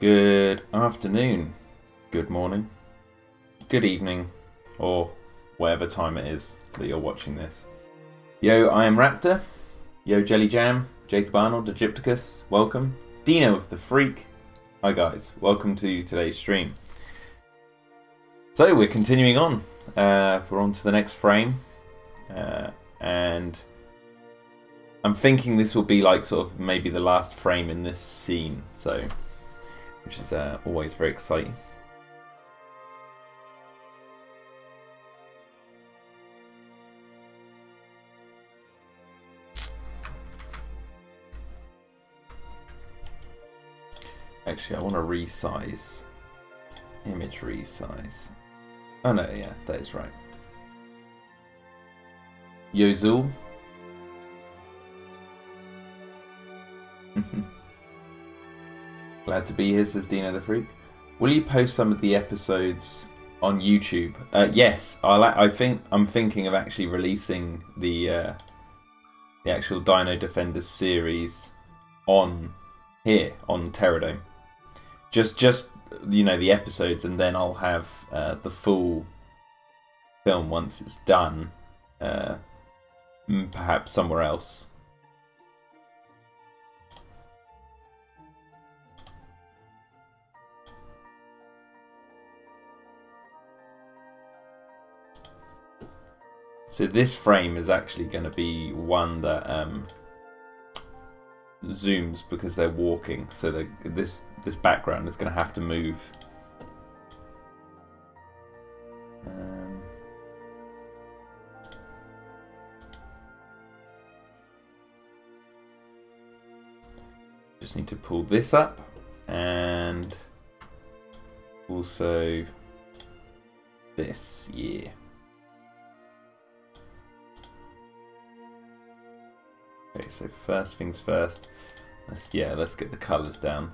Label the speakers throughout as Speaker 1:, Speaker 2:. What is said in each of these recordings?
Speaker 1: Good afternoon, good morning, good evening, or whatever time it is that you're watching this. Yo, I am Raptor. Yo, Jelly Jam, Jacob Arnold, Egypticus, welcome. Dino of the Freak. Hi guys, welcome to today's stream. So we're continuing on. We're on to the next frame, and I'm thinking this will be like sort of maybe the last frame in this scene. So. Which is always very exciting. Actually, I want to resize. Image resize. Oh no, yeah, that is right. Yozul. Glad to be here, says Dino the Freak. Will you post some of the episodes on YouTube? Yes, I'm thinking of actually releasing the actual Dino-Defenders series on here on Terradome. Just you know, the episodes, and then I'll have the full film once it's done. Perhaps somewhere else. So this frame is actually going to be one that zooms because they're walking. So this background is going to have to move. Just need to pull this up and also this, yeah. Okay, so first things first, let's get the colours down.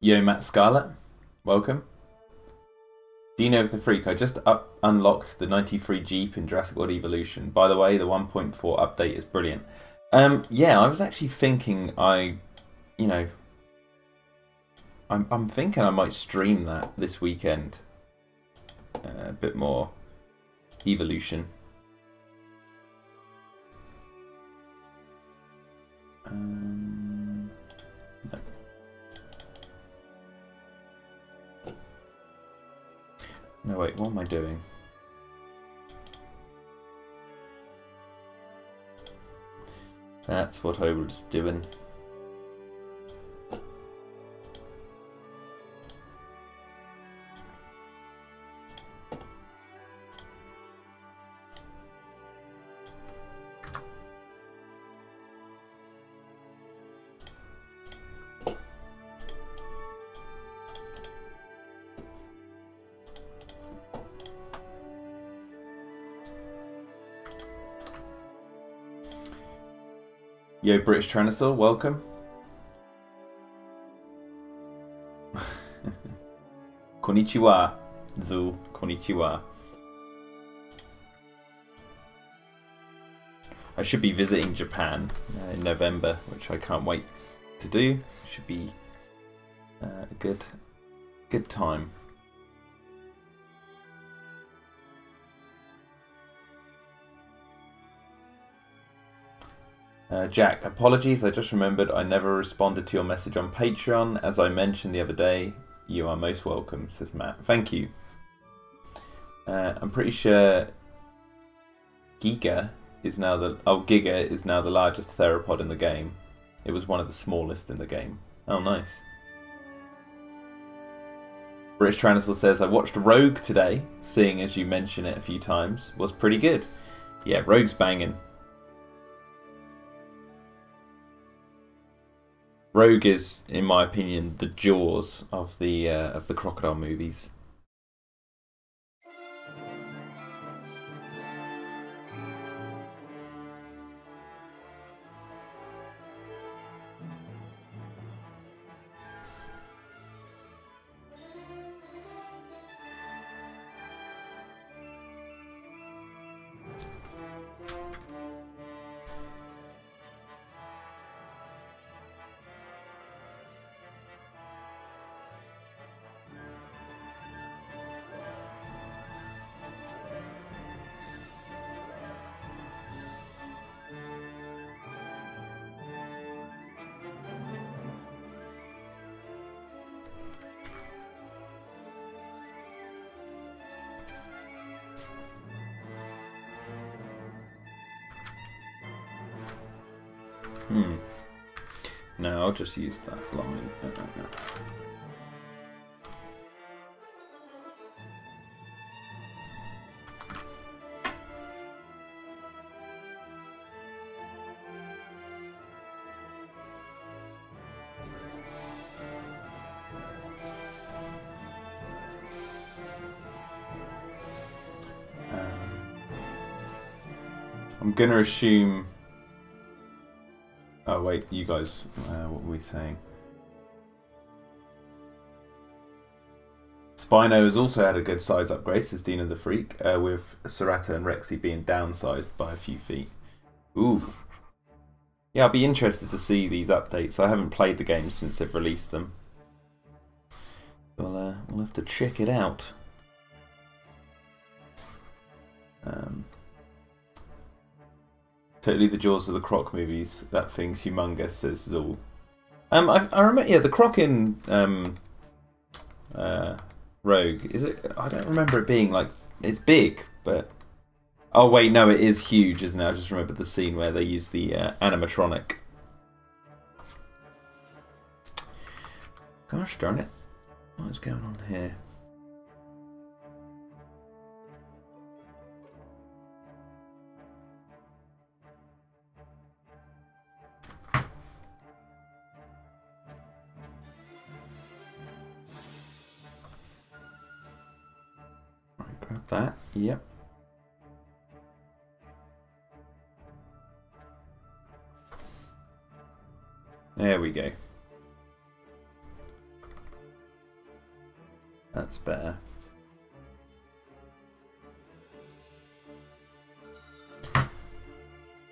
Speaker 1: Yo, Matt Scarlett, welcome. Dino of the Freak, I just unlocked the 93 Jeep in Jurassic World Evolution. By the way, the 1.4 update is brilliant. Yeah, I was actually thinking I'm thinking I might stream that this weekend. A bit more Evolution. No. No, wait, what am I doing? That's what I was doing. Yo, British Tyrannosaur, welcome. Konnichiwa, Zul, konnichiwa. I should be visiting Japan in November, which I can't wait to do. Should be a good time. Jack, apologies, I just remembered I never responded to your message on Patreon. As I mentioned the other day, you are most welcome, says Matt. Thank you. I'm pretty sure Giga is now the largest theropod in the game. It was one of the smallest in the game. Oh, nice. British Tyrannosaur says, I watched Rogue today, seeing as you mention it a few times. Was pretty good. Yeah, Rogue's banging. Rogue is, in my opinion, the Jaws of the crocodile movies. No, I'll just use that line. I'm gonna assume. Oh wait, you guys, what were we saying? Spino has also had a good size upgrade, says Dino the Freak, with Serrato and Rexy being downsized by a few feet. Ooh. Yeah, I'll be interested to see these updates. I haven't played the game since they've released them. We'll have to check it out. Totally the Jaws of the Croc movies. That thing's humongous, says Zool. I remember, yeah, the Croc in Rogue. Is it? I don't remember it being like it's big, but oh wait, no, it is huge, isn't it? I just remember the scene where they use the animatronic. Gosh darn it! What's going on here? Grab that, yep. There we go. That's better.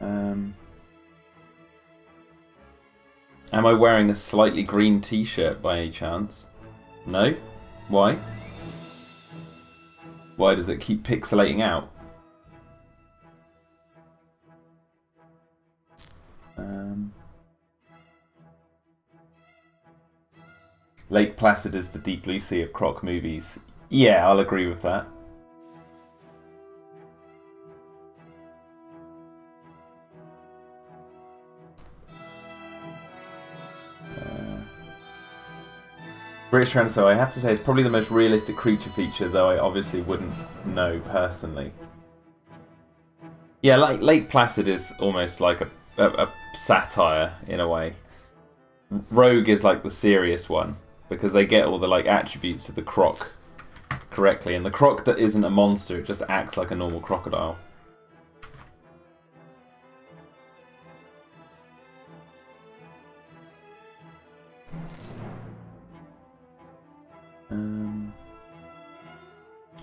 Speaker 1: Am I wearing a slightly green t-shirt by any chance? No? Why? Why does it keep pixelating out? Lake Placid is the Deep Blue Sea of Croc movies. Yeah, I'll agree with that. British Tyrannosaur, I have to say, it's probably the most realistic creature feature, though I obviously wouldn't know personally. Yeah, like Lake Placid is almost like a satire in a way. Rogue is like the serious one because they get all the like attributes of the croc correctly, and the croc that isn't a monster, it just acts like a normal crocodile.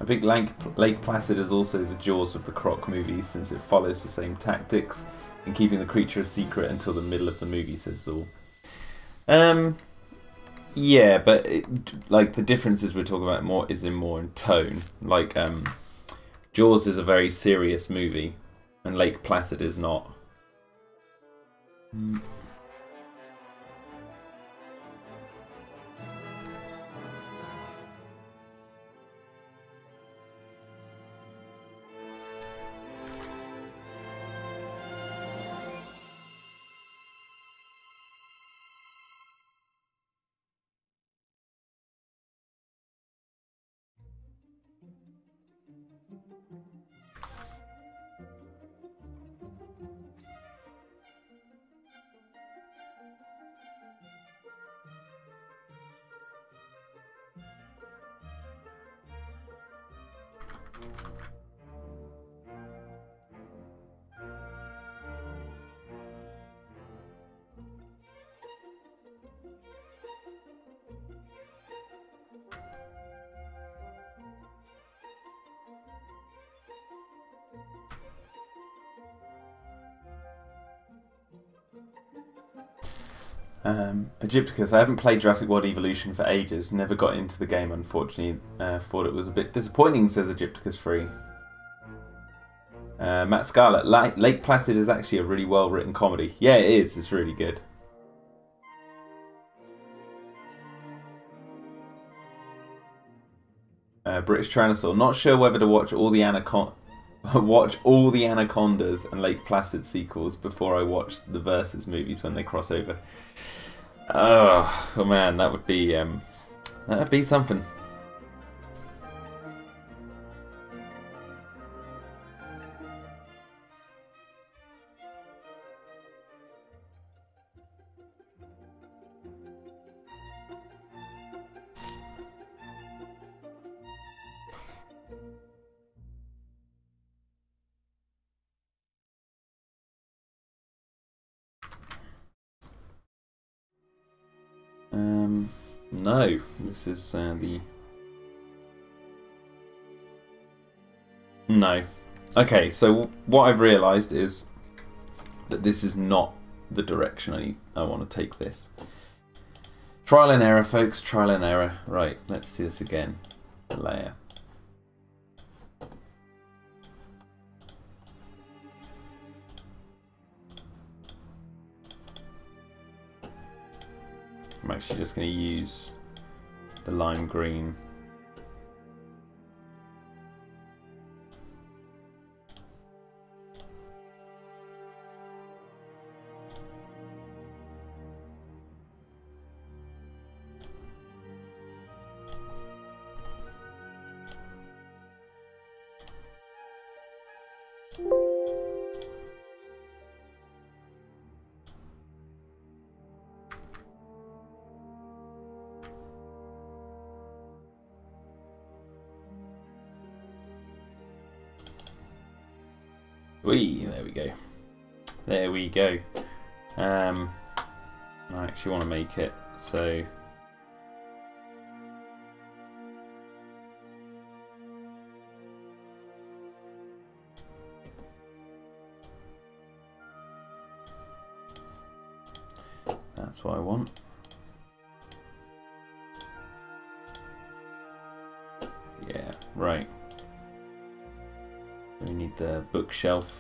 Speaker 1: I think Lake Placid is also the Jaws of the Croc movies since it follows the same tactics in keeping the creature a secret until the middle of the movie, says Zool. Yeah, but like the differences we're talking about more in tone. Like Jaws is a very serious movie, and Lake Placid is not. Egypticus, I haven't played Jurassic World Evolution for ages. Never got into the game, unfortunately. Thought it was a bit disappointing, says Egypticus Free. Matt Scarlett, Lake Placid is actually a really well-written comedy. Yeah, it is. It's really good. British Tyrannosaur, not sure whether to watch all the Anaconda watch all the Anacondas and Lake Placid sequels before I watch the Versus movies when they cross over. Oh man, that'd be something. No, this is the... No. Okay, so what I've realised is that this is not the direction I want to take this. Trial and error, folks, trial and error. Right, let's do this again. Layer. I'm actually just going to use the lime green. Whee, there we go. There we go. I actually want to make it so... That's what I want. Yeah, right. We need the bookshelf.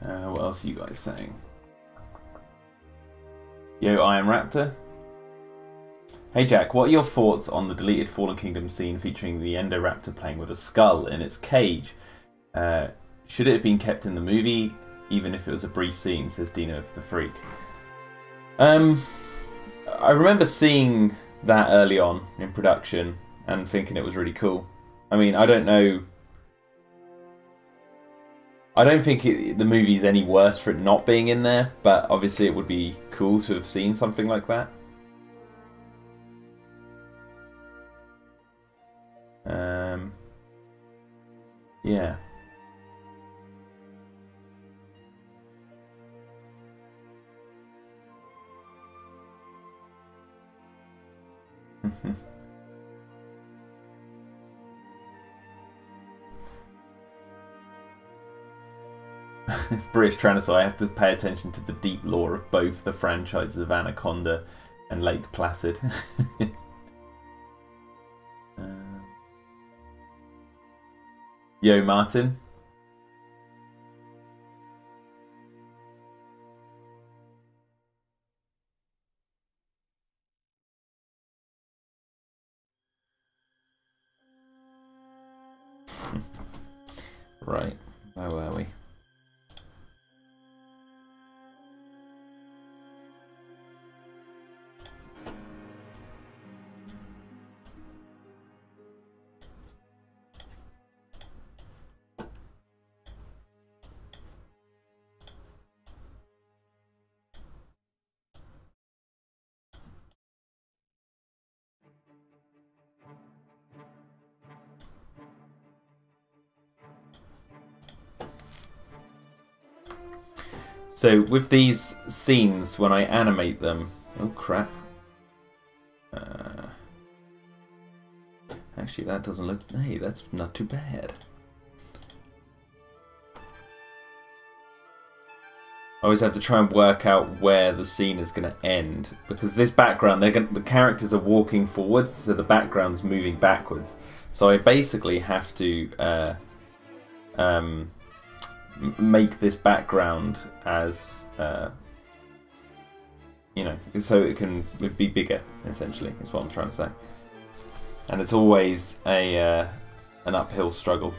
Speaker 1: What else are you guys saying? Yo, I am Raptor. Hey Jack, what are your thoughts on the deleted Fallen Kingdom scene featuring the Endoraptor playing with a skull in its cage? Should it have been kept in the movie, even if it was a brief scene, says Dino the Freak. I remember seeing that early on in production and thinking it was really cool. I mean, I don't know... I don't think the movie's any worse for it not being in there, but obviously it would be cool to have seen something like that. Yeah. British Tyrannosaur, I have to pay attention to the deep lore of both the franchises of Anaconda and Lake Placid. Yo, Martin. Right, where were we? So with these scenes, when I animate them... Oh crap. Actually, that doesn't look... Hey, that's not too bad. I always have to try and work out where the scene is going to end, because this background, the characters are walking forwards, so the background's moving backwards. So I basically have to make this background as you know, so it can be bigger. Essentially, is what I'm trying to say. And it's always an uphill struggle.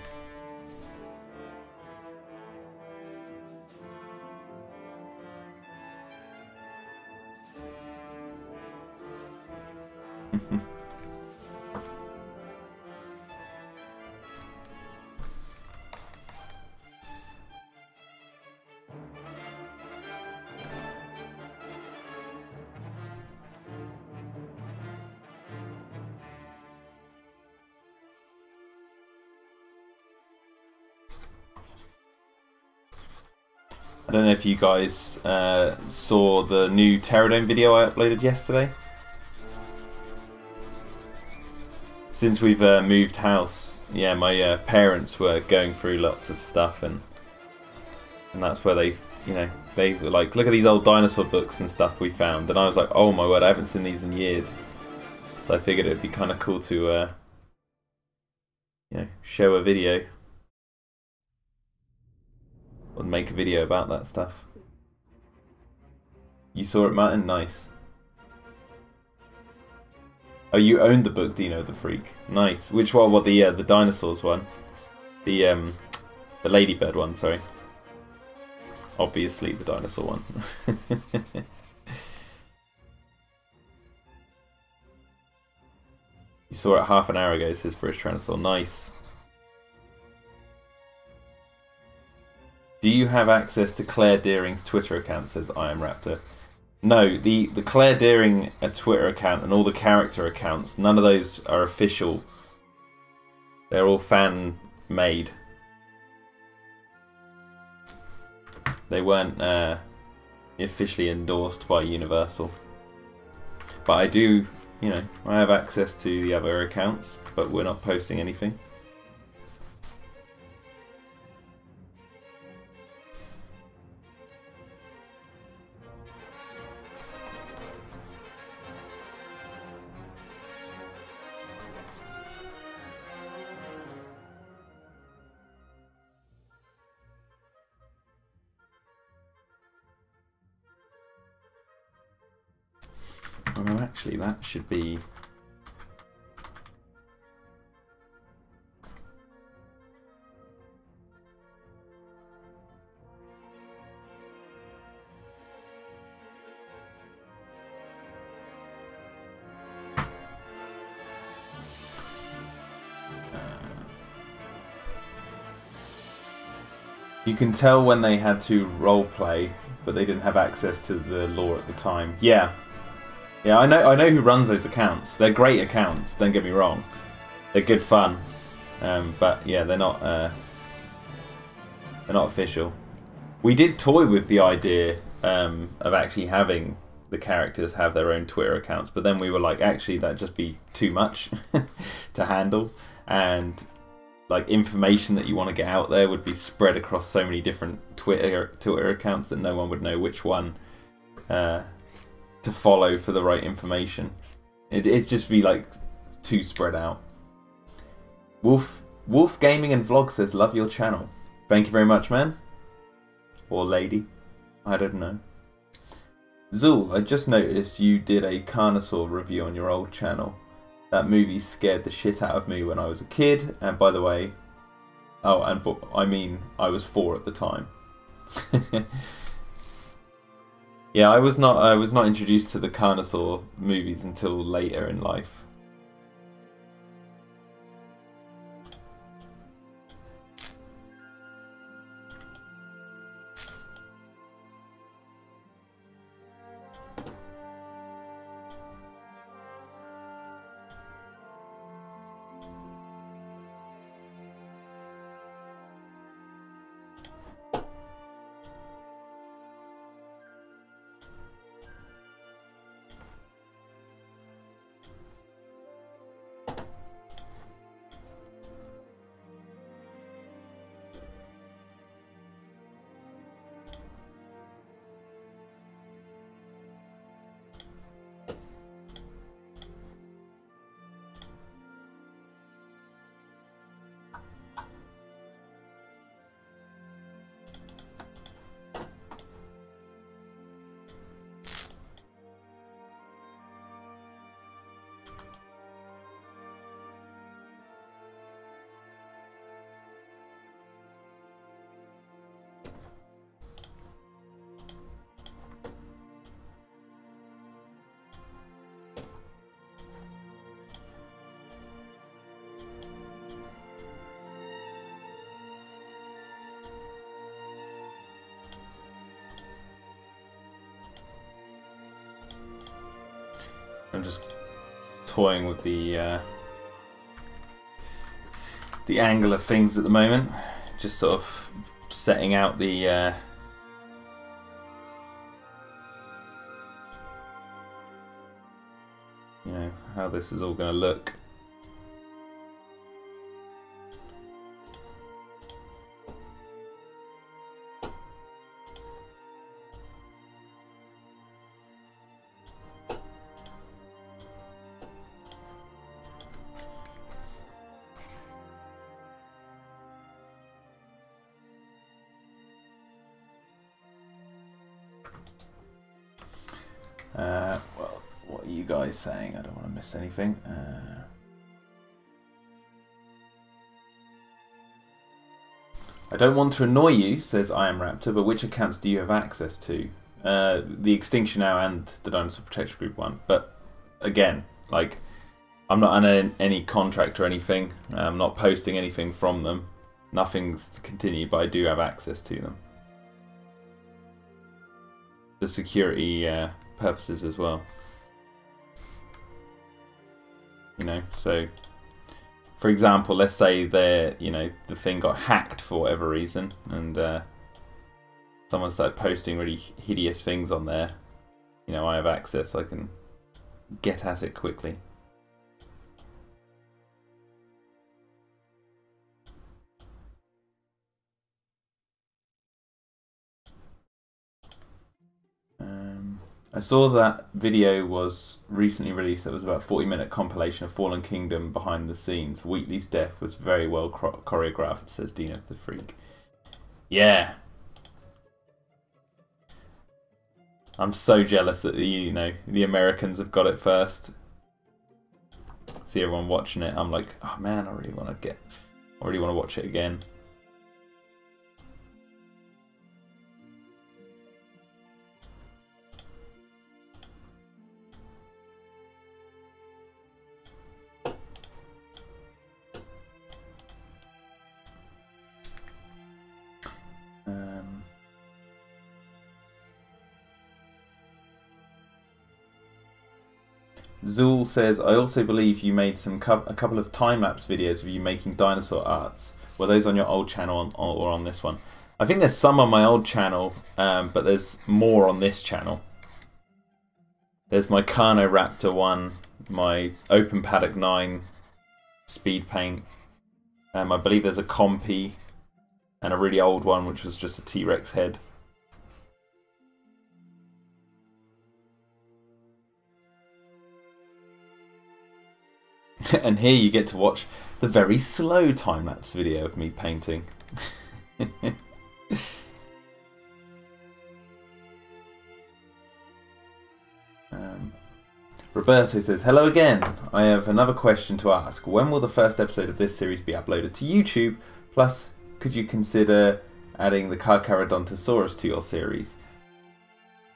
Speaker 1: I don't know if you guys saw the new Pterodome video I uploaded yesterday. Since we've moved house, yeah, my parents were going through lots of stuff, and that's where they, you know, they were like, look at these old dinosaur books and stuff we found, and I was like, oh my word, I haven't seen these in years. So I figured it'd be kind of cool to, you know, show a video. Or make a video about that stuff. You saw it, Martin? Nice. Oh, you owned the book, Dino the Freak. Nice. Which one? What, the dinosaurs one? The ladybird one, sorry. Obviously the dinosaur one. You saw it half an hour ago, says British Tyrannosaur. Nice. Do you have access to Claire Deering's Twitter account, says I Am Raptor? No, the Claire Deering Twitter account and all the character accounts, none of those are official. They're all fan-made. They weren't officially endorsed by Universal. But I do, you know, I have access to the other accounts, but we're not posting anything. Oh, actually, that should be... You can tell when they had to roleplay, but they didn't have access to the lore at the time. Yeah. Yeah, I know who runs those accounts. They're great accounts, don't get me wrong. They're good fun. But yeah, they're not official. We did toy with the idea of actually having the characters have their own Twitter accounts, but then we were like, actually that'd just be too much to handle, and like information that you want to get out there would be spread across so many different Twitter accounts that no one would know which one to follow for the right information. It'd just be like too spread out. Wolf Gaming and Vlog says, love your channel. Thank you very much, man. Or lady. I don't know. Zul, I just noticed you did a Carnosaur review on your old channel. That movie scared the shit out of me when I was a kid, and by the way, I mean, I was 4 at the time. Yeah, I was not introduced to the Carnosaur movies until later in life. I'm just toying with the angle of things at the moment. Just sort of setting out the you know, how this is all going to look. Well, what are you guys saying? I don't want to miss anything. I don't want to annoy you, says I Am Raptor, but which accounts do you have access to? The Extinction Now and the Dinosaur Protection Group one. But again, like, I'm not under any contract or anything. I'm not posting anything from them. Nothing's continued, but I do have access to them. The security purposes as well. You know, so for example, let's say the thing got hacked for whatever reason, and someone started posting really hideous things on there. You know, I have access. I can get at it quickly. I saw that video was recently released. That was about a 40-minute compilation of Fallen Kingdom behind the scenes. Wheatley's death was very well choreographed, says Dino the Freak. Yeah. I'm so jealous that the Americans have got it first. See everyone watching it. I'm like, oh man, I really want to watch it again. Zool says, I also believe you made a couple of time-lapse videos of you making dinosaur arts. Were those on your old channel or on this one? I think there's some on my old channel, but there's more on this channel. There's my Carnoraptor one, my Open Paddock 9 speed paint. I believe there's a Compy and a really old one, which was just a T-Rex head. And here you get to watch the very slow time-lapse video of me painting. Roberto says, hello again. I have another question to ask. When will the first episode of this series be uploaded to YouTube? Plus, could you consider adding the Carcharodontosaurus to your series?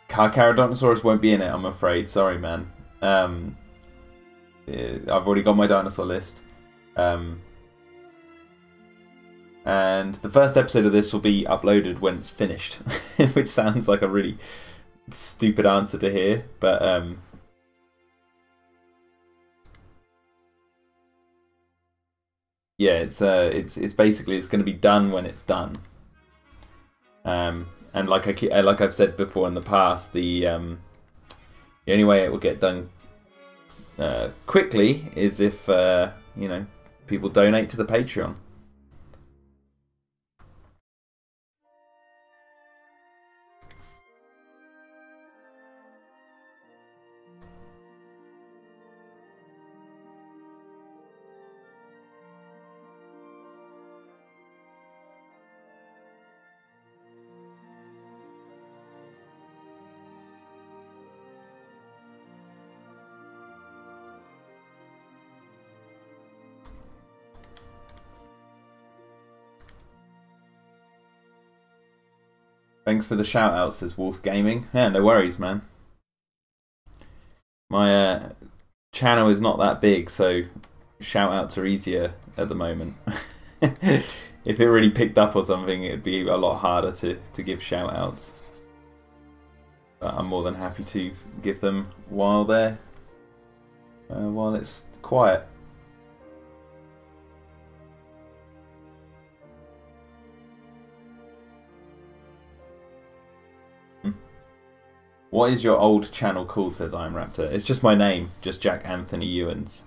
Speaker 1: Carcharodontosaurus won't be in it, I'm afraid. Sorry, man. I've already got my dinosaur list. And the first episode of this will be uploaded when it's finished. Which sounds like a really stupid answer to hear. But yeah, it's basically, it's going to be done when it's done. And like I've said before in the past, the only way it will get done quickly is if people donate to the Patreon. Thanks for the shout out, says Wolf Gaming. Yeah, no worries, man. My channel is not that big, so shout outs are easier at the moment. If it really picked up or something, it'd be a lot harder to give shout outs. But I'm more than happy to give them while they're while it's quiet. What is your old channel called, says I Am Raptor? It's just my name, just Jack Anthony Ewens.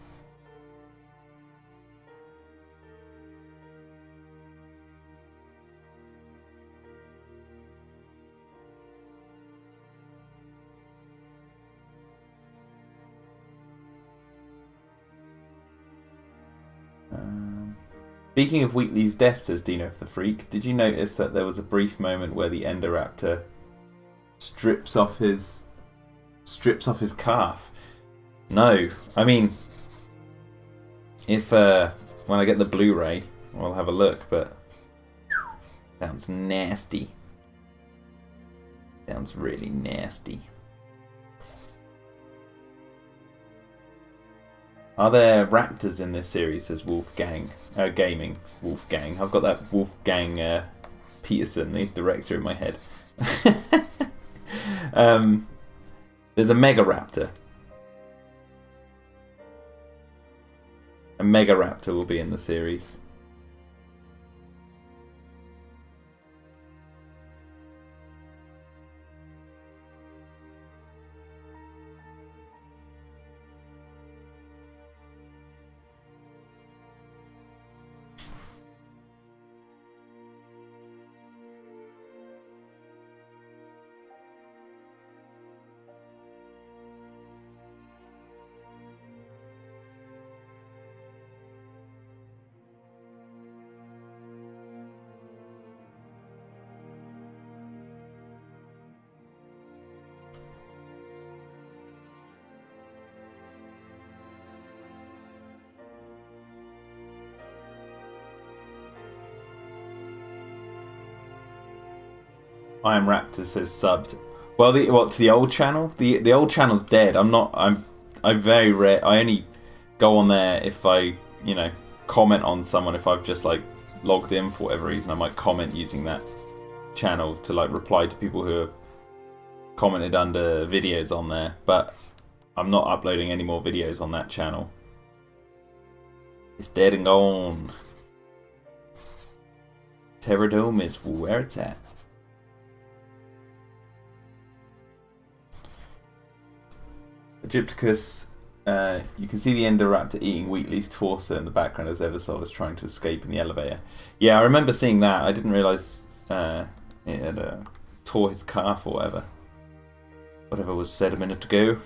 Speaker 1: Speaking of Wheatley's death, says Dino the Freak, did you notice that there was a brief moment where the Endoraptor strips off his calf? No, I mean, if when I get the Blu-ray, I'll have a look. But sounds nasty. Sounds really nasty. Are there raptors in this series, says Wolfgang Gaming. Wolfgang. I've got that Wolfgang Peterson, the director, in my head. There's a Megaraptor. A Megaraptor will be in the series. I Am Raptor says subbed. Well, to the old channel? The old channel's dead. I'm very rare. I only go on there if I, comment on someone. If I've just like logged in for whatever reason, I might comment using that channel to like reply to people who have commented under videos on there. But I'm not uploading any more videos on that channel. It's dead and gone. Terradome is where it's at. Egypticus, you can see the Endoraptor eating Wheatley's torso in the background as Eversol is trying to escape in the elevator. Yeah, I remember seeing that. I didn't realise it had tore his calf or whatever. Whatever was said a minute ago.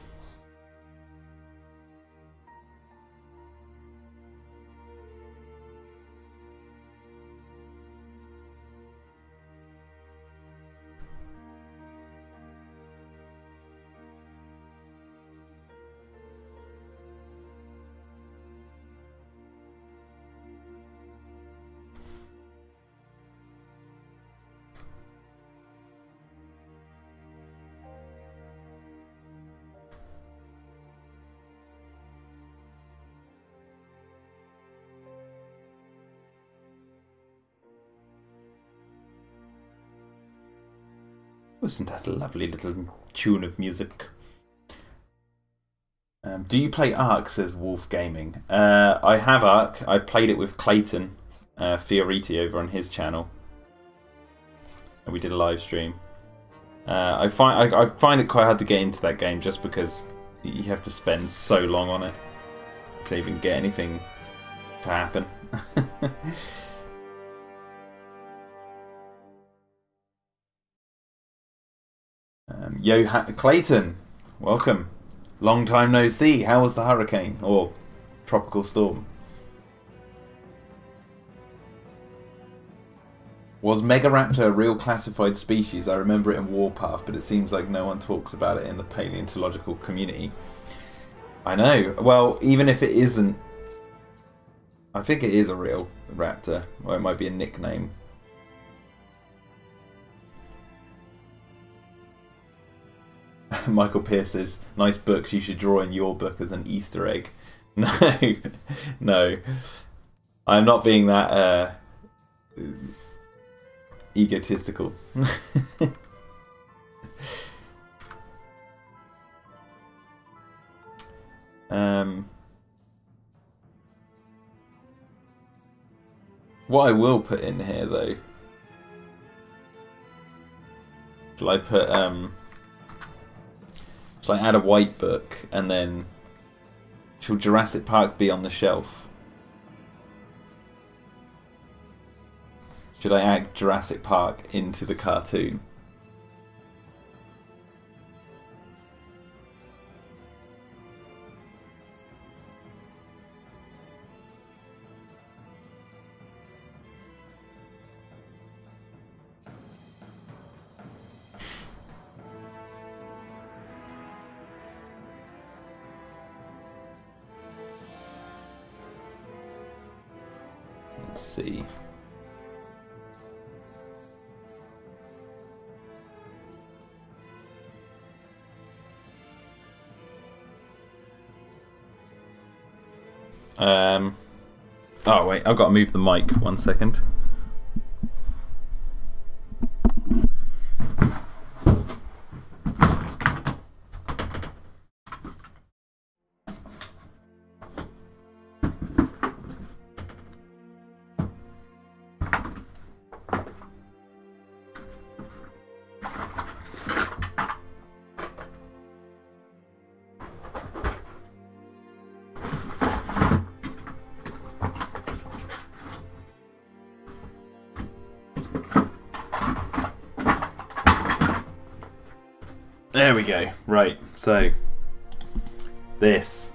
Speaker 1: Wasn't that a lovely little tune of music? Do you play Ark, says Wolf Gaming. I have Ark. I've played it with Clayton Fioriti over on his channel. And we did a live stream. I find it quite hard to get into that game just because you have to spend so long on it to even get anything to happen. Clayton, welcome. Long time no see. How was the hurricane or tropical storm? Was Megaraptor a real classified species? I remember it in Warpath, but it seems like no one talks about it in the paleontological community. I know. Well, even if it isn't, I think it is a real raptor, or it might be a nickname. Michael Pearce says, nice books, you should draw in your book as an Easter egg. No, no. I'm not being that egotistical. What I will put in here though, shall I put shall I add a white book and then shall Jurassic Park be on the shelf? Should I add Jurassic Park into the cartoon? Let's see. Oh wait, I've got to move the mic 1 second. There we go. Right, so this.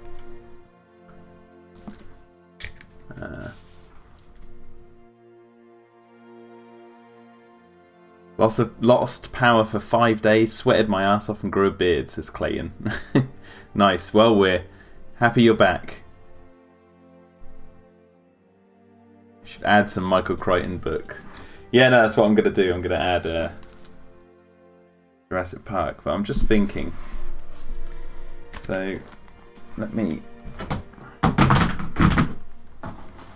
Speaker 1: Lost power for 5 days, sweated my ass off and grew a beard, says Clayton. Nice. Well, we're happy you're back. Should add some Michael Crichton book. Yeah, no, that's what I'm going to do. I'm going to add Jurassic Park, but I'm just thinking. So, let me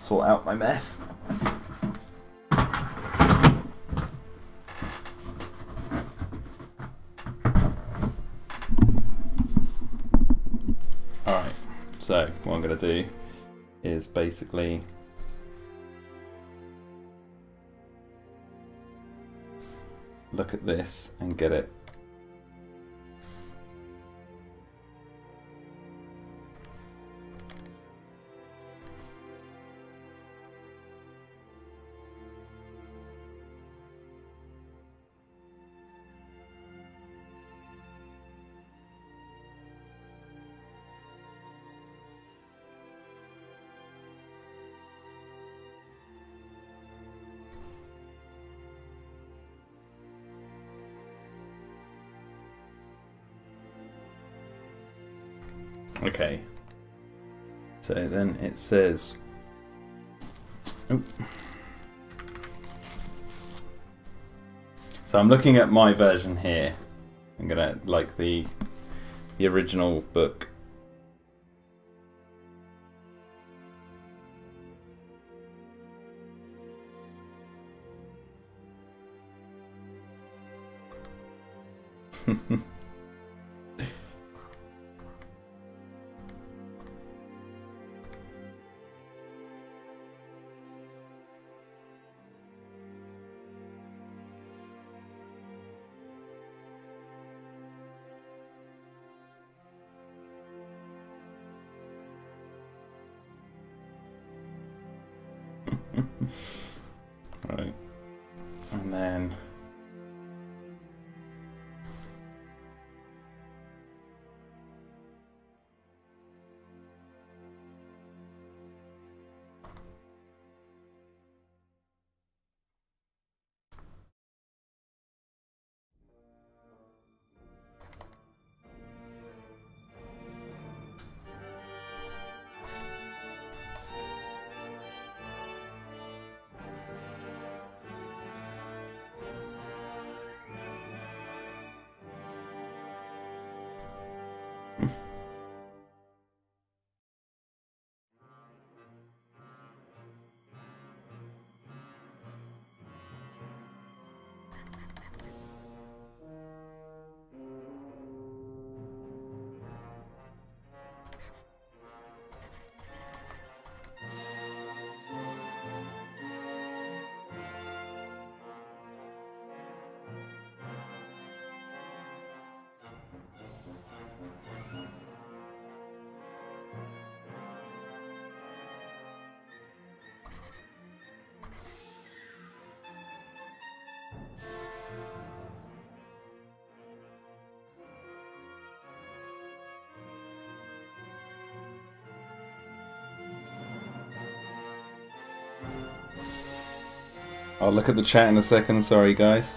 Speaker 1: sort out my mess. Alright, so what I'm going to do is basically look at this and get it. Okay, so then it says, oh. So I'm looking at my version here. I'm gonna like the original book. Right, and then I'll look at the chat in a second, sorry guys.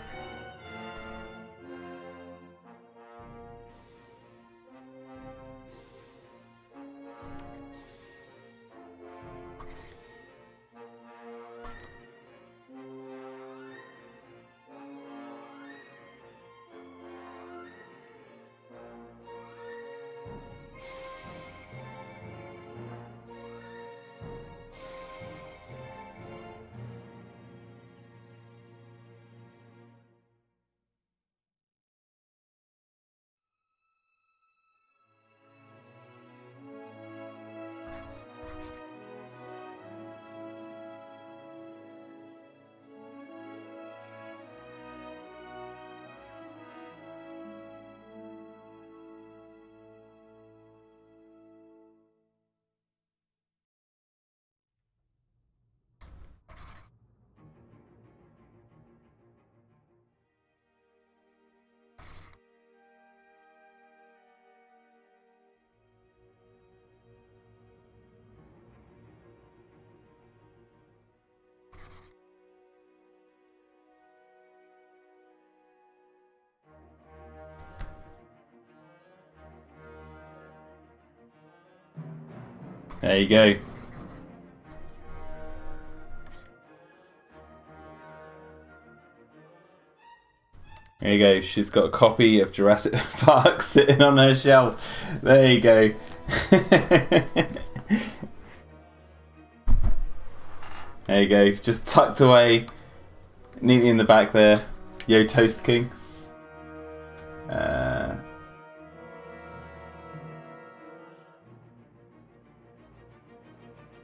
Speaker 1: There you go. There you go. She's got a copy of Jurassic Park sitting on her shelf. There you go. There you go. Just tucked away neatly in the back there. Yo, Toast King.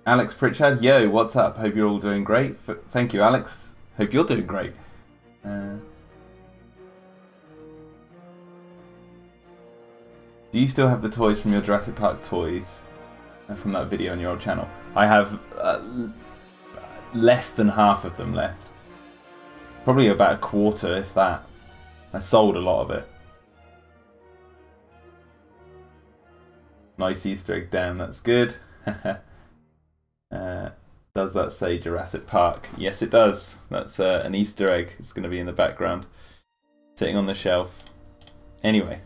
Speaker 1: Alex Pritchard, yo, what's up? Hope you're all doing great. Thank you, Alex. Hope you're doing great. Do you still have the toys from your Jurassic Park toys from that video on your old channel? I have less than half of them left. Probably about a quarter, if that. I sold a lot of it. Nice Easter egg, damn, that's good. Does that say Jurassic Park? Yes, it does. That's an Easter egg. It's going to be in the background, sitting on the shelf. Anyway.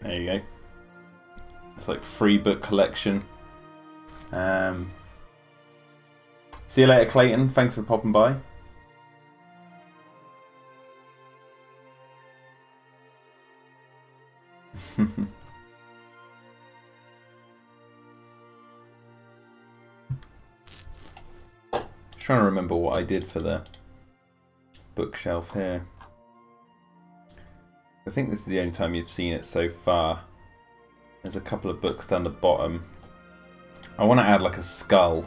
Speaker 1: There you go. It's like free book collection. See you later, Clayton. Thanks for popping by. Trying to remember what I did for the bookshelf here. I think this is the only time you've seen it so far. There's a couple of books down the bottom. I want to add like a skull.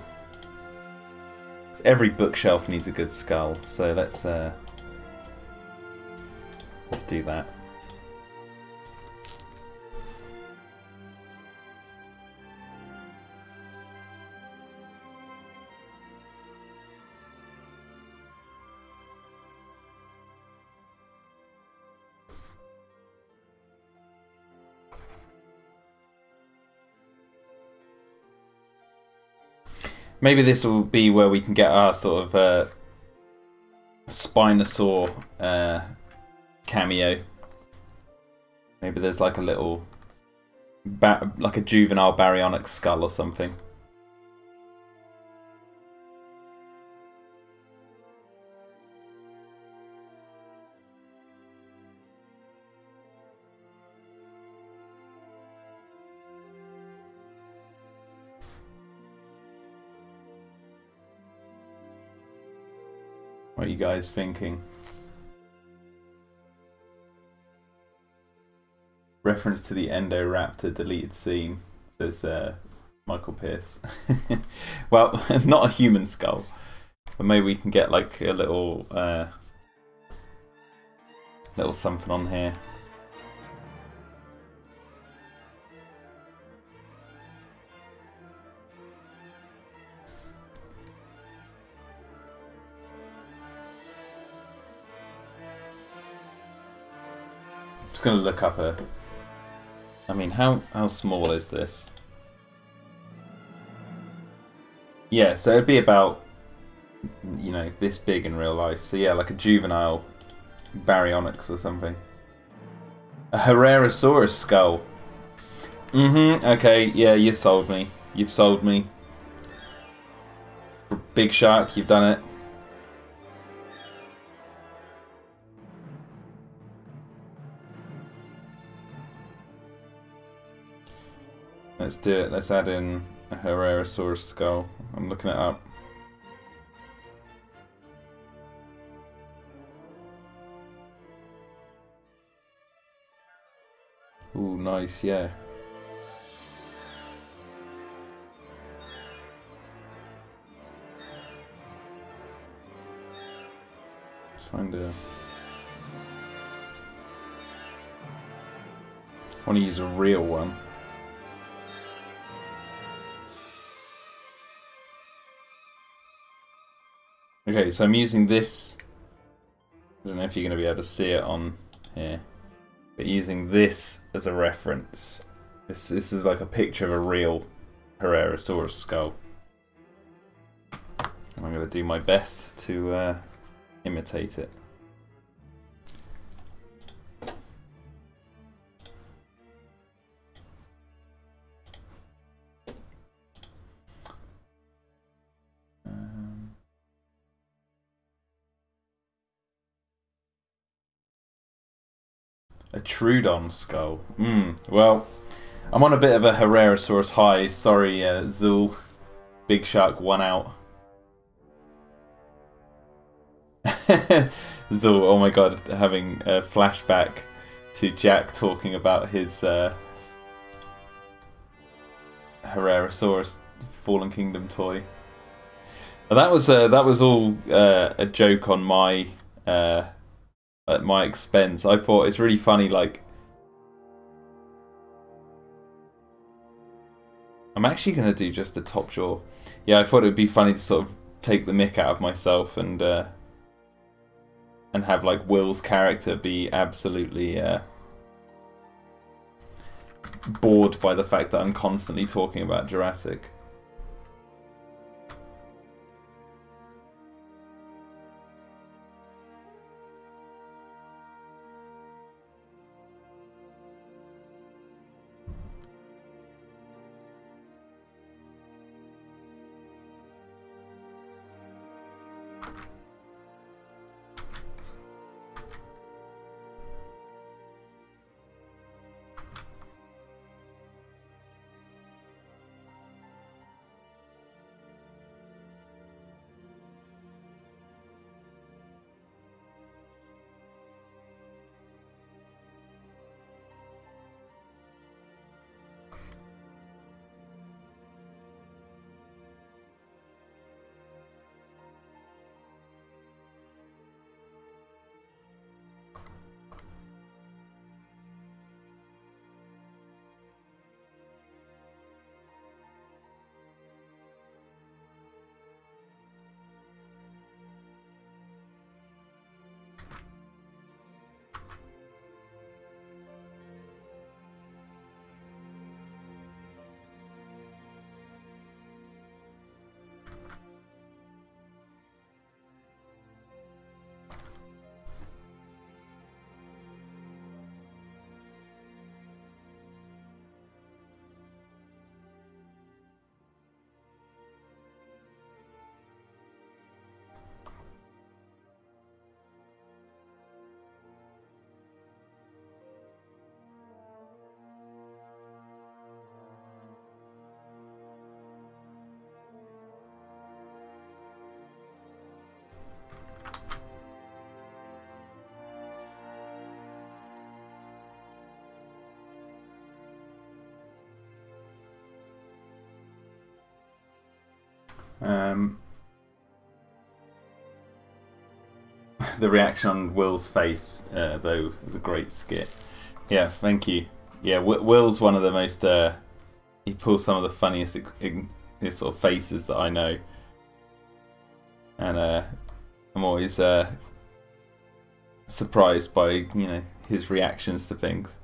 Speaker 1: Every bookshelf needs a good skull, so let's do that. Maybe this will be where we can get our sort of Spinosaur cameo. Maybe there's like a little, like a juvenile baryonyx skull or something. What are you guys thinking? Reference to the Endoraptor deleted scene, says Michael Pierce. Well, not a human skull, but maybe we can get like a little little something on here. Just gonna look up a. I mean, how small is this? Yeah, so it'd be about, you know, this big in real life. So yeah, like a juvenile baryonyx or something. A Herrerasaurus skull. Okay, yeah, you sold me. You've sold me. Big Shark, you've done it. Let's do it. Let's add in a Herrerasaurus skull. I'm looking it up. Ooh, nice, yeah. Let's find a... I want to use a real one. Okay, so I'm using this. I don't know if you're going to be able to see it on here, but using this as a reference. This is like a picture of a real Herrerasaurus skull. And I'm going to do my best to imitate it. A Troodon skull. Well, I'm on a bit of a Herrerasaurus high. Sorry, Zool. Big Shark 1 out. Zool, oh my god, having a flashback to Jack talking about his Herrerasaurus Fallen Kingdom toy. That was all a joke on my at my expense. I thought it's really funny, like I'm actually going to do just the top jaw. Yeah, I thought it would be funny to sort of take the mick out of myself and have like Will's character be absolutely bored by the fact that I'm constantly talking about Jurassic. The reaction on Will's face, though, was a great skit. Yeah, thank you. Yeah, Will's one of the most... he pulls some of the funniest sort of faces that I know. And I'm always surprised by, you know, his reactions to things.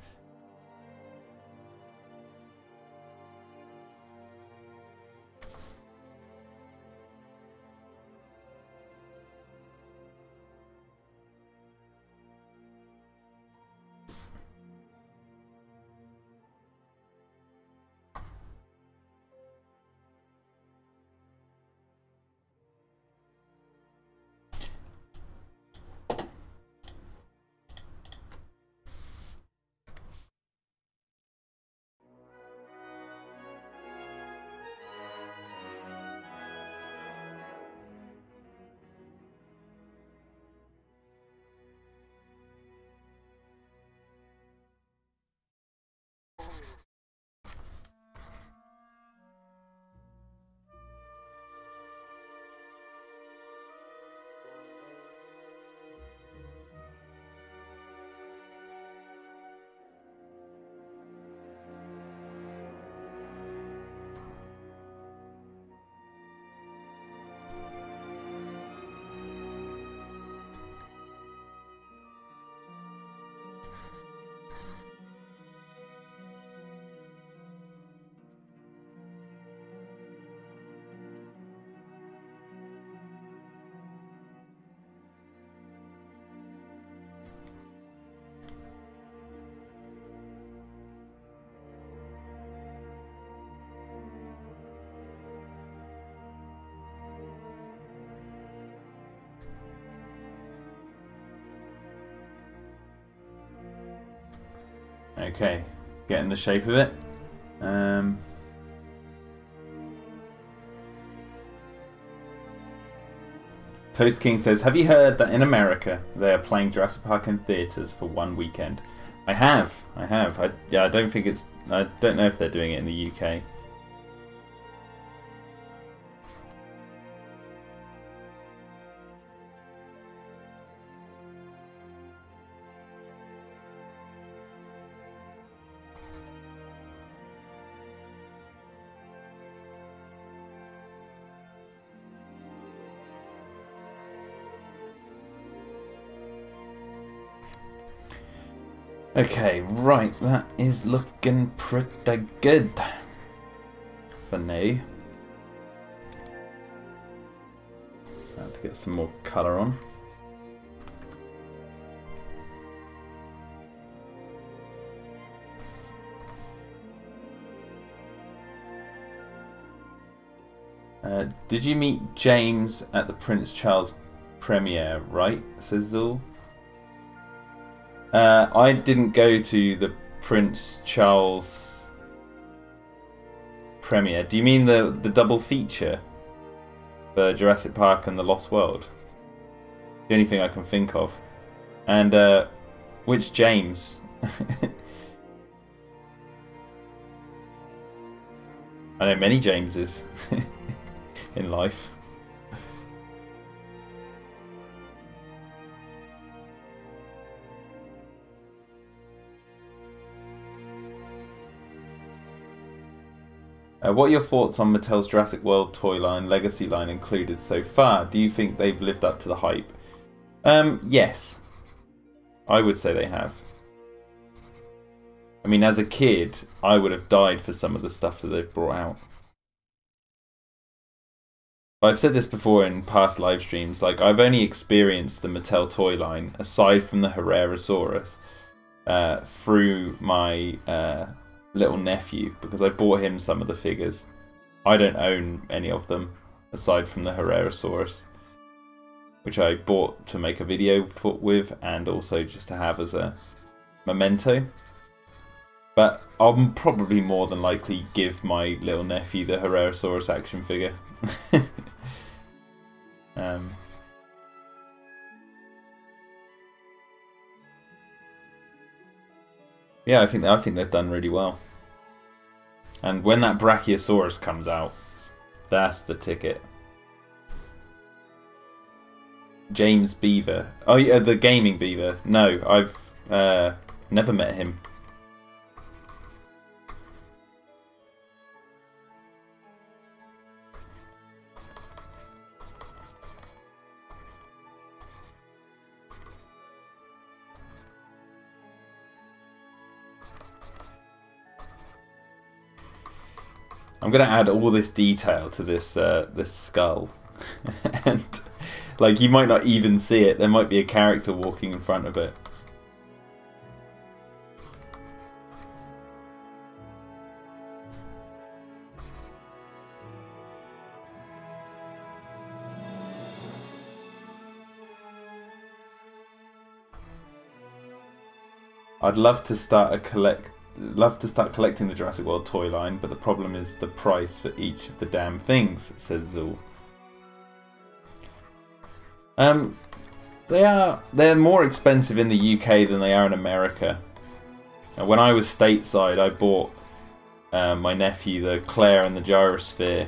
Speaker 1: Okay, getting the shape of it. Toast King says, have you heard that in America they are playing Jurassic Park in theatres for one weekend? I have. I don't think it's... I don't know if they're doing it in the UK. Okay, right, that is looking pretty good for now. I have to get some more colour on. Did you meet James at the Prince Charles premiere, right? Says Zul. I didn't go to the Prince Charles premiere. Do you mean the double feature for Jurassic Park and The Lost World? The only thing I can think of. And which James? I know many Jameses in life. What are your thoughts on Mattel's Jurassic World toy line, Legacy line included so far? Do you think they've lived up to the hype? Yes. I would say they have. I mean, as a kid, I would have died for some of the stuff that they've brought out. I've said this before in past live streams, like, I've only experienced the Mattel toy line, aside from the Herrerasaurus, through my... little nephew, because I bought him some of the figures. I don't own any of them aside from the Herrerasaurus, which I bought to make a video with and also just to have as a memento. But I'll probably more than likely give my little nephew the Herrerasaurus action figure. Yeah, I think they've done really well. And when that Brachiosaurus comes out, that's the ticket. James Beaver. Oh yeah, the gaming beaver. No, I've never met him. I'm gonna add all this detail to this this skull, and like you might not even see it. There might be a character walking in front of it. I'd love to start collecting the Jurassic World toy line, but the problem is the price for each of the damn things, says Zool. They're more expensive in the UK than they are in America. When I was stateside, I bought my nephew the Claire and the Gyrosphere,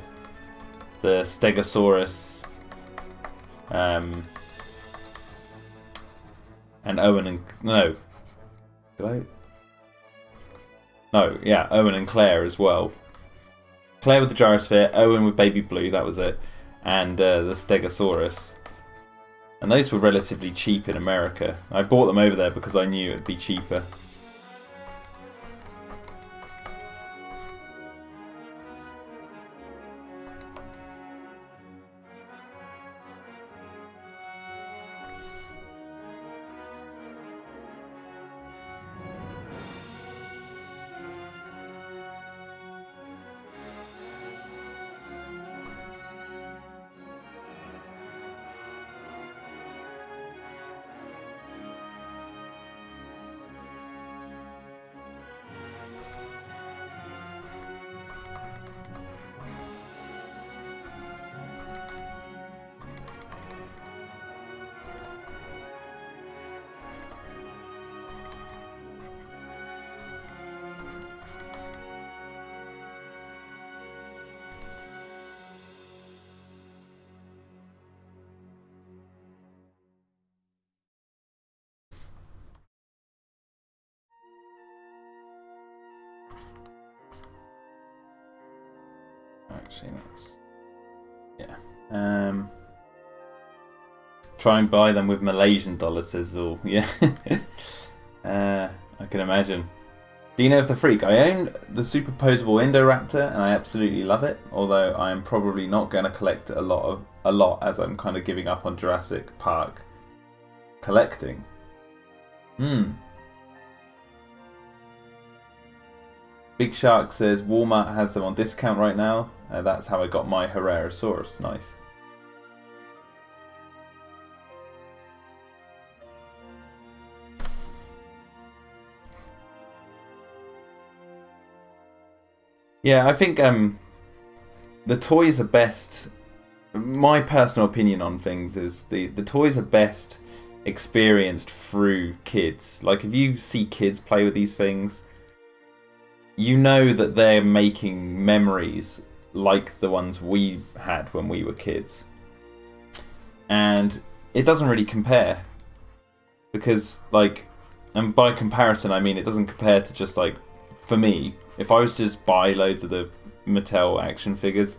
Speaker 1: the Stegosaurus, and Owen and no. Owen and Claire as well. Claire with the Gyrosphere, Owen with Baby Blue, that was it, and the Stegosaurus. And those were relatively cheap in America. I bought them over there because I knew it would be cheaper. Actually, that's... yeah. Try and buy them with Malaysian dollars, says Zul. Yeah. I can imagine. Dino of the Freak. I own the superposable Indoraptor and I absolutely love it, although I am probably not going to collect a lot as I'm kind of giving up on Jurassic Park collecting. Big Shark says Walmart has them on discount right now. That's how I got my Herrerasaurus. Nice. Yeah, I think the toys are best. My personal opinion on things is the toys are best experienced through kids. Like if you see kids play with these things, you know that they're making memories like the ones we had when we were kids. And it doesn't really compare. Because, like, and by comparison I mean it doesn't compare to just, like, for me, if I was to just buy loads of the Mattel action figures,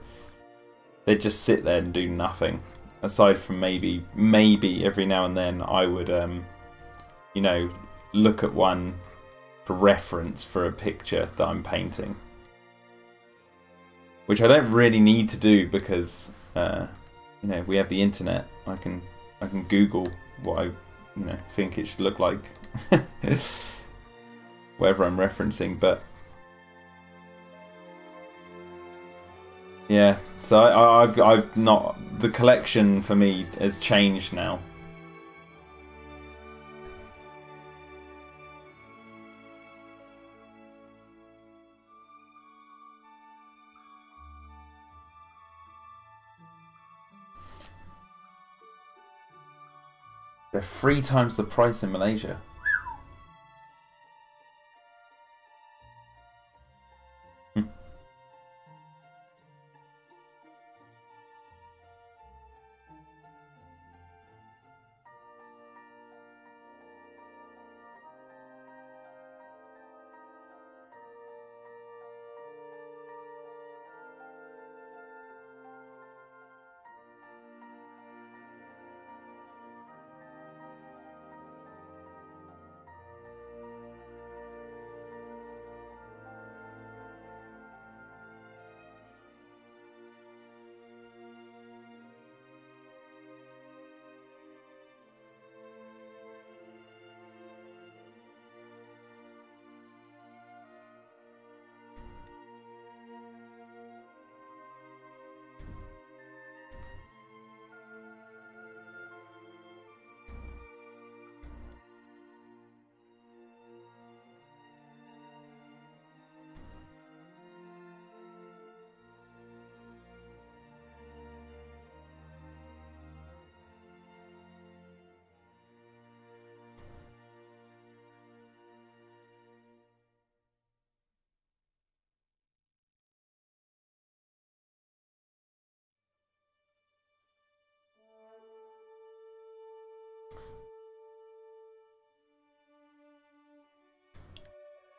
Speaker 1: they'd just sit there and do nothing. Aside from maybe every now and then I would, you know, look at one for reference for a picture that I'm painting. Which I don't really need to do because, you know, we have the internet. I can Google what I, you know, think it should look like. Whatever I'm referencing, but yeah, so I've not, the collection for me has changed now. They're 3 times the price in Malaysia.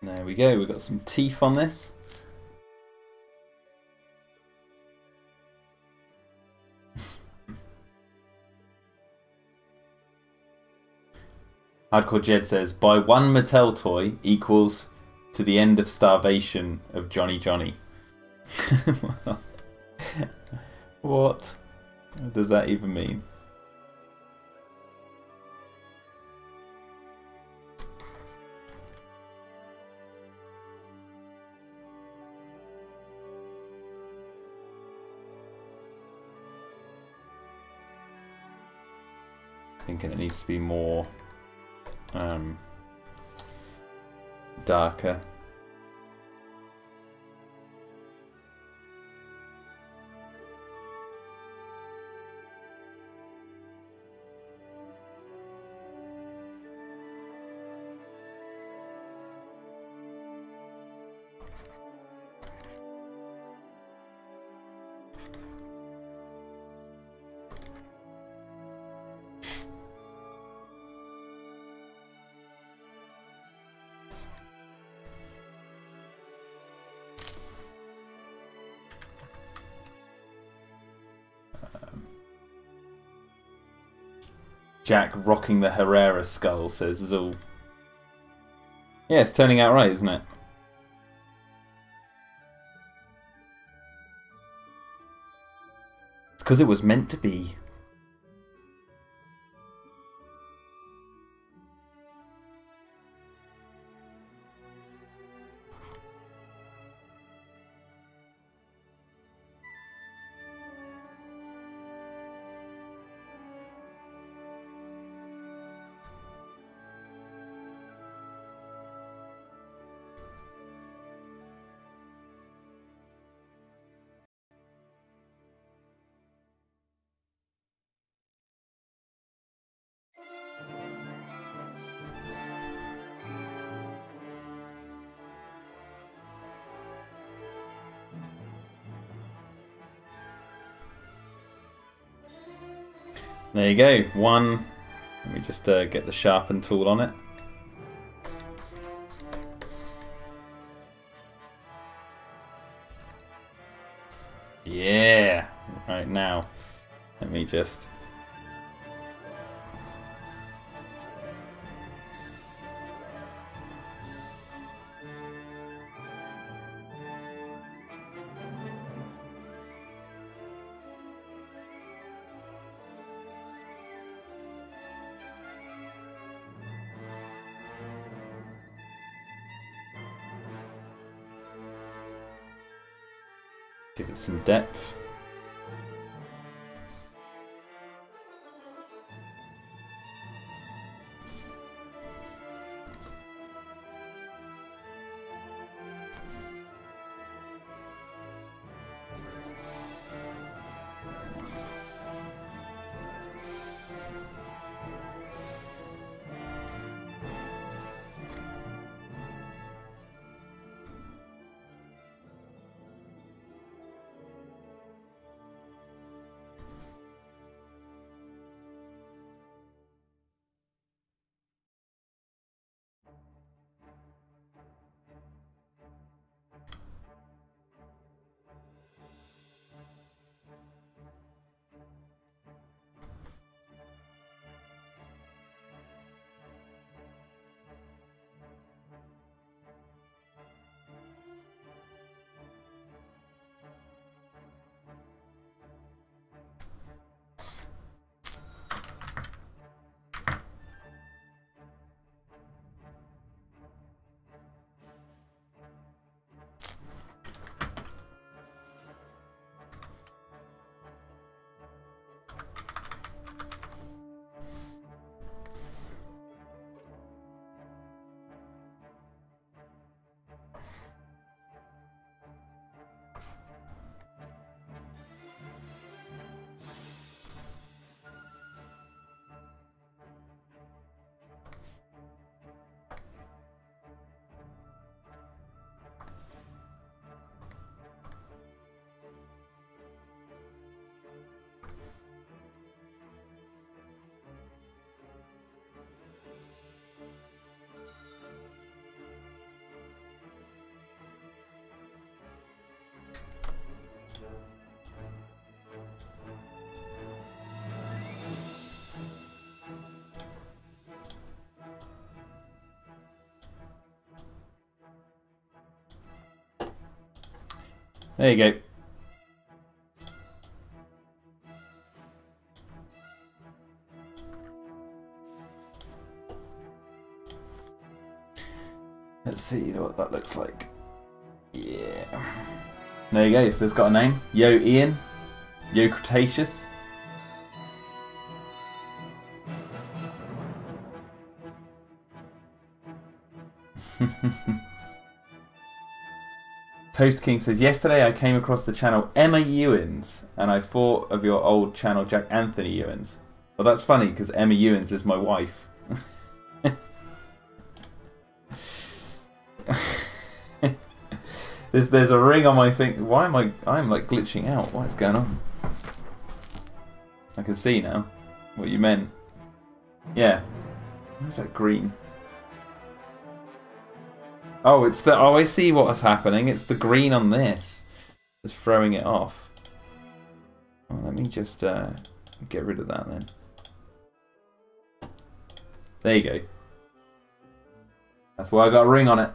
Speaker 1: There we go, we've got some teeth on this. Hardcore Jed says, buy one Mattel toy equals to the end of starvation of Johnny Johnny. What does that even mean? Thinking it needs to be more darker. Jack rocking the Herrera skull says is all. Yeah, it's turning out right, isn't it? It's because it was meant to be. There you go, one. Let me just get the sharpen tool on it. Yeah! Right now, let me just... give it some depth. There you go. Let's see what that looks like. Yeah. There you go. So it's got a name. Yo Ian. Yo Cretaceous. Toast King says, yesterday I came across the channel Emma Ewins and I thought of your old channel Jack Anthony Ewins. Well, that's funny because Emma Ewins is my wife. There's a ring on my finger. Why am I'm like glitching out? What is going on? I can see now what you meant. Yeah. Where's that green? Oh, it's the... Oh, I see what's happening. It's the green on this that's throwing it off. Oh, let me just get rid of that then. There you go. That's why I got a ring on it.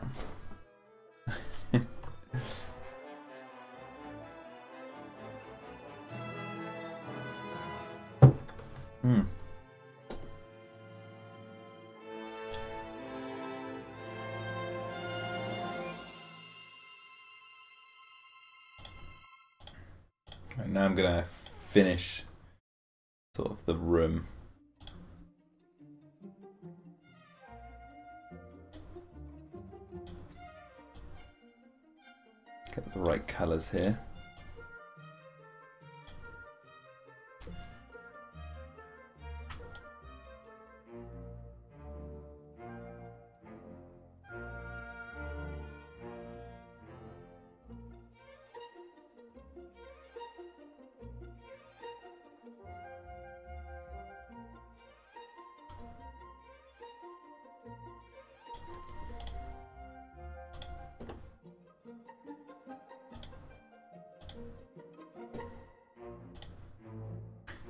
Speaker 1: Right, now I'm gonna finish sort of the room. Get the right colours here.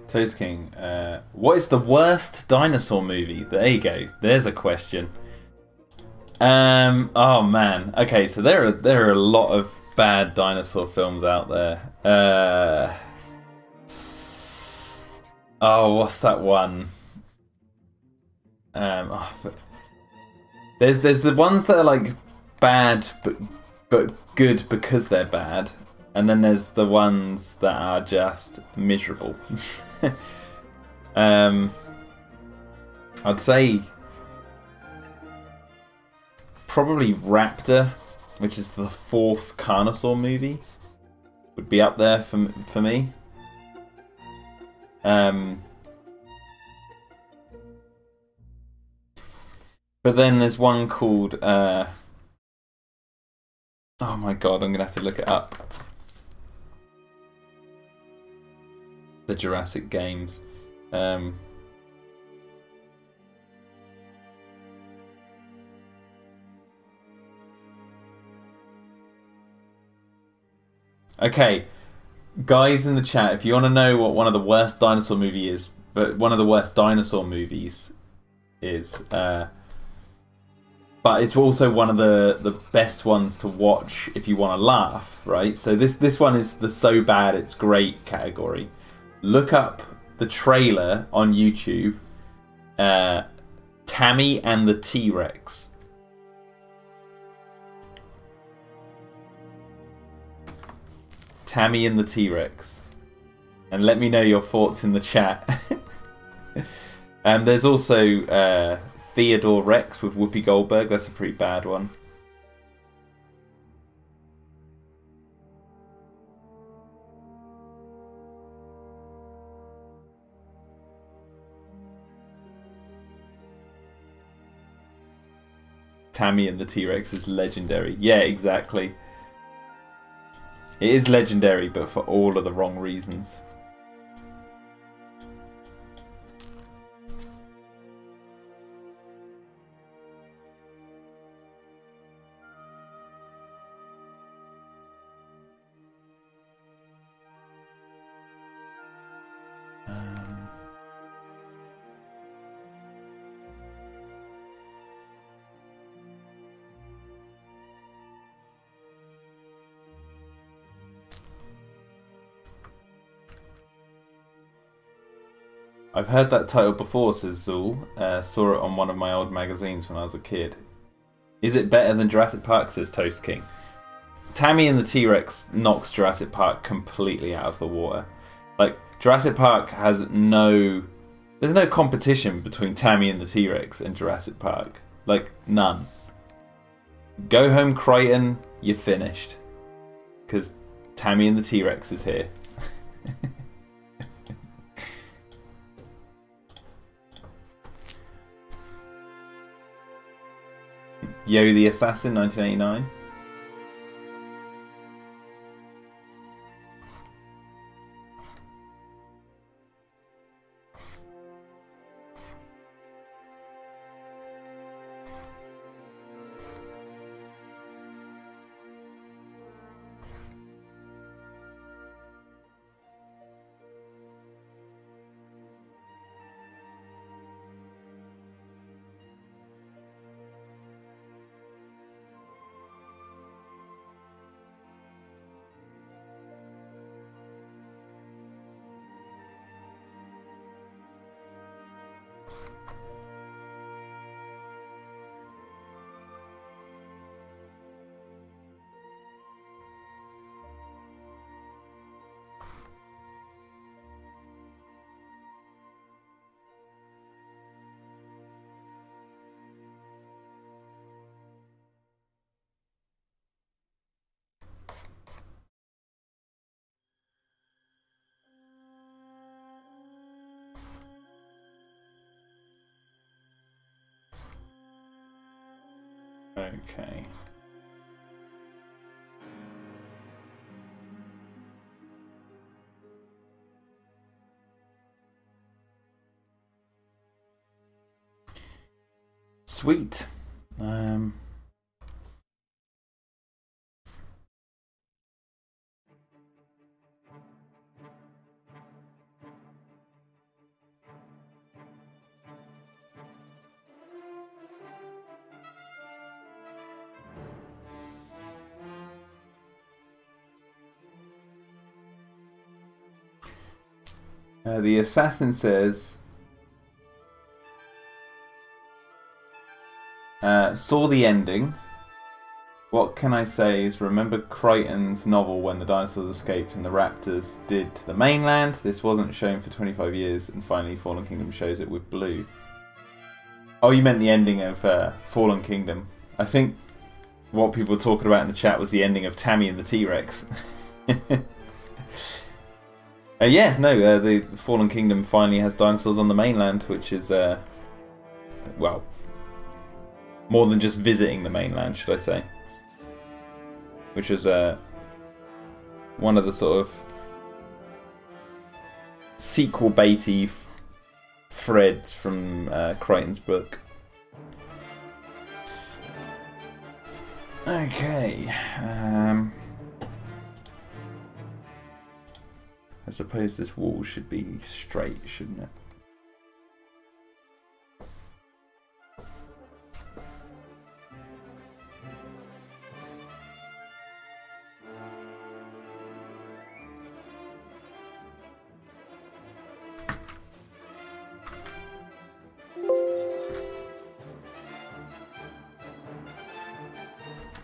Speaker 1: Toast King, what is the worst dinosaur movie? There you go. There's a question. Oh man. Okay, so there are a lot of bad dinosaur films out there. Oh, what's that one? There's the ones that are like bad but good because they're bad. And then there's the ones that are just miserable. I'd say probably Raptor, which is the fourth Carnosaur movie, would be up there for me. But then there's one called oh my god, I'm gonna have to look it up. The Jurassic games. Okay, guys in the chat, if you want to know what one of the worst dinosaur movie is, but one of the worst dinosaur movies is, but it's also one of the best ones to watch if you want to laugh, right? So this one is the so bad it's great category. Look up the trailer on YouTube, Tammy and the T-Rex. Tammy and the T-Rex. And let me know your thoughts in the chat. And there's also Theodore Rex with Whoopi Goldberg. That's a pretty bad one. Tammy and the T-Rex is legendary. Yeah, exactly. It is legendary, but for all of the wrong reasons. I've heard that title before, says Zool. Saw it on one of my old magazines when I was a kid. Is it better than Jurassic Park, says Toast King. Tammy and the T-Rex knocks Jurassic Park completely out of the water. Like, Jurassic Park has no... There's no competition between Tammy and the T-Rex and Jurassic Park. Like, none. Go home, Crichton, you're finished. Because Tammy and the T-Rex is here. Yo the Assassin, 1989. Okay. Sweet. The assassin says, saw the ending. What can I say is remember Crichton's novel when the dinosaurs escaped and the raptors did to the mainland? This wasn't shown for 25 years and finally Fallen Kingdom shows it with blue. Oh, you meant the ending of Fallen Kingdom. I think what people were talking about in the chat was the ending of Tammy and the T-Rex. Yeah, no, the Fallen Kingdom finally has dinosaurs on the mainland, which is, well, more than just visiting the mainland, should I say. Which was one of the sort of sequel baity threads from Crichton's book. Okay. I suppose this wall should be straight, shouldn't it?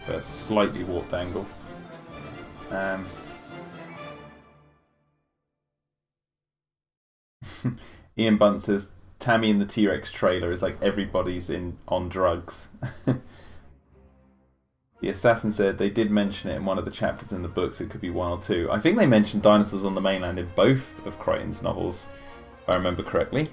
Speaker 1: A slightly warped angle. Ian Bunt says Tammy and the T-Rex trailer is like everybody's on drugs. The assassin said they did mention it in one of the chapters in the books. It could be one or two. I think they mentioned dinosaurs on the mainland in both of Crichton's novels, if I remember correctly.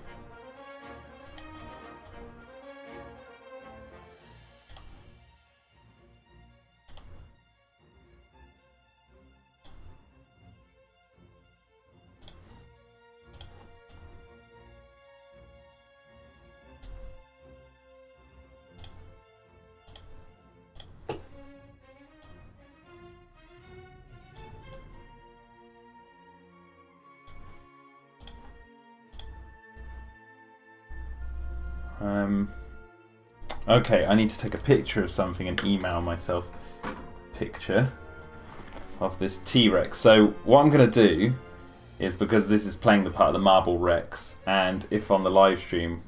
Speaker 1: Okay, I need to take a picture of something and email myself a picture of this T-Rex. So what I'm going to do is because this is playing the part of the Marble Rex, and if on the live stream,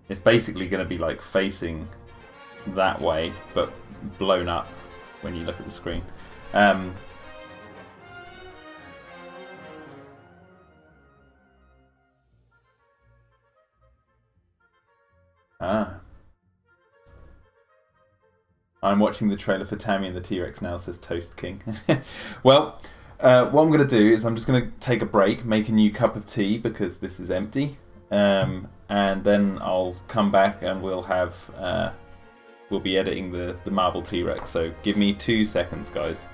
Speaker 1: it's basically going to be like facing that way, but blown up when you look at the screen. I'm watching the trailer for Tammy and the T-Rex now, says Toast King. Well, what I'm going to do is I'm just going to take a break, make a new cup of tea because this is empty, and then I'll come back and we'll be editing the Marble T-Rex. So give me 2 seconds, guys.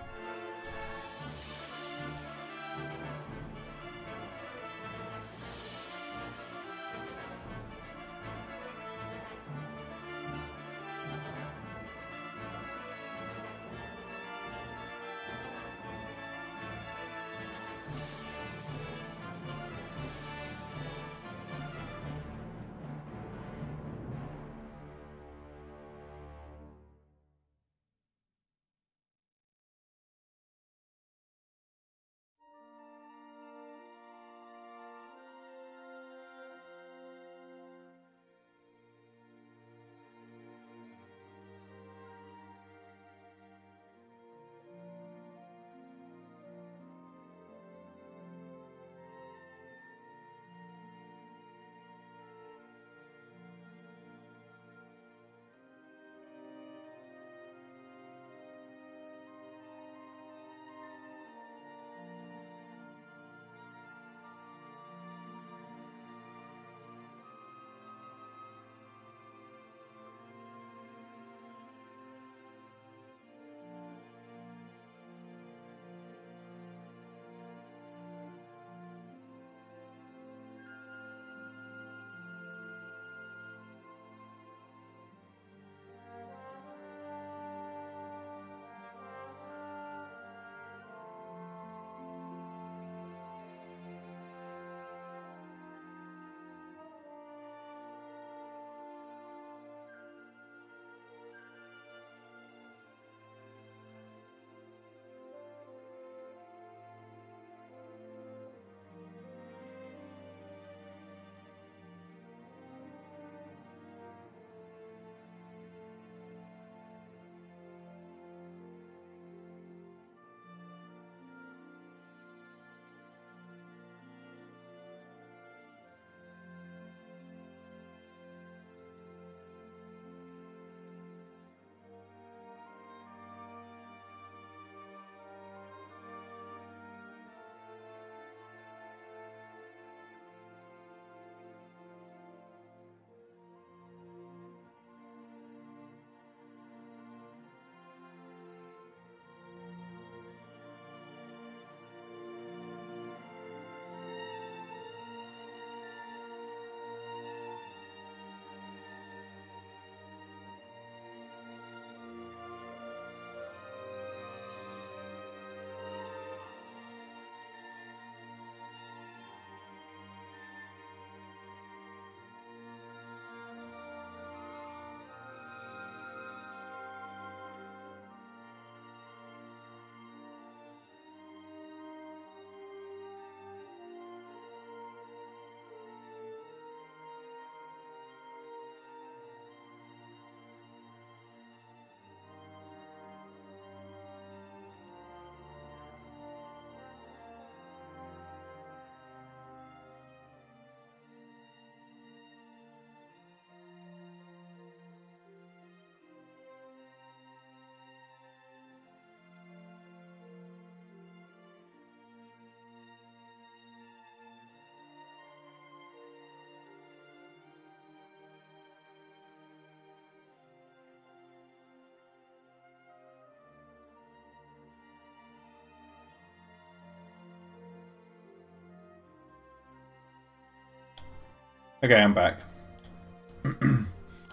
Speaker 1: Okay, I'm back.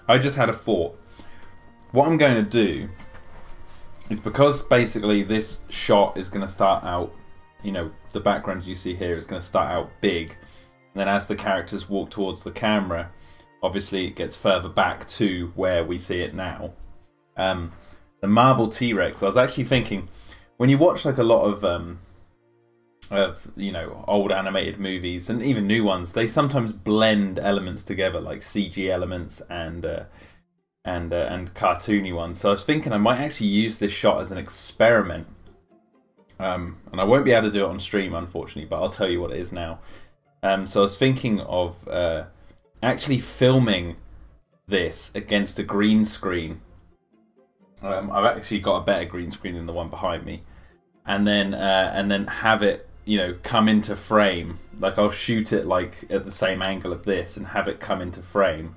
Speaker 1: I just had a thought. What I'm going to do is, because basically this shot is going to start out, you know, the background you see here is going to start out big, and then as the characters walk towards the camera, obviously it gets further back to where we see it now. The Marble T-Rex, I was actually thinking, when you watch like a lot of of, you know, old animated movies and even new ones, they sometimes blend elements together, like CG elements and cartoony ones. So I was thinking I might actually use this shot as an experiment. And I won't be able to do it on stream, unfortunately, but I'll tell you what it is now. So I was thinking of actually filming this against a green screen. I've actually got a better green screen than the one behind me, and then have it, you know, come into frame. Like I'll shoot it like at the same angle of this and have it come into frame.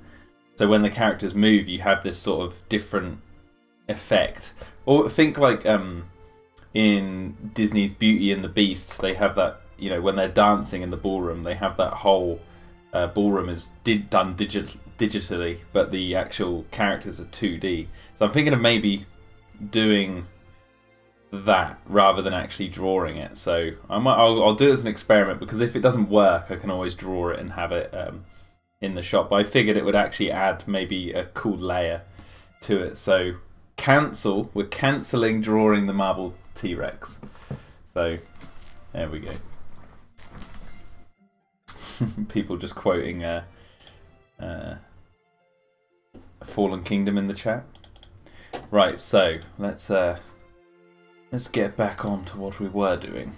Speaker 1: So when the characters move, you have this sort of different effect. Or think like in Disney's Beauty and the Beast, they have that, you know, when they're dancing in the ballroom, they have that whole ballroom is done digitally, but the actual characters are 2D. So I'm thinking of maybe doing that rather than actually drawing it. So I'll do it as an experiment, because if it doesn't work, I can always draw it and have it in the shot. But I figured it would actually add maybe a cool layer to it. So we're cancelling drawing the marble T-Rex. So there we go. People just quoting Fallen Kingdom in the chat. Right, so let's get back on to what we were doing.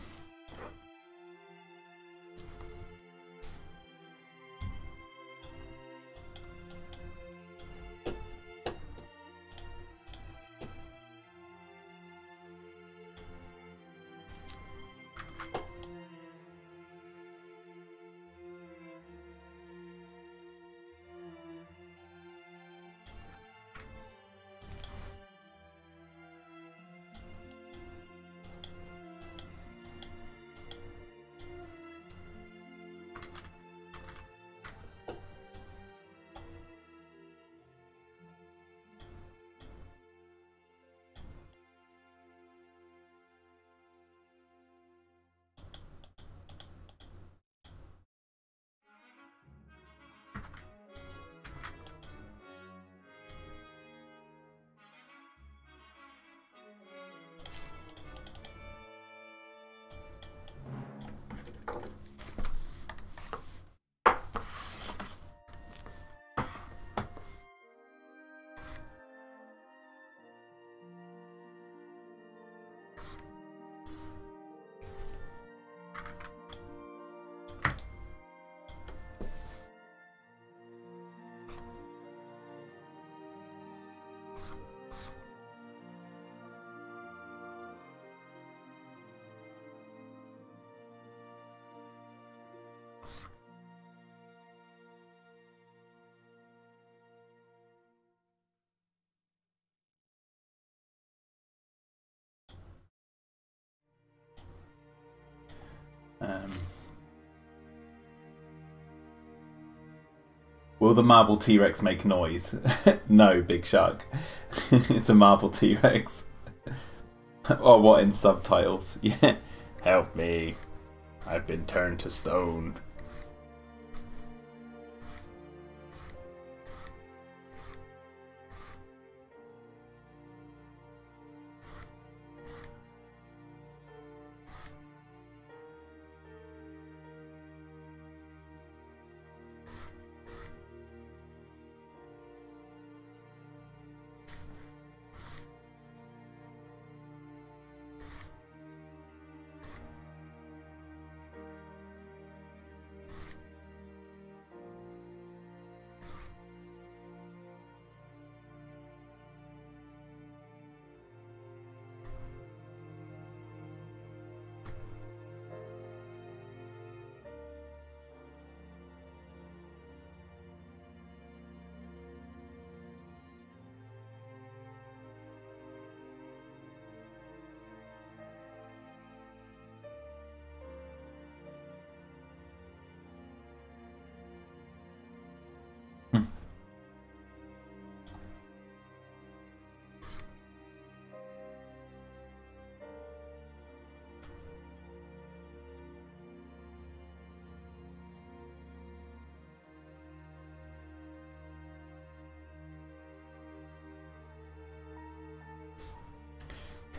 Speaker 1: Will the marble T-Rex make noise? No, Big Shark. It's a marble T-Rex. Or what in subtitles? Yeah. Help me. I've been turned to stone.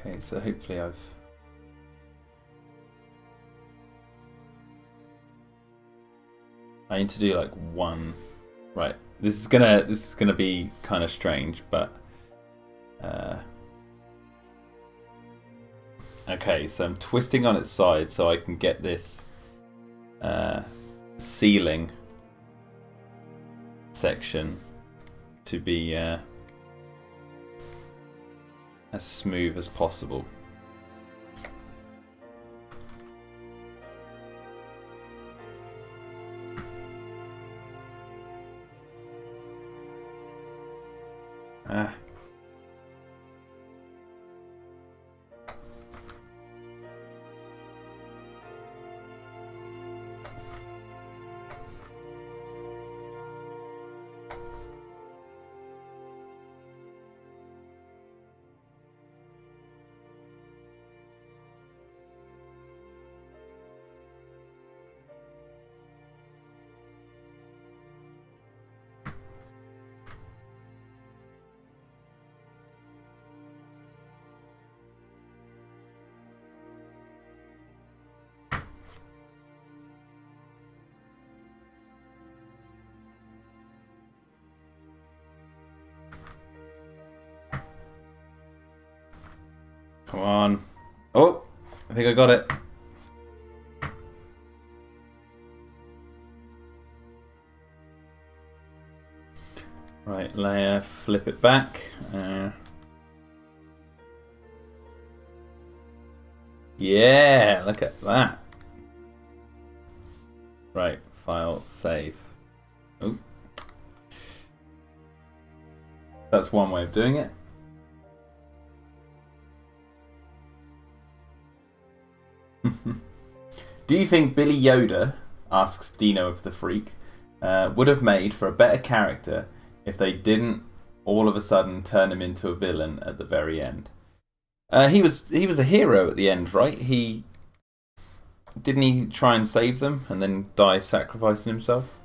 Speaker 1: Okay, so hopefully I've I need to do like one. Right. This is gonna be kind of strange, but okay. So I'm twisting on its side so I can get this ceiling section to be as smooth as possible. Come on. Oh, I think I got it. Right, layer, flip it back. Yeah, look at that. Right, file, save. Oh. That's one way of doing it. Do you think Billy Yoda, asks Dino of the Freak, would have made for a better character if they didn't all of a sudden turn him into a villain at the very end? He was a hero at the end, right? Didn't he try and save them and then die sacrificing himself?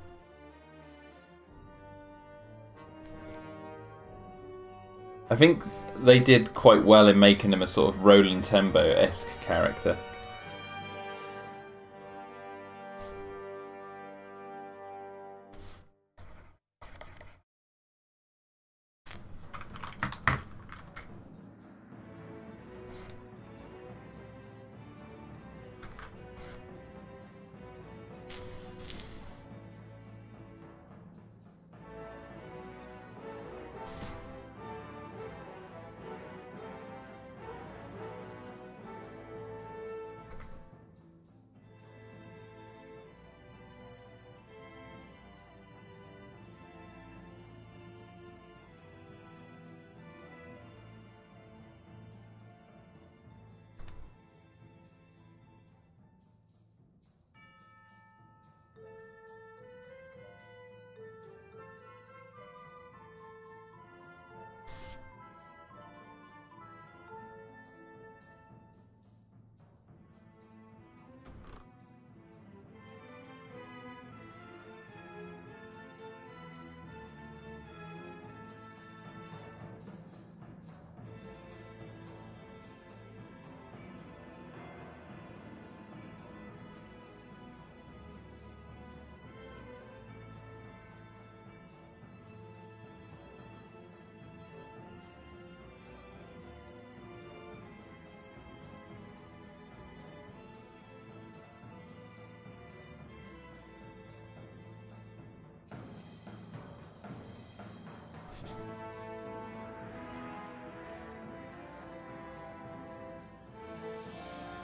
Speaker 1: I think they did quite well in making him a sort of Roland Tembo-esque character.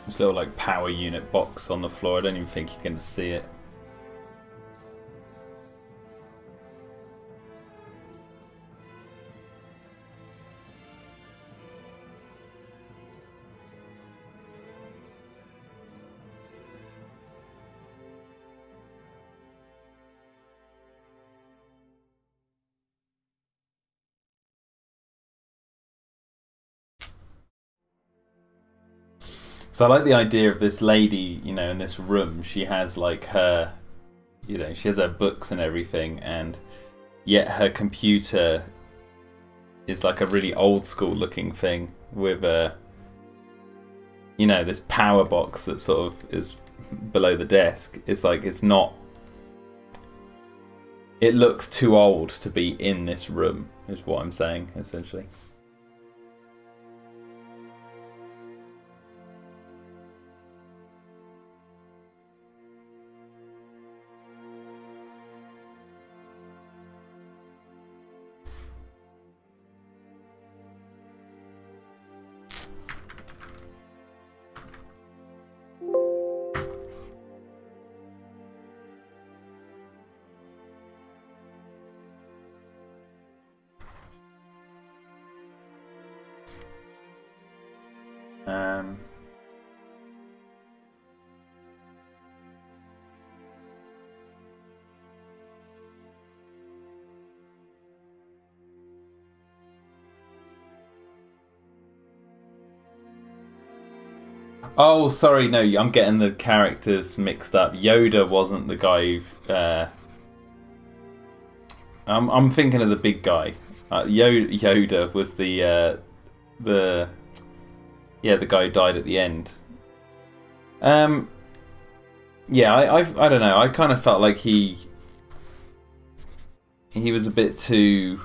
Speaker 1: This little like power unit box on the floor, I don't even think you're going to see it. So I like the idea of this lady, you know, in this room. She has like her, you know, she has her books and everything, and yet her computer is like a really old school looking thing with a, you know, this power box that sort of is below the desk. It's like it's not it looks too old to be in this room, is what I'm saying, essentially. Oh, sorry, no, I'm getting the characters mixed up. Yoda wasn't the guy who... I'm thinking of the big guy. Yoda was the guy who died at the end. Yeah, I don't know. I kind of felt like he was a bit too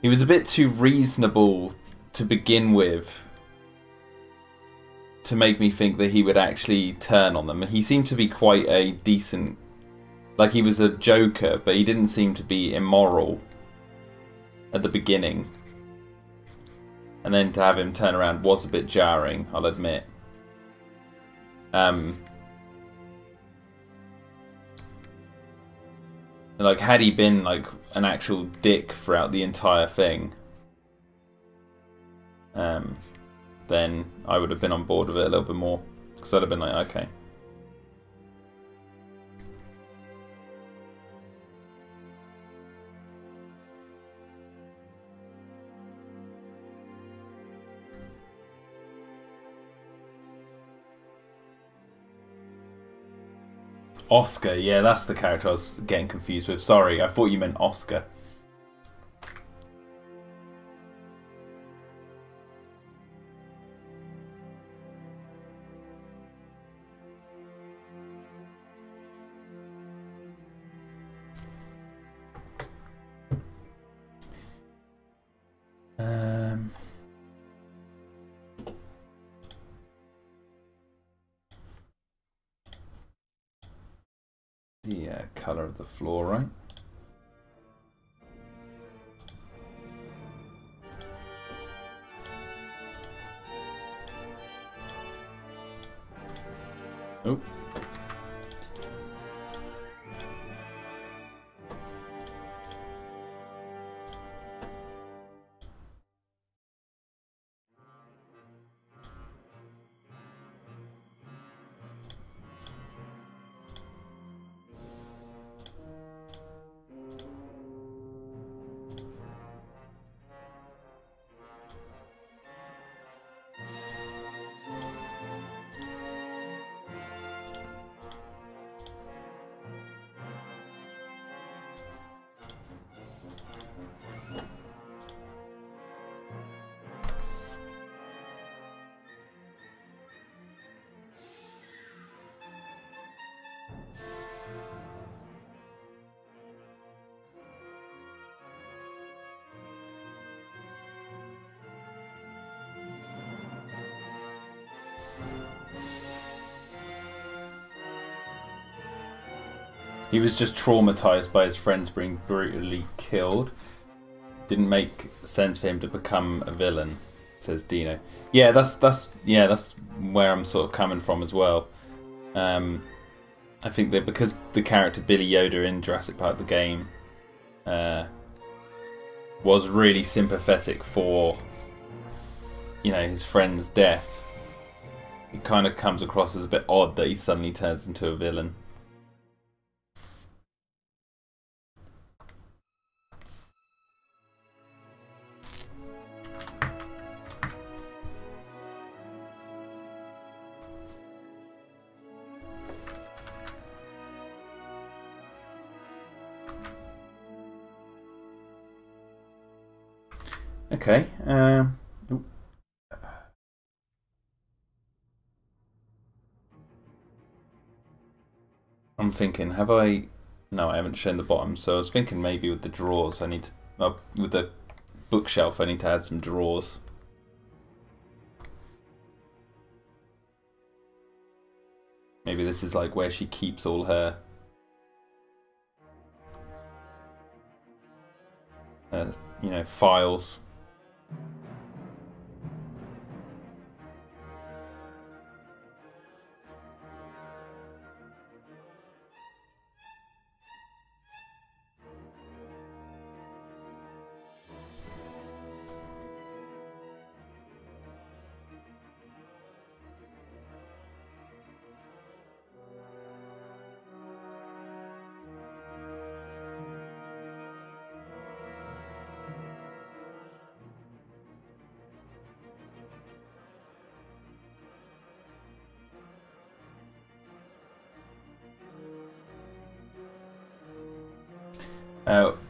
Speaker 1: he was a bit too reasonable to begin with, to make me think that he would actually turn on them. And he seemed to be quite a decent, like he was a joker, but he didn't seem to be immoral at the beginning. And then to have him turn around was a bit jarring, I'll admit. Like, had he been like an actual dick throughout the entire thing, then I would have been on board with it a little bit more, because I'd have been like, okay. Oscar, yeah, that's the character I was getting confused with. Sorry, I thought you meant Oscar. The color of the floor, right? Oh. He was just traumatized by his friends being brutally killed. Didn't make sense for him to become a villain, says Dino. Yeah, that's where I'm sort of coming from as well. I think that because the character Billy Yoda in Jurassic Park the game was really sympathetic for, you know, his friend's death, it kind of comes across as a bit odd that he suddenly turns into a villain. Okay. I'm I'm thinking, have I... No, I haven't shown the bottom, so I was thinking maybe with the drawers I need to... with the bookshelf I need to add some drawers. Maybe this is like where she keeps all her... you know, files.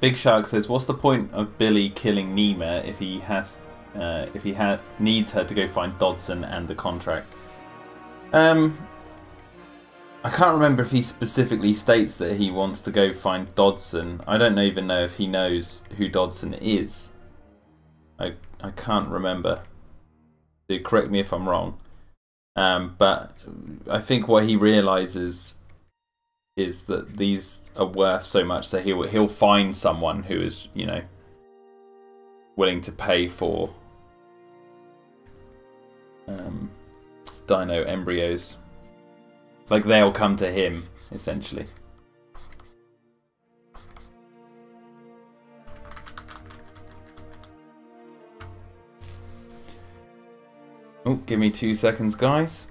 Speaker 1: Big Shark says, "What's the point of Billy killing Nima if he needs her to go find Dodson and the contract?" I can't remember if he specifically states that he wants to go find Dodson. I don't even know if he knows who Dodson is. I can't remember. Do correct me if I'm wrong. But I think what he realizes is that these are worth so much that he'll find someone who is, you know, willing to pay for dino embryos. Like, they'll come to him, essentially. Oh, give me 2 seconds, guys.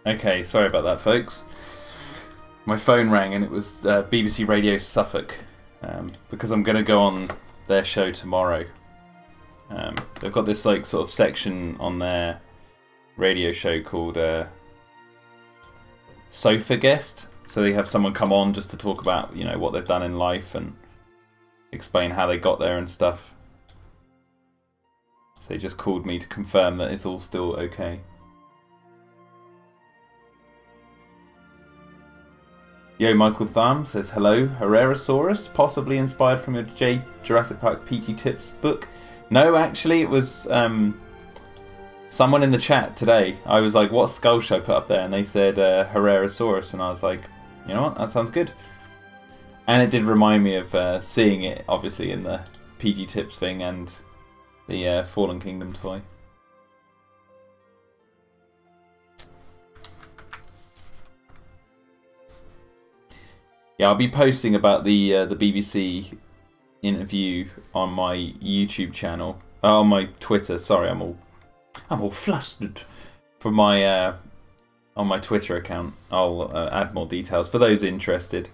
Speaker 1: Okay, sorry about that, folks. My phone rang and it was BBC Radio Suffolk, because I'm going to go on their show tomorrow. They've got this like sort of section on their radio show called Sofa Guest. So they have someone come on just to talk about, you know, what they've done in life and explain how they got there and stuff. So they just called me to confirm that it's all still okay. Yo, Michael Thumb says, "Hello, Herrerasaurus, possibly inspired from your Jurassic Park PG Tips book." No, actually, it was someone in the chat today. I was like, what skull should I put up there? And they said Herrerasaurus, and I was like, you know what, that sounds good. And it did remind me of seeing it, obviously, in the PG Tips thing and the Fallen Kingdom toy. Yeah, I'll be posting about the BBC interview on my YouTube channel, on my Twitter. Sorry, I'm all flustered. For my on my Twitter account, I'll add more details for those interested.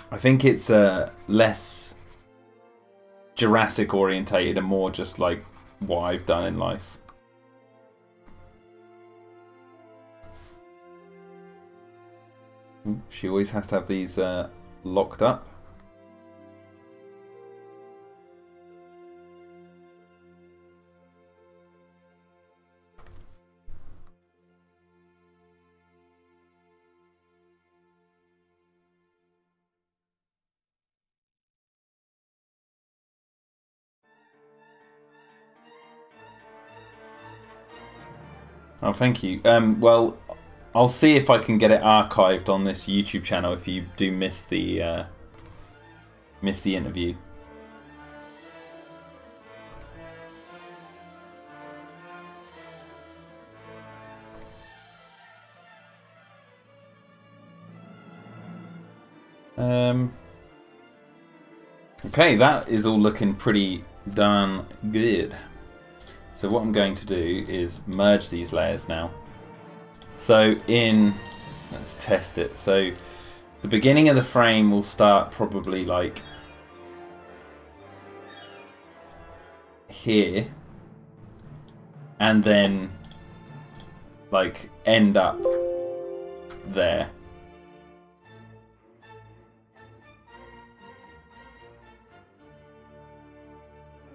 Speaker 1: I think it's less Jurassic orientated and more just like what I've done in life. She always has to have these locked up. Oh, thank you. Well, I'll see if I can get it archived on this YouTube channel if you do miss the interview. Okay, that is all looking pretty darn good. So what I'm going to do is merge these layers now. So let's test it. So the beginning of the frame will start probably like here, and then like end up there.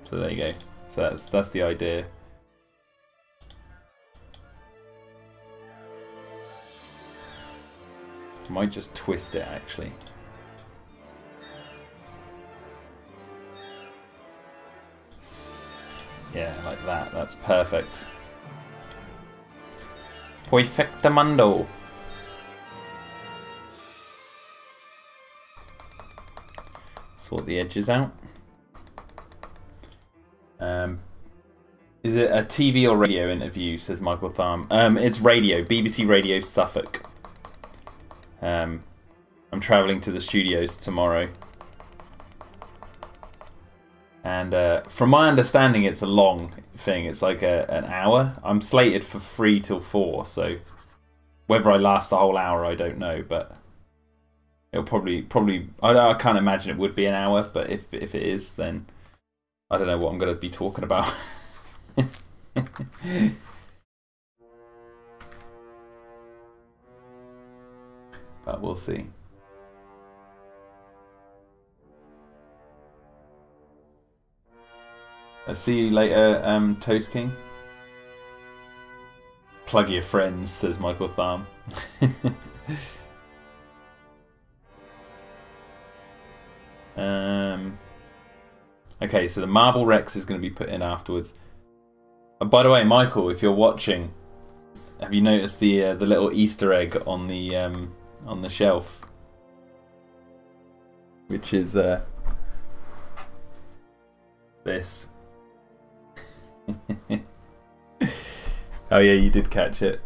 Speaker 1: So there you go. So that's the idea. I might just twist it actually. Yeah, like that. That's perfect. Perfectamundo. Sort the edges out. Is it a TV or radio interview, says Michael Tharm. It's radio, BBC Radio Suffolk. I'm travelling to the studios tomorrow. And from my understanding, it's a long thing. It's like an hour. I'm slated for 3 till 4, so whether I last the whole hour, I don't know. But it'll probably I can't imagine it would be an hour. But if it is, then I don't know what I'm going to be talking about. But we'll see. I'll see you later, Toast King. Plug your friends, says Michael Tharm. Okay, so the Marble Rex is going to be put in afterwards. And by the way, Michael, if you're watching, have you noticed the little Easter egg on the shelf? Which is this. Oh yeah, you did catch it.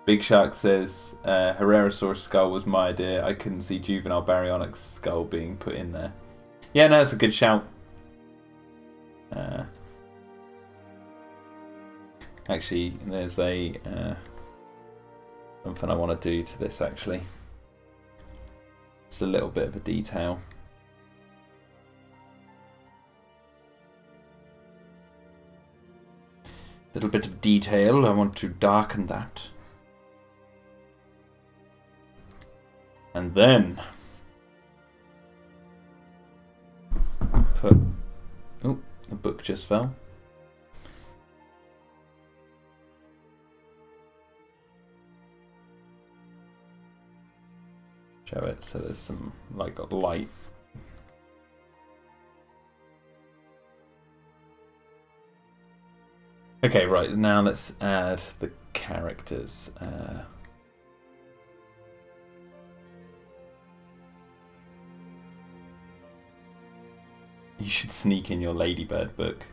Speaker 1: Big Shark says, Herrerasaurus skull was my idea. I couldn't see juvenile baryonyx skull being put in there. Yeah, no, it's a good shout. Actually, there's a something I want to do to this, actually. It's a little bit of a detail. Little bit of detail. I want to darken that. And then put... Oh, the book just fell. Show it so there's some like light. Okay, right, now let's add the characters. You should sneak in your Ladybird book.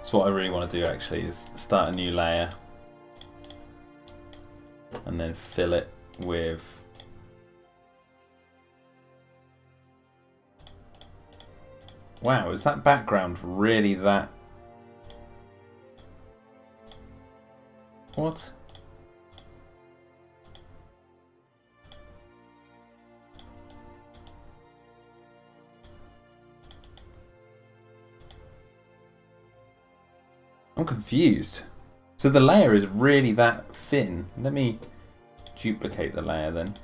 Speaker 1: So what I really want to do actually is start a new layer and then fill it with wow, is that background really that What? I'm confused. So the layer is really that thin. Let me duplicate the layer then.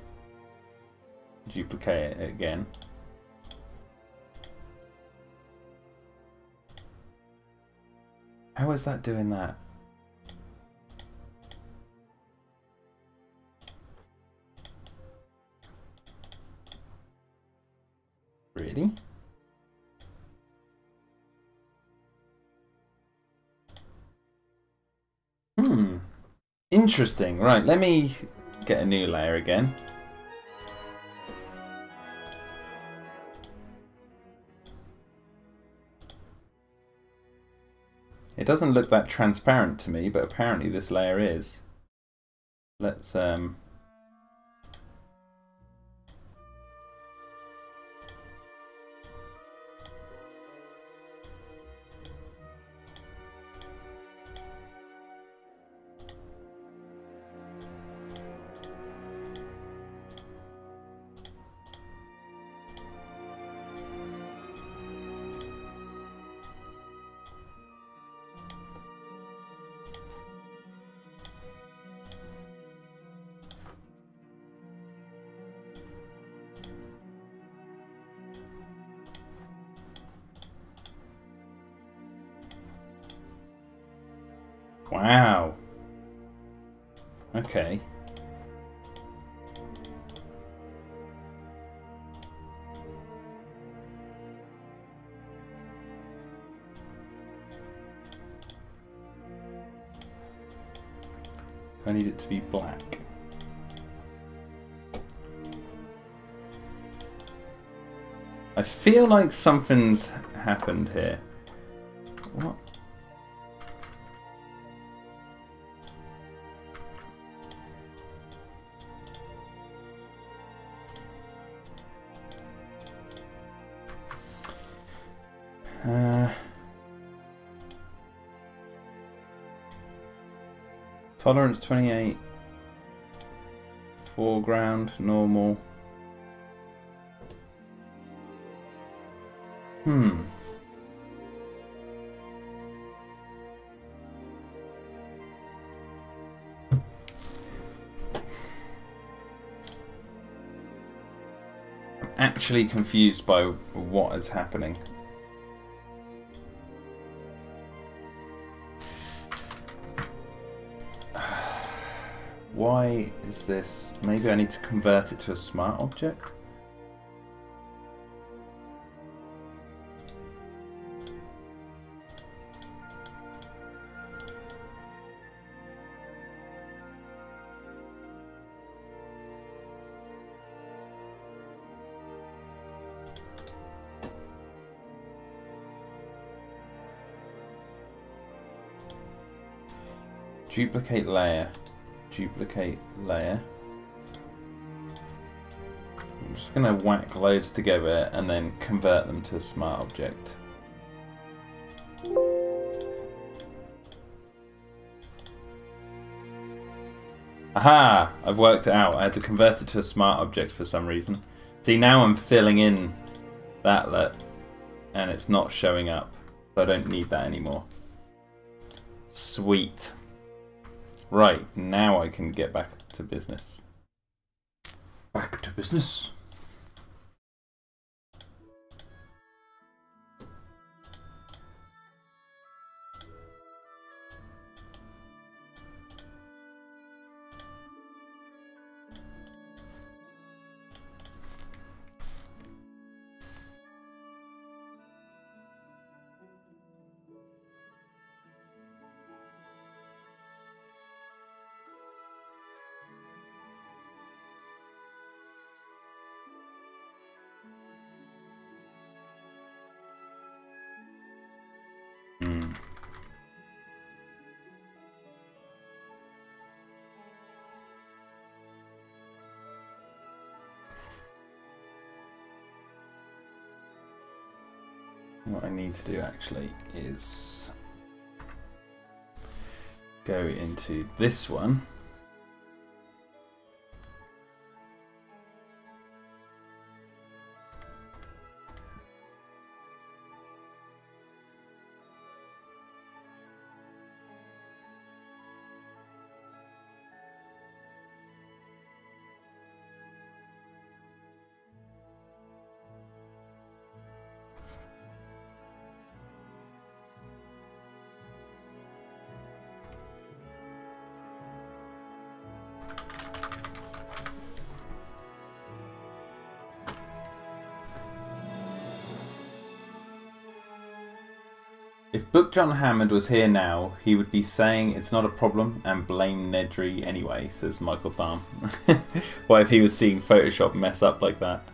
Speaker 1: Duplicate it again. How is that doing that? Really? Interesting. Right, let me get a new layer again. It doesn't look that transparent to me, but apparently this layer is. Let's Wow. Okay. I need it to be black. I feel like something's happened here. What? Tolerance 28. Foreground, normal. Actually confused by what is happening. Why is this? Maybe I need to convert it to a smart object? Duplicate layer. Duplicate layer. I'm just going to whack loads together and then convert them to a smart object. Aha! I've worked it out. I had to convert it to a smart object for some reason. See, now I'm filling in that and it's not showing up. So I don't need that anymore. Sweet. Right, now I can get back to business. Back to business. What I need to do actually is go into this one. If Book John Hammond was here now, he would be saying it's not a problem and blame Nedry anyway, says Michael Tharm. What if he was seeing Photoshop mess up like that?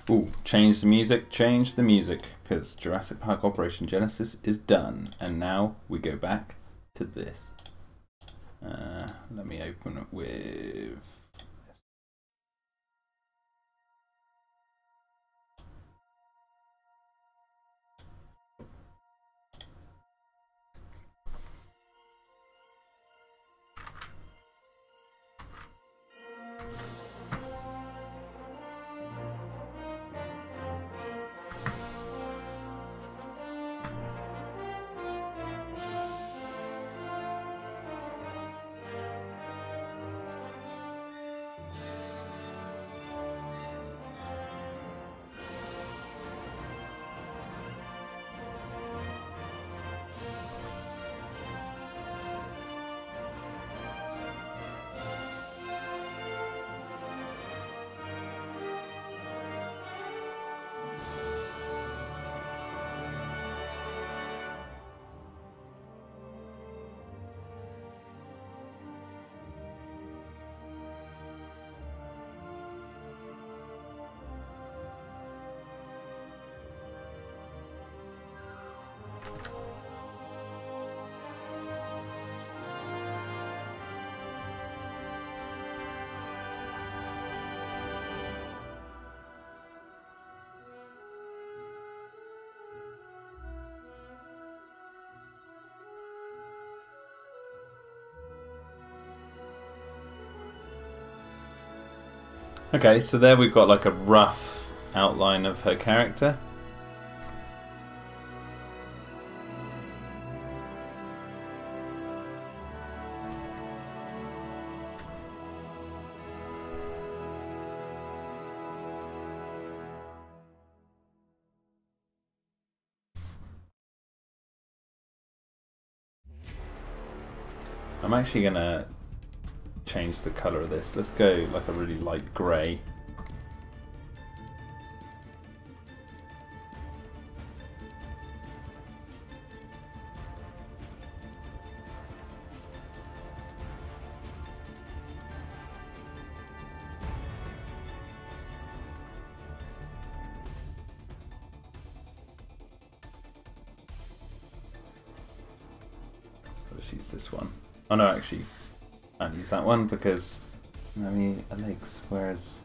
Speaker 1: Ooh, change the music, because Jurassic Park Operation Genesis is done. And now we go back to this. Let me open it with... Okay, so there we've got like a rough outline of her character. I'm actually gonna change the color of this. Let's go like a really light grey. I'll just use this one. Oh no, actually, I'll use that one because I mean legs. Whereas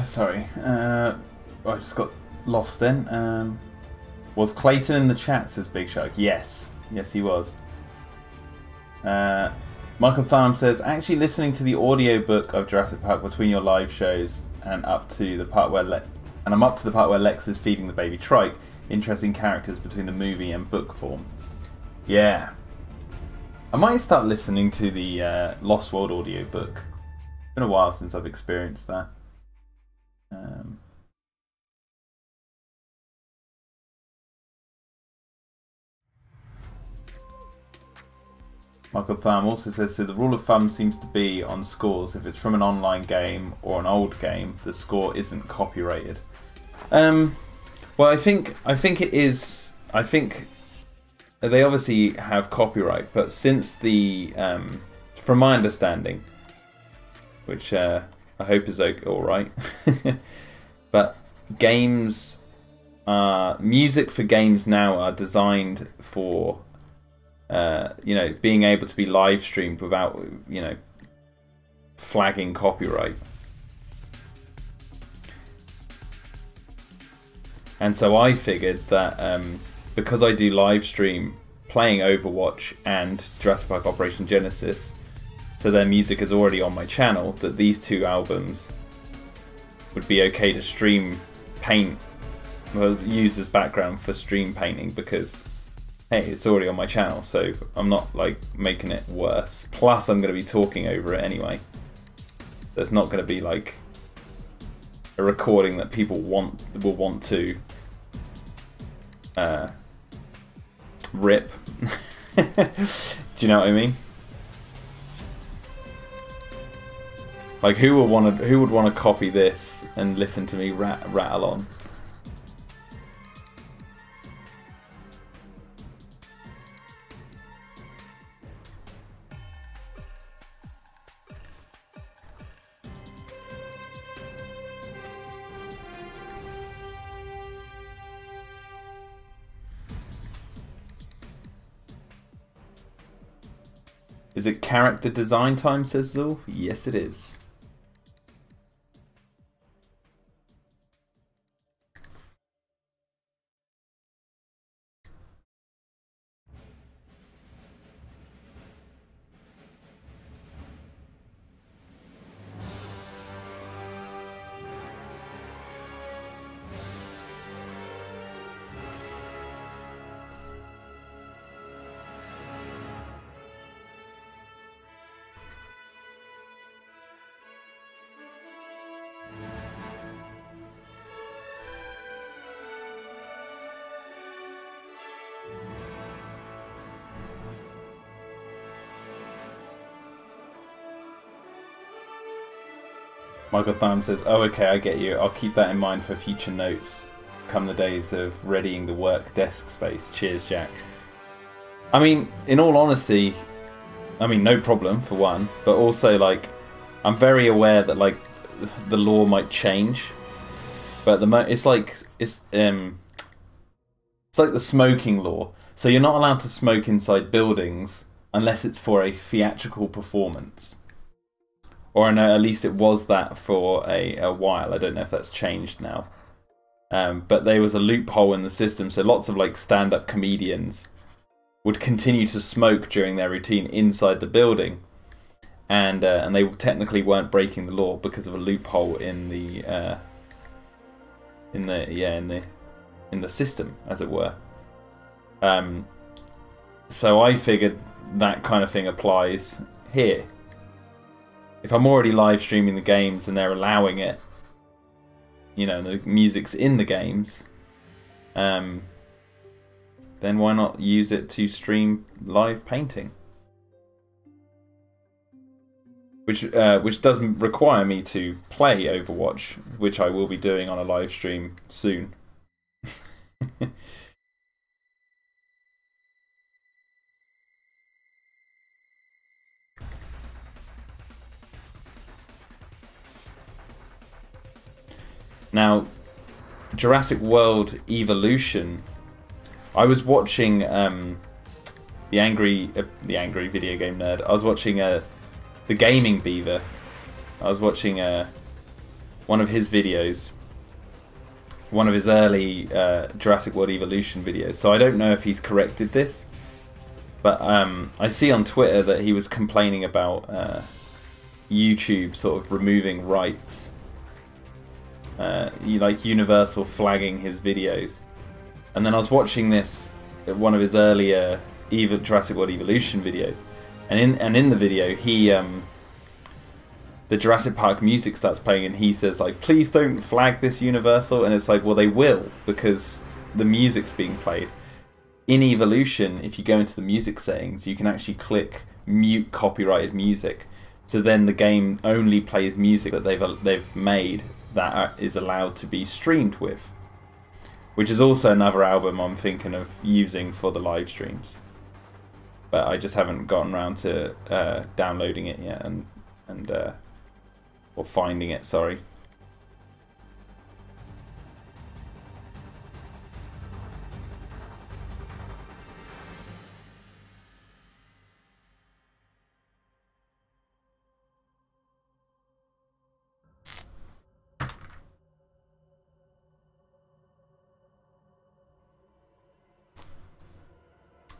Speaker 1: sorry, I just got lost then. Was Clayton in the chat, says Big Shark? Yes. Yes, he was. Michael Tharm says, actually listening to the audiobook of Jurassic Park between your live shows and up to the part where I'm up to the part where Lex is feeding the baby trike. Interesting characters between the movie and book form. Yeah. I might start listening to the Lost World audiobook. It's been a while since I've experienced that. Michael Tharm also says, so the rule of thumb seems to be on scores, if it's from an online game or an old game, the score isn't copyrighted. Well, I think it is. I think they obviously have copyright, but since the, from my understanding, which I hope is all right, but games, music for games now are designed for, you know, being able to be live streamed without, you know, flagging copyright. And so I figured that because I do live stream playing Overwatch and Jurassic Park Operation Genesis, so their music is already on my channel, that these two albums would be okay to stream paint, well, use as background for stream painting, because hey, it's already on my channel, so I'm not like making it worse. Plus I'm going to be talking over it anyway. There's not going to be like a recording that people will want to rip. Do you know what I mean? Like who would want to copy this and listen to me rattle on? Is it character design time, says Zul? Yes, it is. Michael Tharm says, oh okay, I get you. I'll keep that in mind for future notes come the days of readying the work desk space. Cheers, Jack. I mean, in all honesty, I mean, no problem for one, but also like, I'm very aware that like the law might change, but at the moment it's like the smoking law. So you're not allowed to smoke inside buildings unless it's for a theatrical performance. Or I know at least it was that for a while. I don't know if that's changed now. But there was a loophole in the system, so lots of like stand-up comedians would continue to smoke during their routine inside the building, and they technically weren't breaking the law because of a loophole in the system, as it were. So I figured that kind of thing applies here. If I'm already live streaming the games and they're allowing it, you know, the music's in the games, then why not use it to stream live painting? Which doesn't require me to play Overwatch, which I will be doing on a live stream soon. Now, Jurassic World Evolution. I was watching the angry video game nerd. I was watching the Gaming Beaver. I was watching one of his videos, one of his early Jurassic World Evolution videos. So I don't know if he's corrected this, but I see on Twitter that he was complaining about YouTube sort of removing rights. Like Universal flagging his videos, and then I was watching this one of his earlier Jurassic World Evolution videos, and in the video he the Jurassic Park music starts playing, and he says like, please don't flag this Universal, and it's like, well, they will, because the music's being played. In Evolution, if you go into the music settings, you can actually click mute copyrighted music, so then the game only plays music that they've made that is allowed to be streamed with, which is also another album I'm thinking of using for the live streams, but I just haven't gotten around to downloading it yet or finding it, sorry.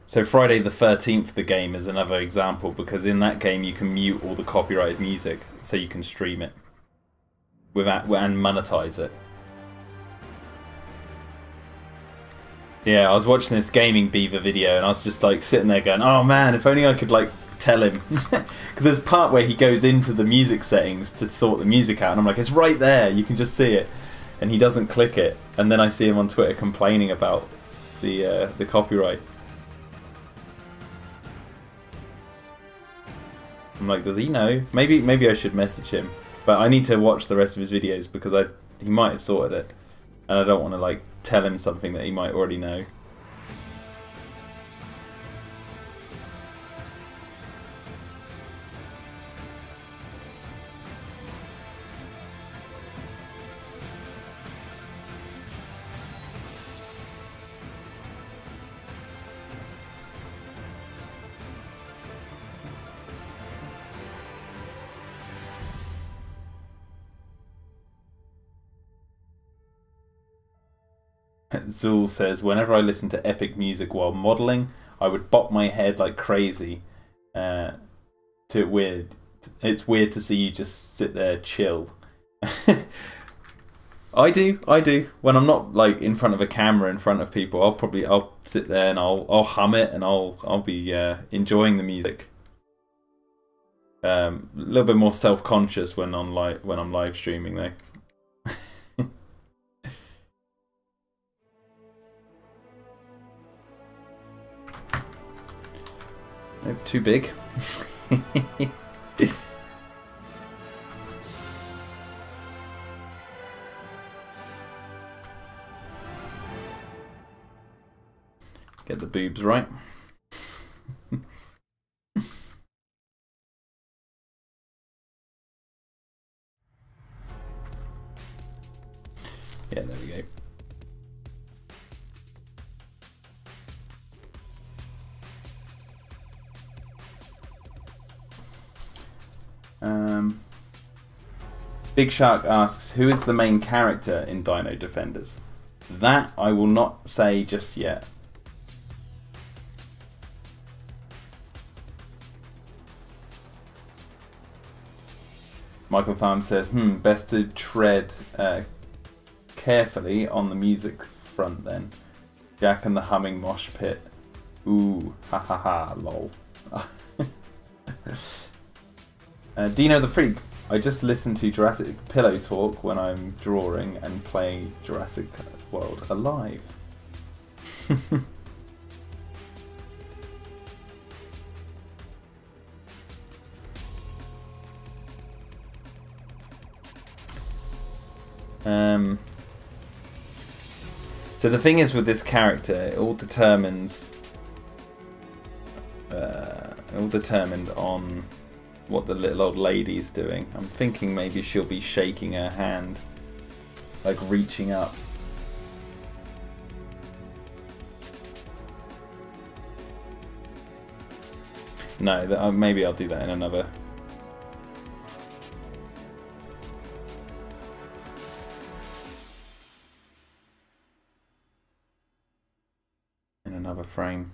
Speaker 1: So Friday the 13th, the game, is another example, because in that game you can mute all the copyrighted music so you can stream it and monetize it. Yeah, I was watching this Gaming Beaver video and I was just like sitting there going, oh man, if only I could like tell him. Because there's a part where he goes into the music settings to sort the music out, and I'm like, it's right there, you can just see it. And he doesn't click it, and then I see him on Twitter complaining about the copyright. I'm like, does he know? Maybe I should message him, but I need to watch the rest of his videos because he might have sorted it, and I don't want to like tell him something that he might already know. Zool says, whenever I listen to epic music while modelling, I would bop my head like crazy. It's weird to see you just sit there chill. I do. When I'm not like in front of a camera in front of people, I'll sit there and I'll hum it, and I'll be enjoying the music. A little bit more self-conscious when I'm live streaming though. Nope, too big. Get the boobs right. Yeah, there we go. Big Shark asks, who is the main character in Dino-Defenders? That I will not say just yet. Michael Farm says, best to tread carefully on the music front then. Jack and the humming mosh pit. Ooh, ha ha ha, lol. Dino the Freak. I just listen to Jurassic Pillow Talk when I'm drawing and play Jurassic World Alive. So the thing is with this character, it all determined on what the little old lady's doing. I'm thinking maybe she'll be shaking her hand, like reaching up. No, maybe I'll do that in another. Frame.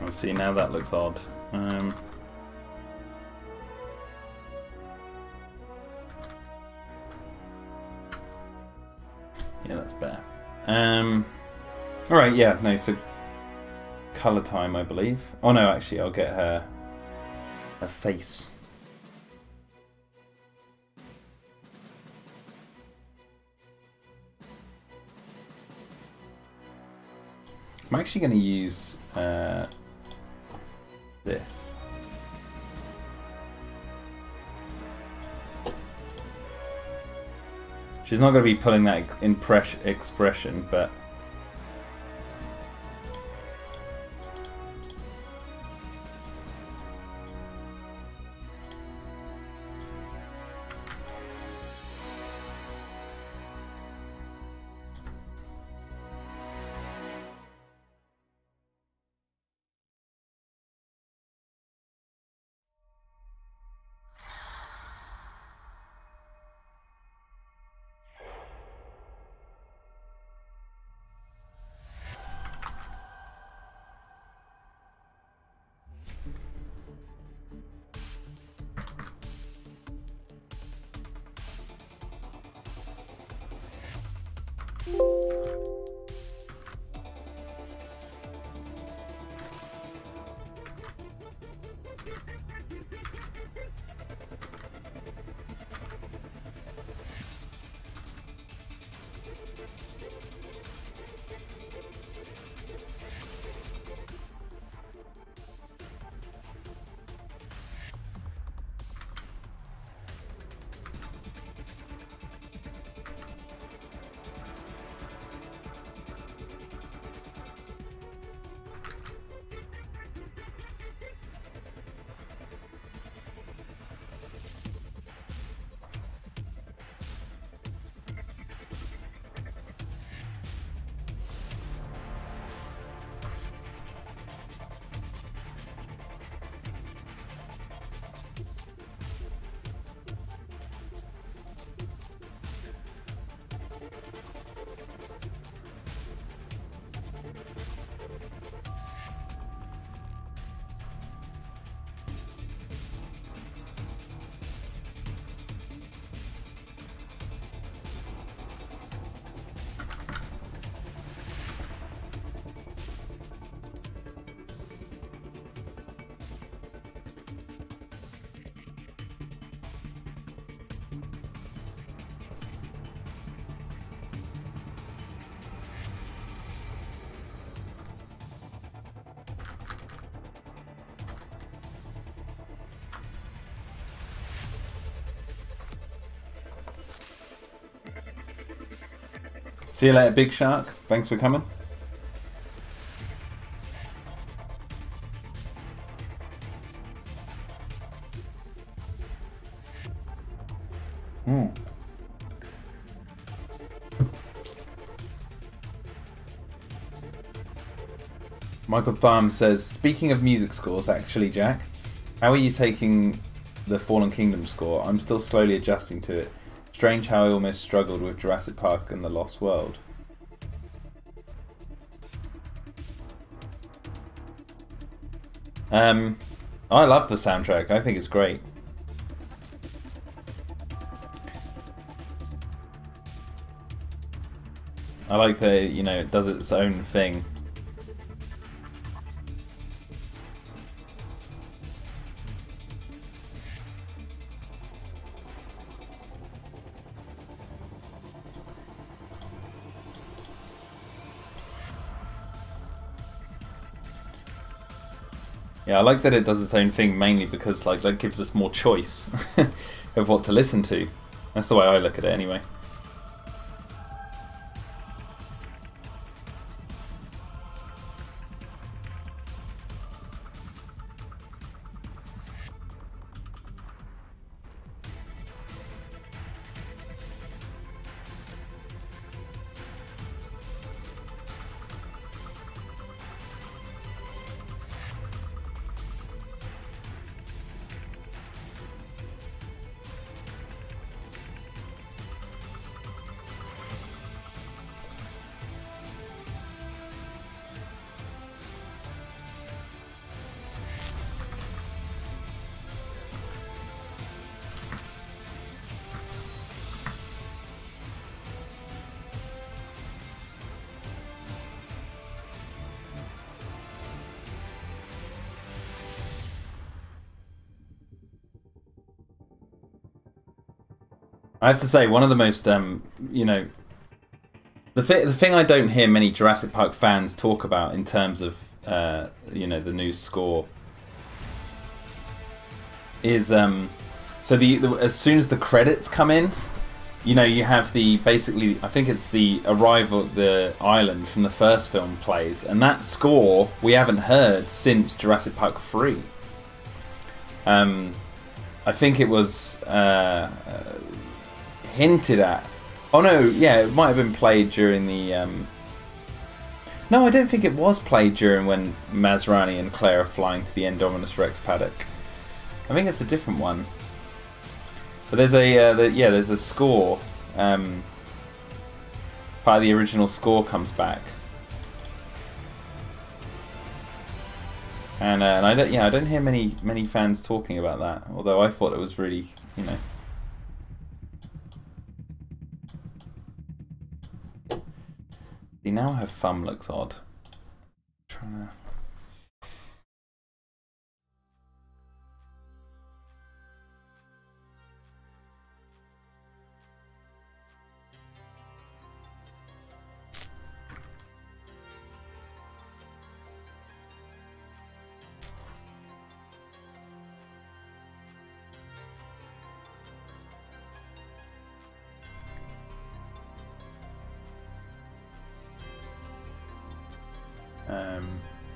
Speaker 1: Let's see, now that looks odd. Yeah, that's better. Alright, yeah, no, so colour time, I believe. Oh no, actually, I'll get her face. I'm actually going to use this. She's not going to be pulling that expression, but See you later, Big Shark. Thanks for coming. Michael Tharm says, speaking of music scores, actually, Jack, how are you taking the Fallen Kingdom score? I'm still slowly adjusting to it. Strange how I almost struggled with Jurassic Park and The Lost World. I love the soundtrack. I think it's great. I like that, you know, it does its own thing. Yeah, I like that it does its own thing mainly because like that gives us more choice of what to listen to. That's the way I look at it anyway. I have to say, one of the most, you know, the thing I don't hear many Jurassic Park fans talk about in terms of, you know, the new score is, so as soon as the credits come in, you know, you have basically, I think it's the arrival at the island from the first film plays, and that score we haven't heard since Jurassic Park 3. I think it was, hinted at. Oh no, yeah, it might have been played during the no, I don't think it was played during when Masrani and Claire are flying to the Indominus Rex paddock. I think it's a different one. But there's a there's a score, part of the original score comes back. And I don't hear many fans talking about that, although I thought it was really, you know. Now her thumb looks odd. Trying to...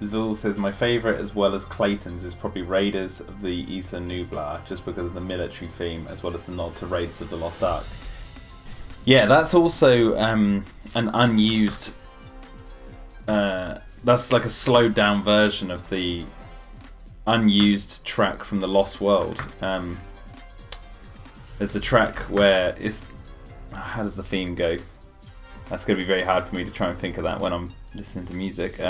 Speaker 1: Zul says, my favourite as well as Clayton's is probably Raiders of the Isla Nublar, just because of the military theme as well as the nod to Raiders of the Lost Ark. Yeah, that's also an unused, that's like a slowed down version of the unused track from the Lost World. There's the track where it's, how does the theme go? That's going to be very hard for me to try and think of that when I'm listening to music.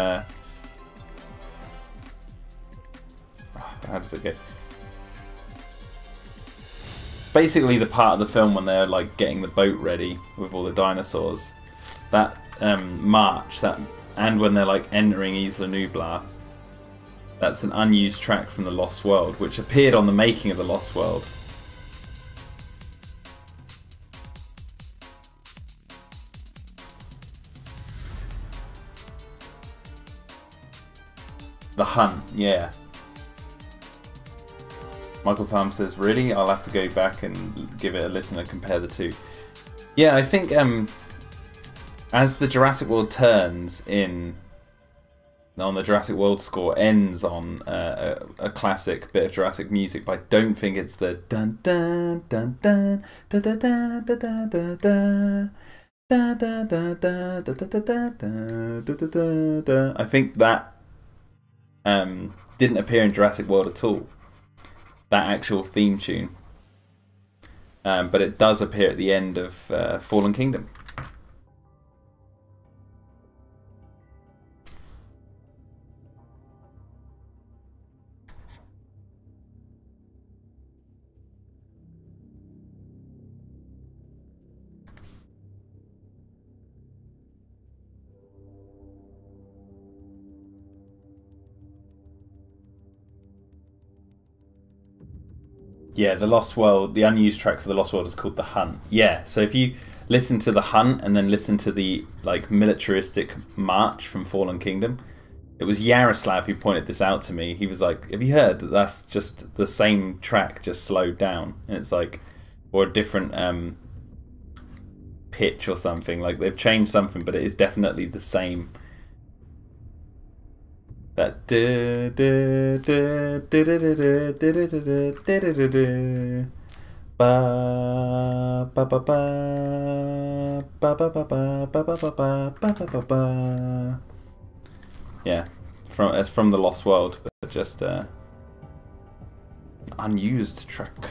Speaker 1: How does it go? It's basically the part of the film when they're like getting the boat ready with all the dinosaurs. That march, and when they're like entering Isla Nublar. That's an unused track from the Lost World, which appeared on the making of the Lost World. The Hunt, yeah. Michael Tharm says, really? I'll have to go back and give it a listen and compare the two. Yeah, I think as the Jurassic World turns on the Jurassic World score ends on a classic bit of Jurassic music, but I don't think it's the dun dun dun dun da da da da da da da da da da da da da da da. I think that didn't appear in Jurassic World at all. That actual theme tune, but it does appear at the end of Fallen Kingdom. Yeah, the Lost World, the unused track for the Lost World is called The Hunt. Yeah, so if you listen to The Hunt and then listen to the like militaristic march from Fallen Kingdom, it was Yaroslav who pointed this out to me. He was like, "Have you heard that that's just the same track, just slowed down?" And it's like, or a different pitch or something. Like they've changed something, but it is definitely the same. That yeah, it's from the Lost World, but just an unused track.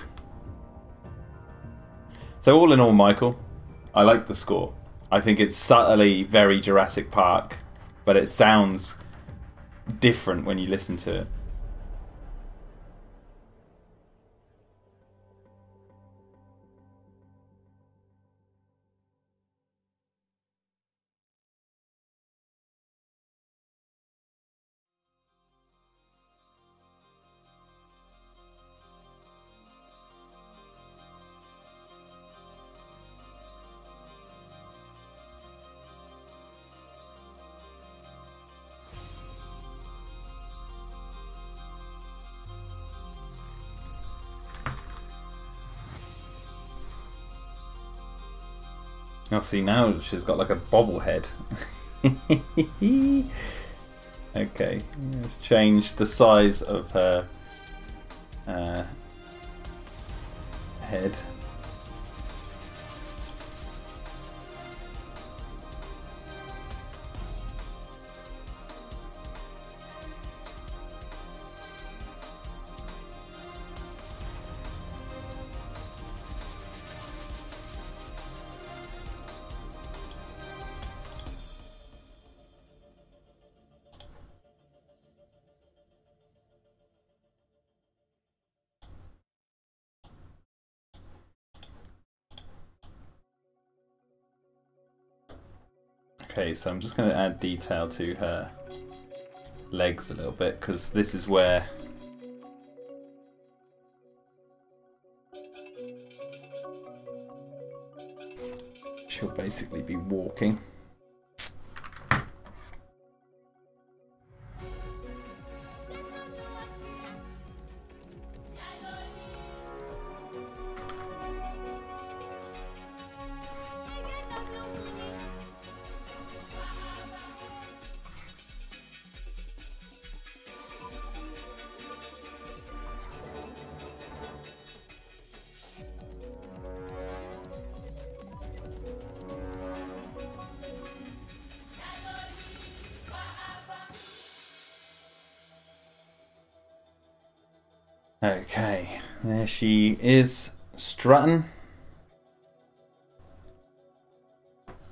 Speaker 1: So all in all, Michael, I like the score. I think it's subtly very Jurassic Park, but it sounds different when you listen to it. Oh, see, now she's got like a bobblehead. Okay, let's change the size of her head. Okay, so I'm just going to add detail to her legs a little bit, because this is where she'll basically be walking. Okay, there she is strutting.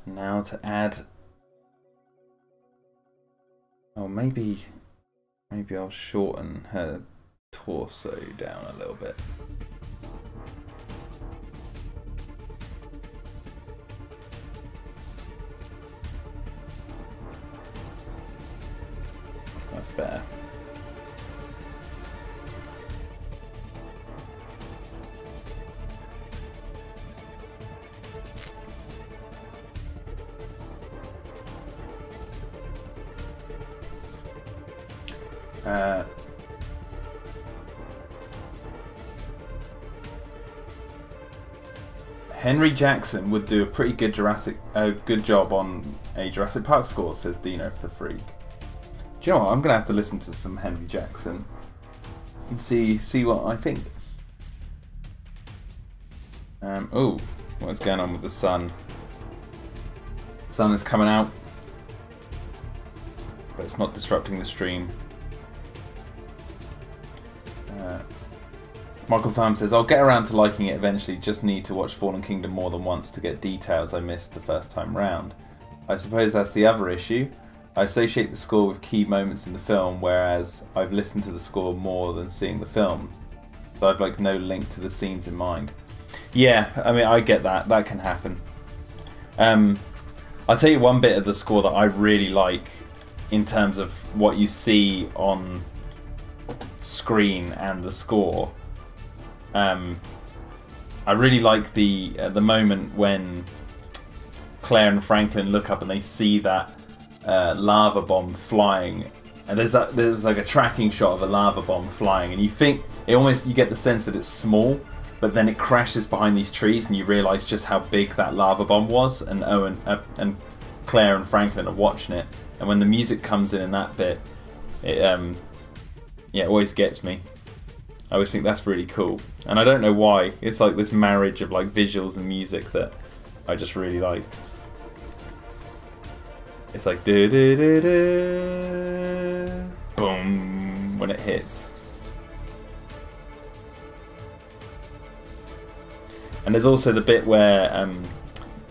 Speaker 1: Now to add, oh maybe I'll shorten her torso down a little bit. That's better. Henry Jackson would do a pretty good good job on a Jurassic Park score, says Dino the Freak. Do you know what? I'm gonna have to listen to some Henry Jackson and see what I think. Oh, what's going on with the sun? The sun is coming out, but it's not disrupting the stream. Michael Thurm says, I'll get around to liking it eventually, just need to watch Fallen Kingdom more than once to get details I missed the first time round. I suppose that's the other issue. I associate the score with key moments in the film, whereas I've listened to the score more than seeing the film. So I've like no link to the scenes in mind. Yeah, I mean, I get that. That can happen. I'll tell you one bit of the score that I really like in terms of what you see on screen and the score. I really like the moment when Claire and Franklin look up and they see that lava bomb flying, and there's like a tracking shot of a lava bomb flying, and you think you get the sense that it's small, but then it crashes behind these trees, and you realise just how big that lava bomb was. And Owen and Claire and Franklin are watching it, and when the music comes in that bit, it always gets me. I always think that's really cool, and I don't know why. It's like this marriage of like visuals and music that I just really like. It's like boom when it hits. And there's also the bit where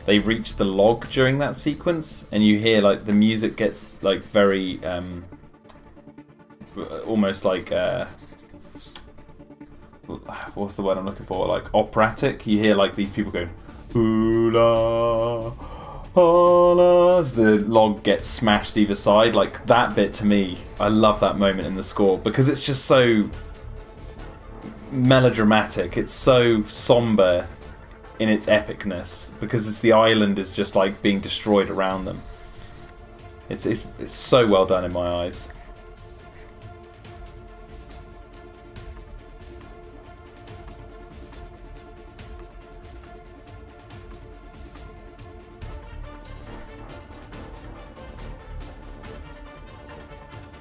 Speaker 1: they reach the log during that sequence, and you hear like the music gets like very almost like what's the word I'm looking for? Like operatic. You hear like these people going hula, hula, as the log gets smashed either side. Like that bit to me, I love that moment in the score because it's just so melodramatic. It's so somber in its epicness because it's the island is just like being destroyed around them. It's so well done in my eyes.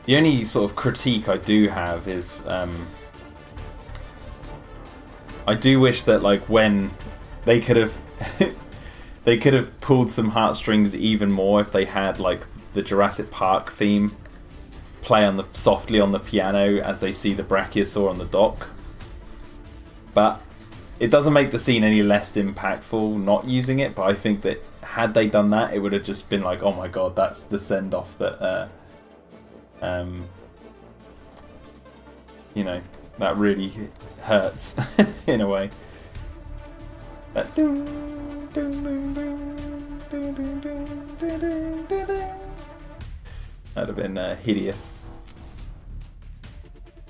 Speaker 1: The only sort of critique I do have is I do wish that like when they could have they could have pulled some heartstrings even more if they had like the Jurassic Park theme play softly on the piano as they see the Brachiosaur on the dock. But it doesn't make the scene any less impactful not using it, but I think that had they done that, it would have just been like, oh my god, that's the send-off that you know, that really hurts in a way. That would have been hideous.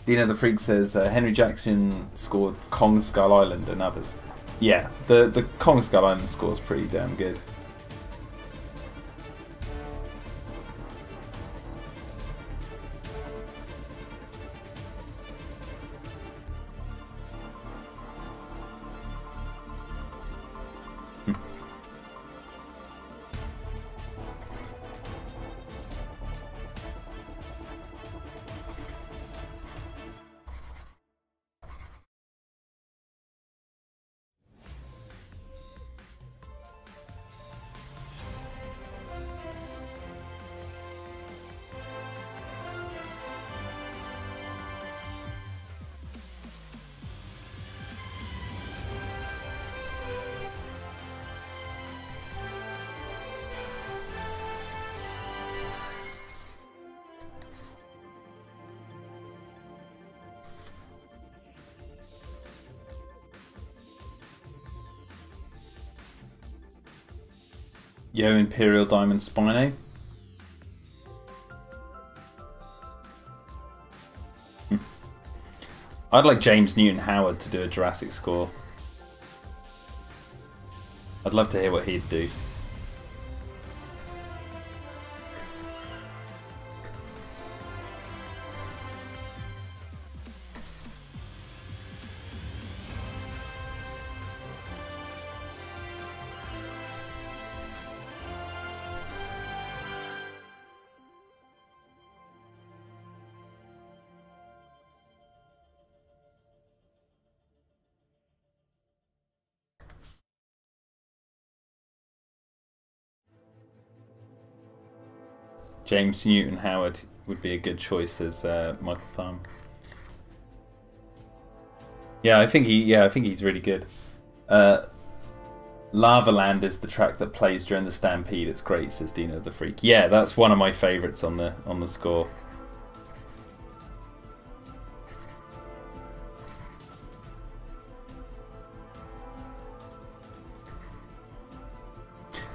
Speaker 1: Dino the Freak says Henry Jackson scored Kong Skull Island and others. Yeah, the Kong Skull Island score is pretty damn good. Yo, Imperial Diamond Spino. I'd like James Newton Howard to do a Jurassic score. I'd love to hear what he'd do. James Newton Howard would be a good choice as Michael Thumb. Yeah, I think he's really good. Lava Land is the track that plays during the stampede. It's great, says Dino the Freak. Yeah, that's one of my favourites on the score.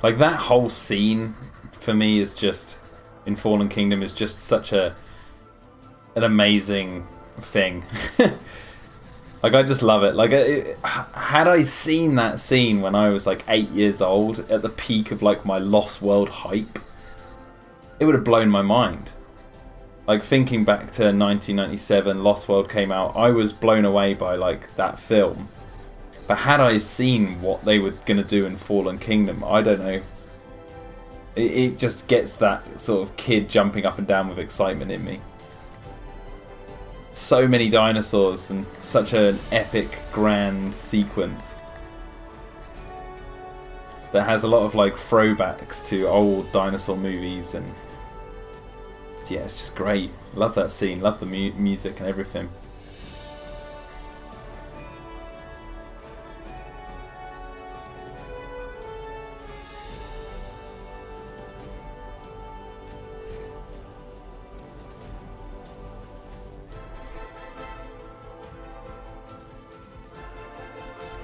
Speaker 1: Like that whole scene for me is just in Fallen Kingdom is just such an amazing thing. Like I just love it. Like had I seen that scene when I was like 8 years old at the peak of like my Lost World hype, it would have blown my mind. Like thinking back to 1997, Lost World came out, I was blown away by like that film. But had I seen what they were going to do in Fallen Kingdom, I don't know. It just gets that sort of kid jumping up and down with excitement in me. So many dinosaurs and such an epic, grand sequence that has a lot of like throwbacks to old dinosaur movies, and yeah, it's just great. Love that scene, love the music and everything.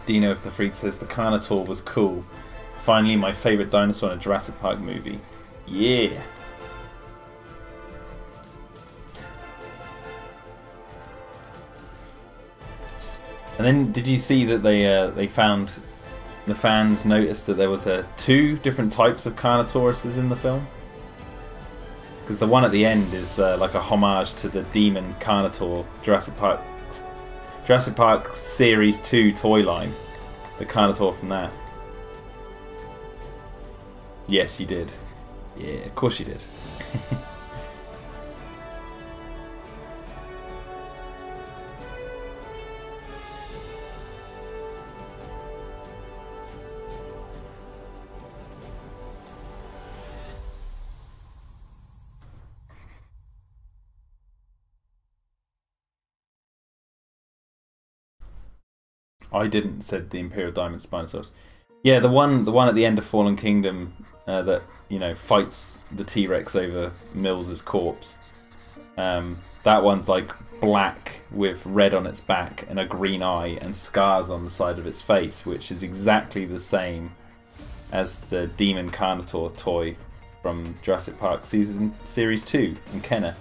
Speaker 1: Dino of the Freak says the Carnotaur was cool. Finally, my favourite dinosaur in a Jurassic Park movie. Yeah. And then, did you see that they found, the fans noticed that there was two different types of Carnotauruses in the film? Because the one at the end is like a homage to the Demon Carnotaur Jurassic Park Series 2 toy line. The Carnotaur from that. Yes, you did. Yeah, of course you did. I didn't, said the Imperial Diamond Spinosaurus. Yeah, the one at the end of Fallen Kingdom that, you know, fights the T-Rex over Mills' corpse. That one's like black with red on its back and a green eye and scars on the side of its face, which is exactly the same as the Demon Carnotaur toy from Jurassic Park Series 2 in Kenner.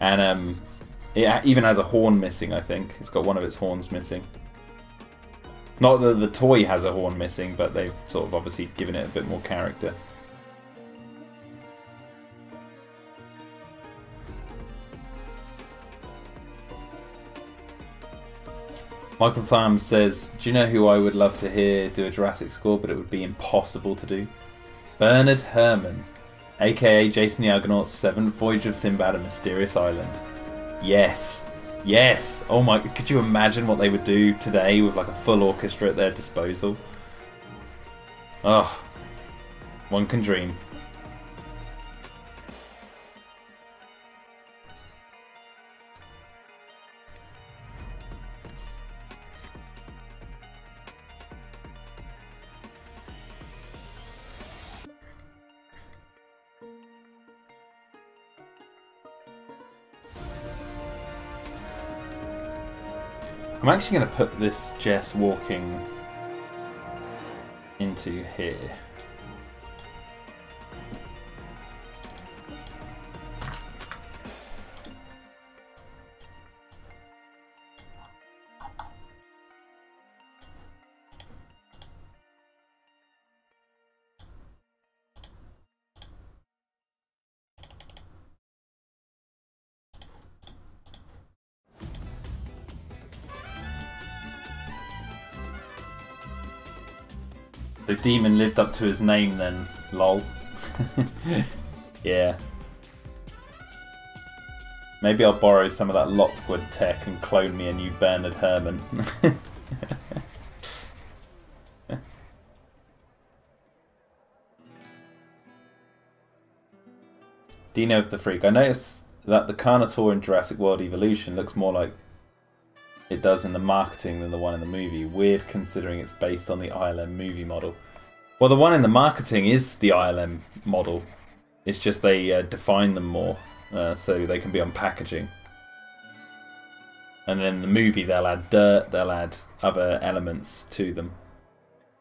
Speaker 1: And it even has a horn missing, I think. It's got one of its horns missing. Not that the toy has a horn missing, but they've sort of obviously given it a bit more character. Michael Tham says, do you know who I would love to hear do a Jurassic score, but it would be impossible to do? Bernard Herrmann, aka Jason the Argonaut's Seventh Voyage of Sinbad and Mysterious Island. Yes! Yes! Oh my, could you imagine what they would do today with like a full orchestra at their disposal? Oh, one can dream. I'm actually going to put this Jess walking into here. The demon lived up to his name then, lol. Yeah. Maybe I'll borrow some of that Lockwood tech and clone me a new Bernard Herrmann. Dino of the Freak. I noticed that the Carnotaur in Jurassic World Evolution looks more like it does in the marketing than the one in the movie. Weird considering it's based on the ILM movie model. Well, the one in the marketing is the ILM model. It's just they define them more so they can be on packaging. And then in the movie they'll add dirt, they'll add other elements to them.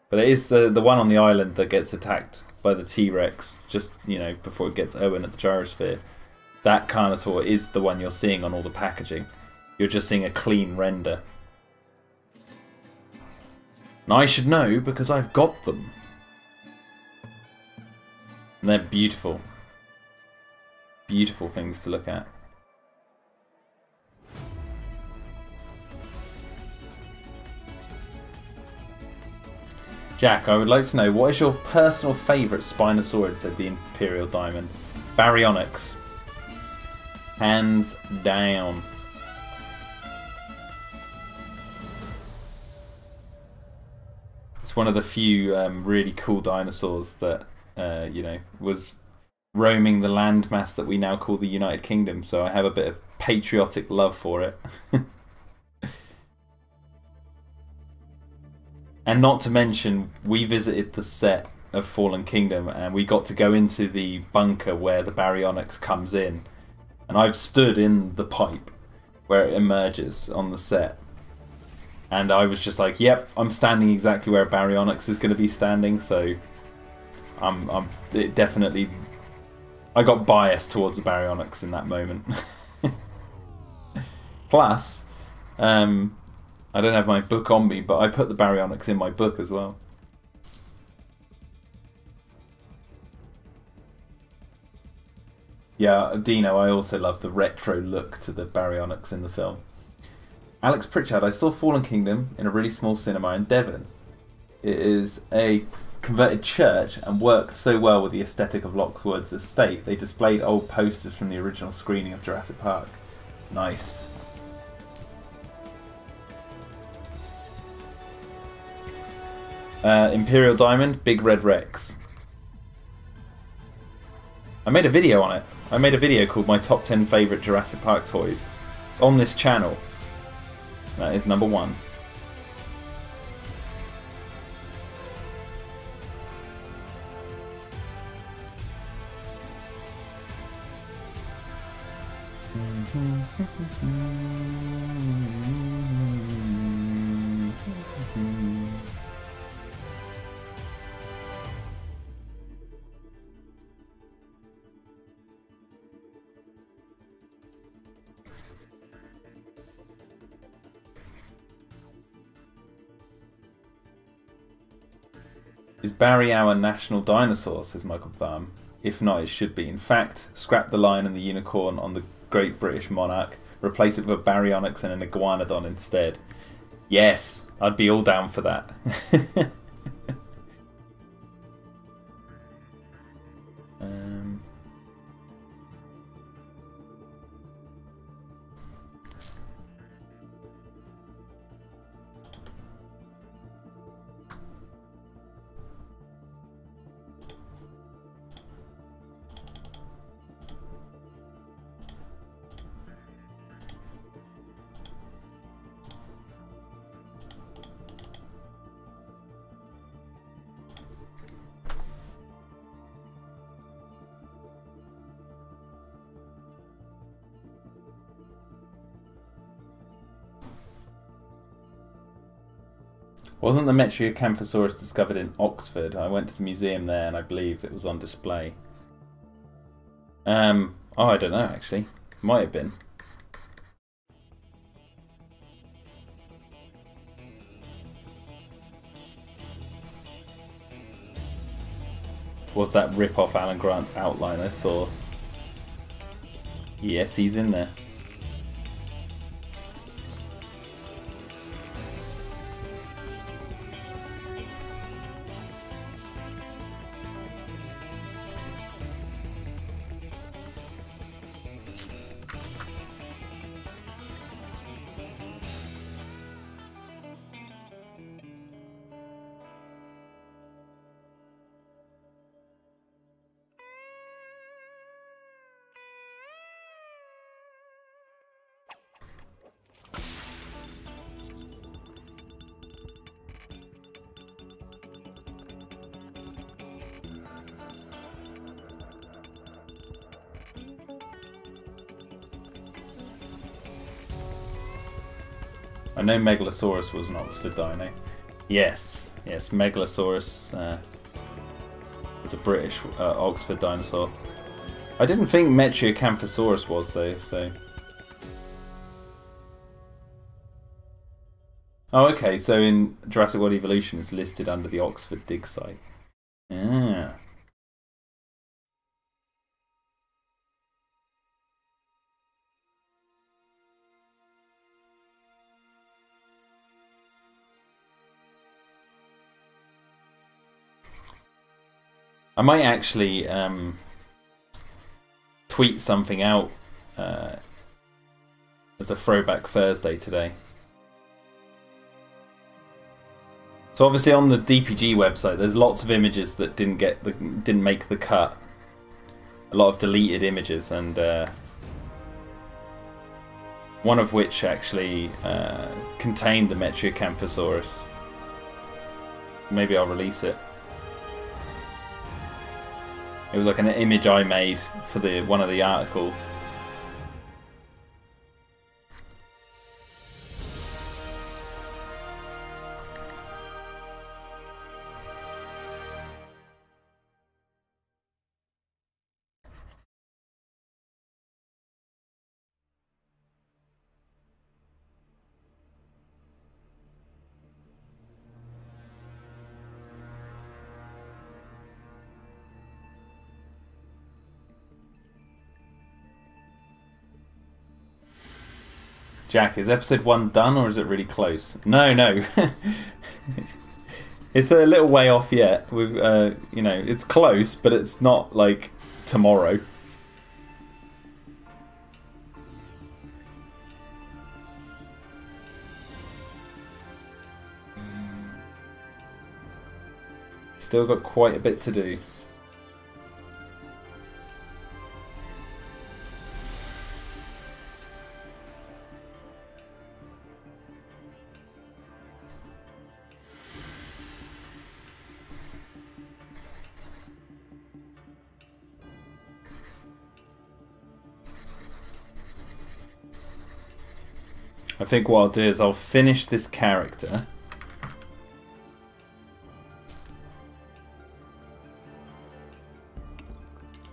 Speaker 1: But it is the one on the island that gets attacked by the T-Rex just, you know, before it gets Owen at the gyrosphere. That Carnotaur is the one you're seeing on all the packaging. You're just seeing a clean render. And I should know because I've got them. And they're beautiful. Beautiful things to look at. Jack, I would like to know, what is your personal favourite Spinosaurus, said the Imperial Diamond. Baryonyx. Hands down. It's one of the few really cool dinosaurs that, you know, was roaming the landmass that we now call the United Kingdom, so I have a bit of patriotic love for it. And not to mention, we visited the set of Fallen Kingdom and we got to go into the bunker where the Baryonyx comes in. And I've stood in the pipe where it emerges on the set. And I was just like, yep, I'm standing exactly where Baryonyx is going to be standing, so it definitely... I got biased towards the Baryonyx in that moment. Plus, I don't have my book on me, but I put the Baryonyx in my book as well. Yeah, Dino, I also love the retro look to the Baryonyx in the film. Alex Pritchard, I saw Fallen Kingdom in a really small cinema in Devon. It is a converted church and worked so well with the aesthetic of Lockwood's estate. They displayed old posters from the original screening of Jurassic Park. Nice. Imperial Diamond, Big Red Rex. I made a video on it. I made a video called My Top 10 Favourite Jurassic Park Toys. It's on this channel. That is number 1. Is Barry our national dinosaur, says Michael Thumb. If not, it should be. In fact, scrap the lion and the unicorn on the Great British Monarch, replace it with a Baryonyx and an Iguanodon instead. Yes, I'd be all down for that. Wasn't the Metriacanthosaurus discovered in Oxford? I went to the museum there and I believe it was on display. Oh, I don't know actually. Might have been. Was that rip-off Alan Grant's outline I saw? Yes, he's in there. I know Megalosaurus was an Oxford dino. Yes, yes, Megalosaurus was a British Oxford dinosaur. I didn't think Metriacanthosaurus was though, so... Oh, okay, so in Jurassic World Evolution it's listed under the Oxford dig site. Yeah. I might actually tweet something out as a throwback Thursday today. So obviously on the DPG website, there's lots of images that didn't make the cut. A lot of deleted images, and one of which actually contained the Metriacanthosaurus. Maybe I'll release it. It was like an image I made for one of the articles. Jack, is episode 1 done or is it really close? No. It's a little way off yet. We've, you know, it's close, but it's not like tomorrow. Still got quite a bit to do. I think what I'll do is I'll finish this character.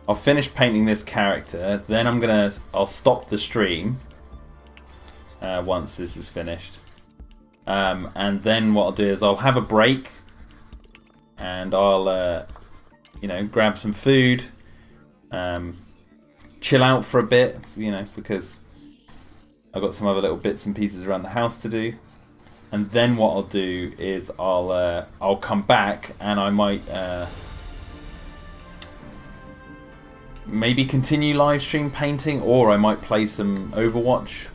Speaker 1: I'll finish painting this character, then I'll stop the stream once this is finished. And then what I'll do is I'll have a break and I'll you know, grab some food, chill out for a bit, you know, because I've got some other little bits and pieces around the house to do. And then what I'll do is I'll come back and I might maybe continue live stream painting, or I might play some Overwatch.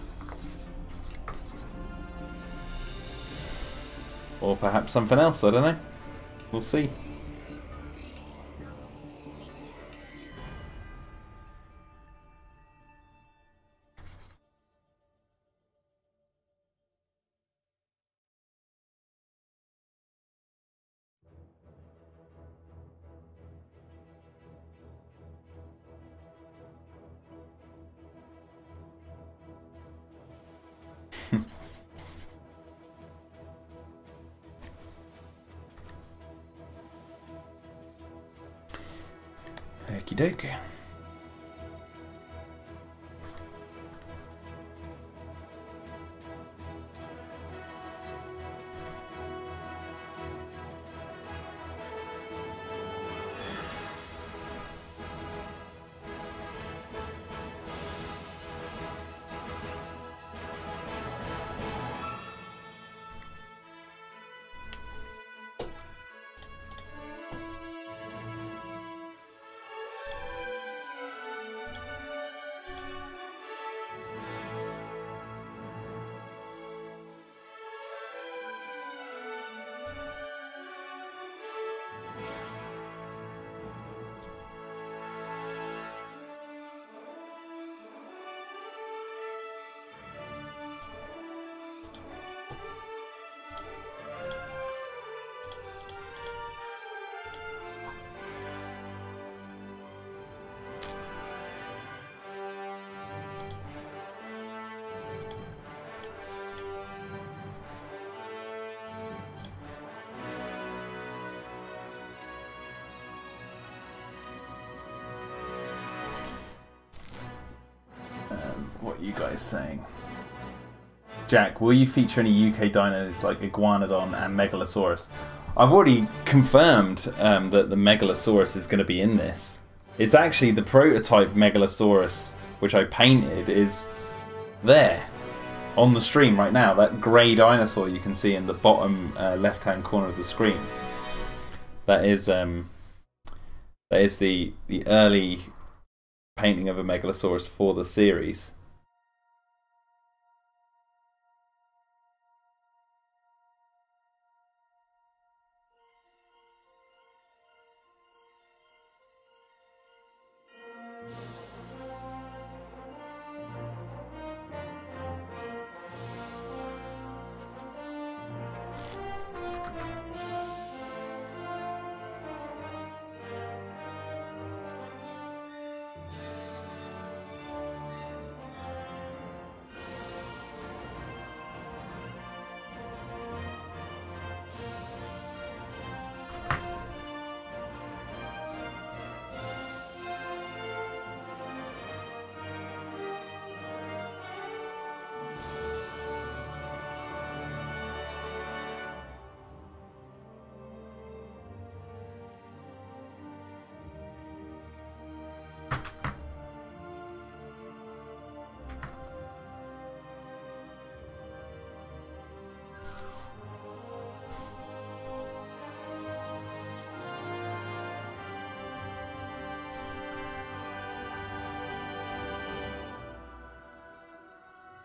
Speaker 1: Or perhaps something else, I don't know. We'll see. Okie dokie. are you guys saying? Jack, will you feature any UK dinos like Iguanodon and Megalosaurus? I've already confirmed that the Megalosaurus is going to be in this. It's actually the prototype Megalosaurus, which I painted, is there on the stream right now. That grey dinosaur you can see in the bottom left-hand corner of the screen. That is the early painting of a Megalosaurus for the series.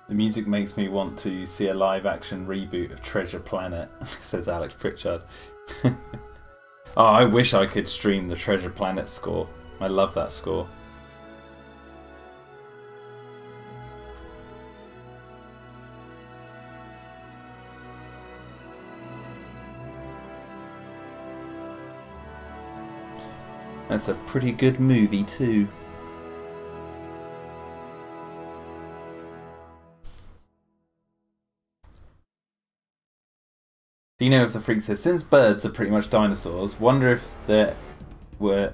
Speaker 1: The music makes me want to see a live-action reboot of Treasure Planet, says Alex Pritchard. Oh, I wish I could stream the Treasure Planet score. I love that score. That's a pretty good movie too. Dino of the Freak says, since birds are pretty much dinosaurs, wonder if there were...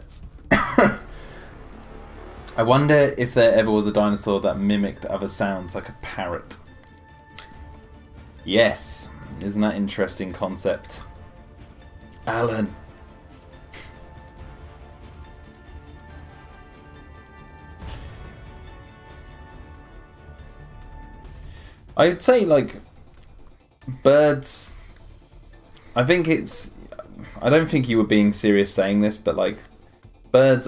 Speaker 1: I wonder if there ever was a dinosaur that mimicked other sounds like a parrot. Yes. Isn't that an interesting concept? Alan. I'd say, like, birds... I think it's... I don't think you were being serious saying this, but, like, birds...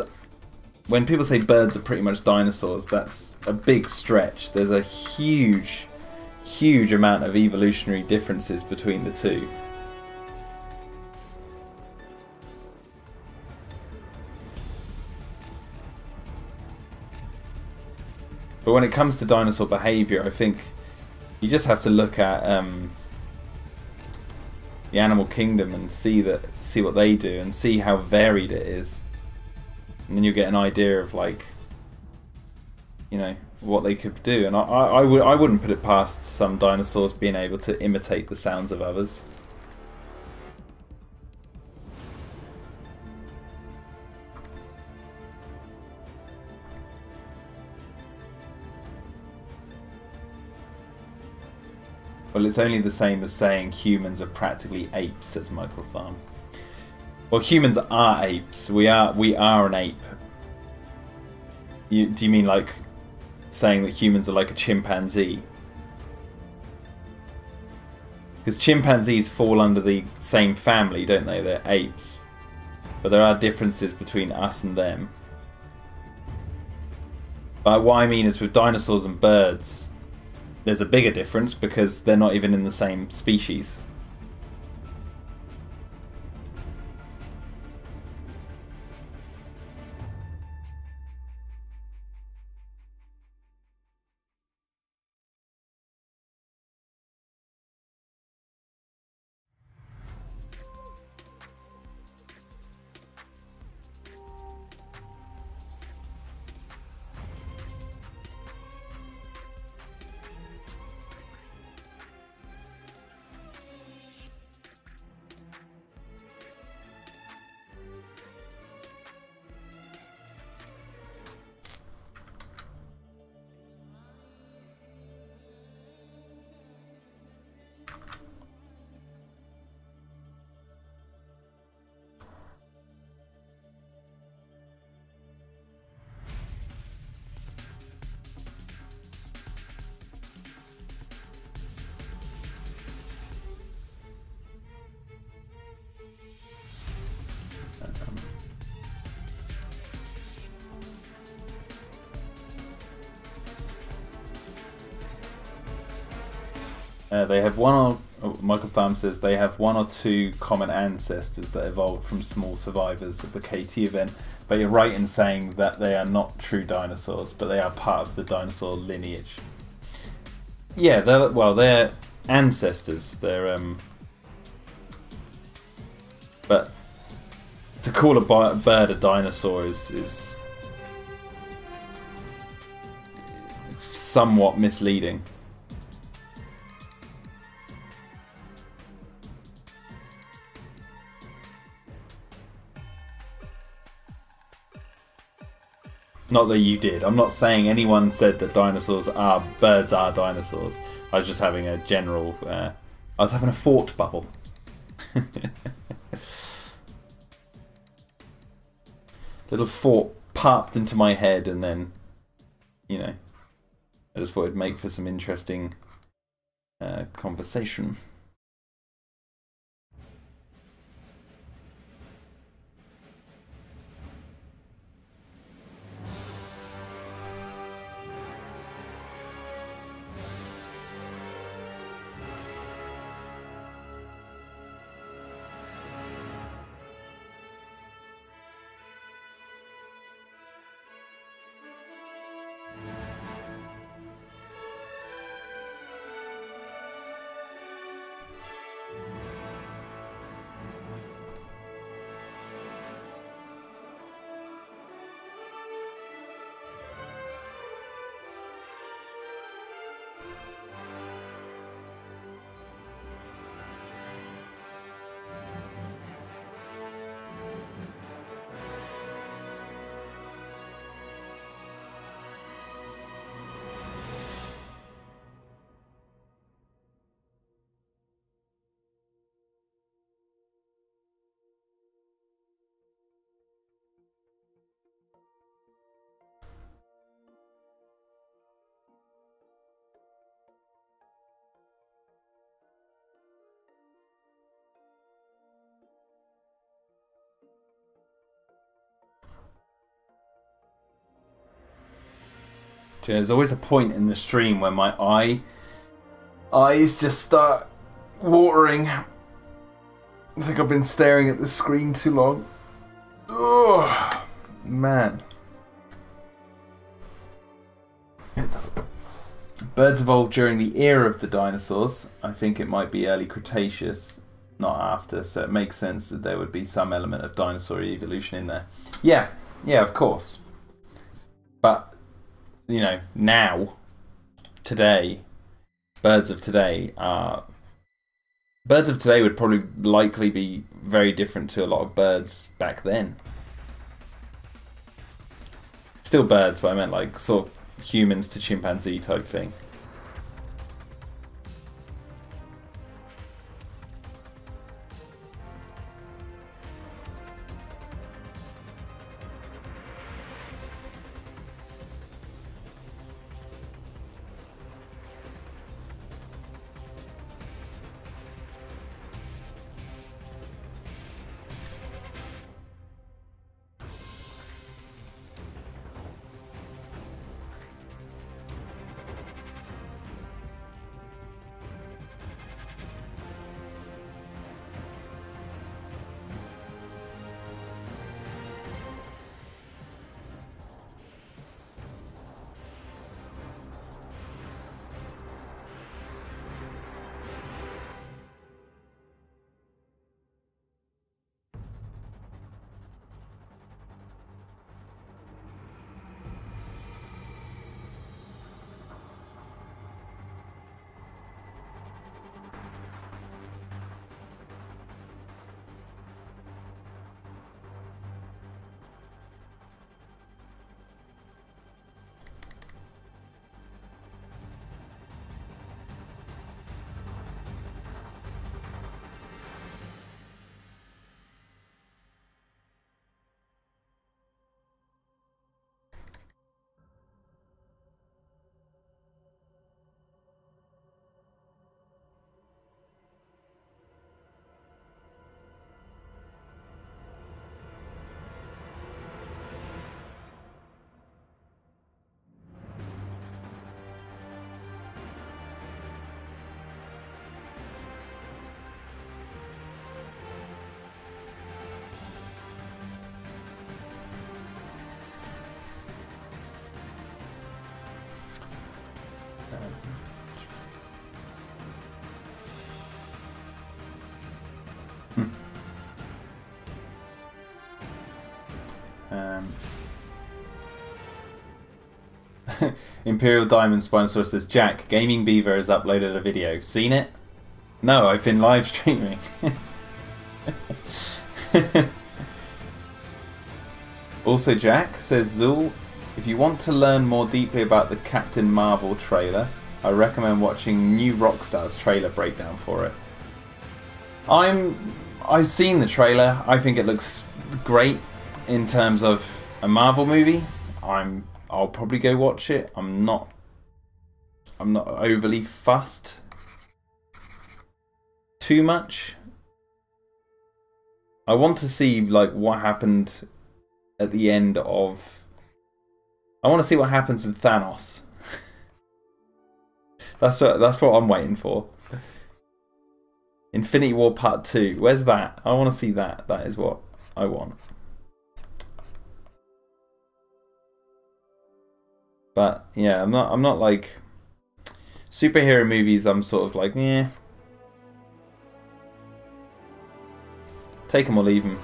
Speaker 1: When people say birds are pretty much dinosaurs, that's a big stretch. There's a huge, huge amount of evolutionary differences between the two. But when it comes to dinosaur behaviour, I think you just have to look at the animal kingdom and see what they do and see how varied it is, and then you get an idea of, like, you know, what they could do. And I wouldn't put it past some dinosaurs being able to imitate the sounds of others. Well, it's only the same as saying humans are practically apes, says Michael Tharm. Well, humans are apes. We are an ape. Do you mean like saying that humans are like a chimpanzee? Because chimpanzees fall under the same family, don't they? They're apes. But there are differences between us and them. But what I mean is with dinosaurs and birds, there's a bigger difference because they're not even in the same species. They have one or Michael Thumb says they have one or two common ancestors that evolved from small survivors of the KT event. But you're right in saying that they are not true dinosaurs, but they are part of the dinosaur lineage. Yeah, they're ancestors. They're but to call a bird a dinosaur is somewhat misleading. Not that you did. I'm not saying anyone said that birds are dinosaurs. I was just having a general... I was having a thought bubble. Little thought popped into my head and then, you know, I just thought it'd make for some interesting conversation. There's always a point in the stream where my eyes just start watering. It's like I've been staring at the screen too long. Oh man. Birds evolved during the era of the dinosaurs. I think it might be early Cretaceous, not after, so it makes sense that there would be some element of dinosaur evolution in there. Yeah, of course. But you know, now, today, birds of today would probably likely be very different to a lot of birds back then. Still birds, but I meant like sort of humans to chimpanzee type thing. Imperial Diamond Spinosaurus says, Jack, Gaming Beaver has uploaded a video. Seen it? No, I've been live streaming. Also, Jack says, Zool, if you want to learn more deeply about the Captain Marvel trailer, I recommend watching New Rockstar's trailer breakdown for it. I've seen the trailer. I think it looks great in terms of a Marvel movie. I'll probably go watch it. I'm not overly fussed too much. I want to see like what happened at the end of. I want to see what happens with Thanos. That's what I'm waiting for. Infinity War Part 2. Where's that? I want to see that. That is what I want. But yeah, I'm not like superhero movies. I'm sort of like, yeah, take them or leave them.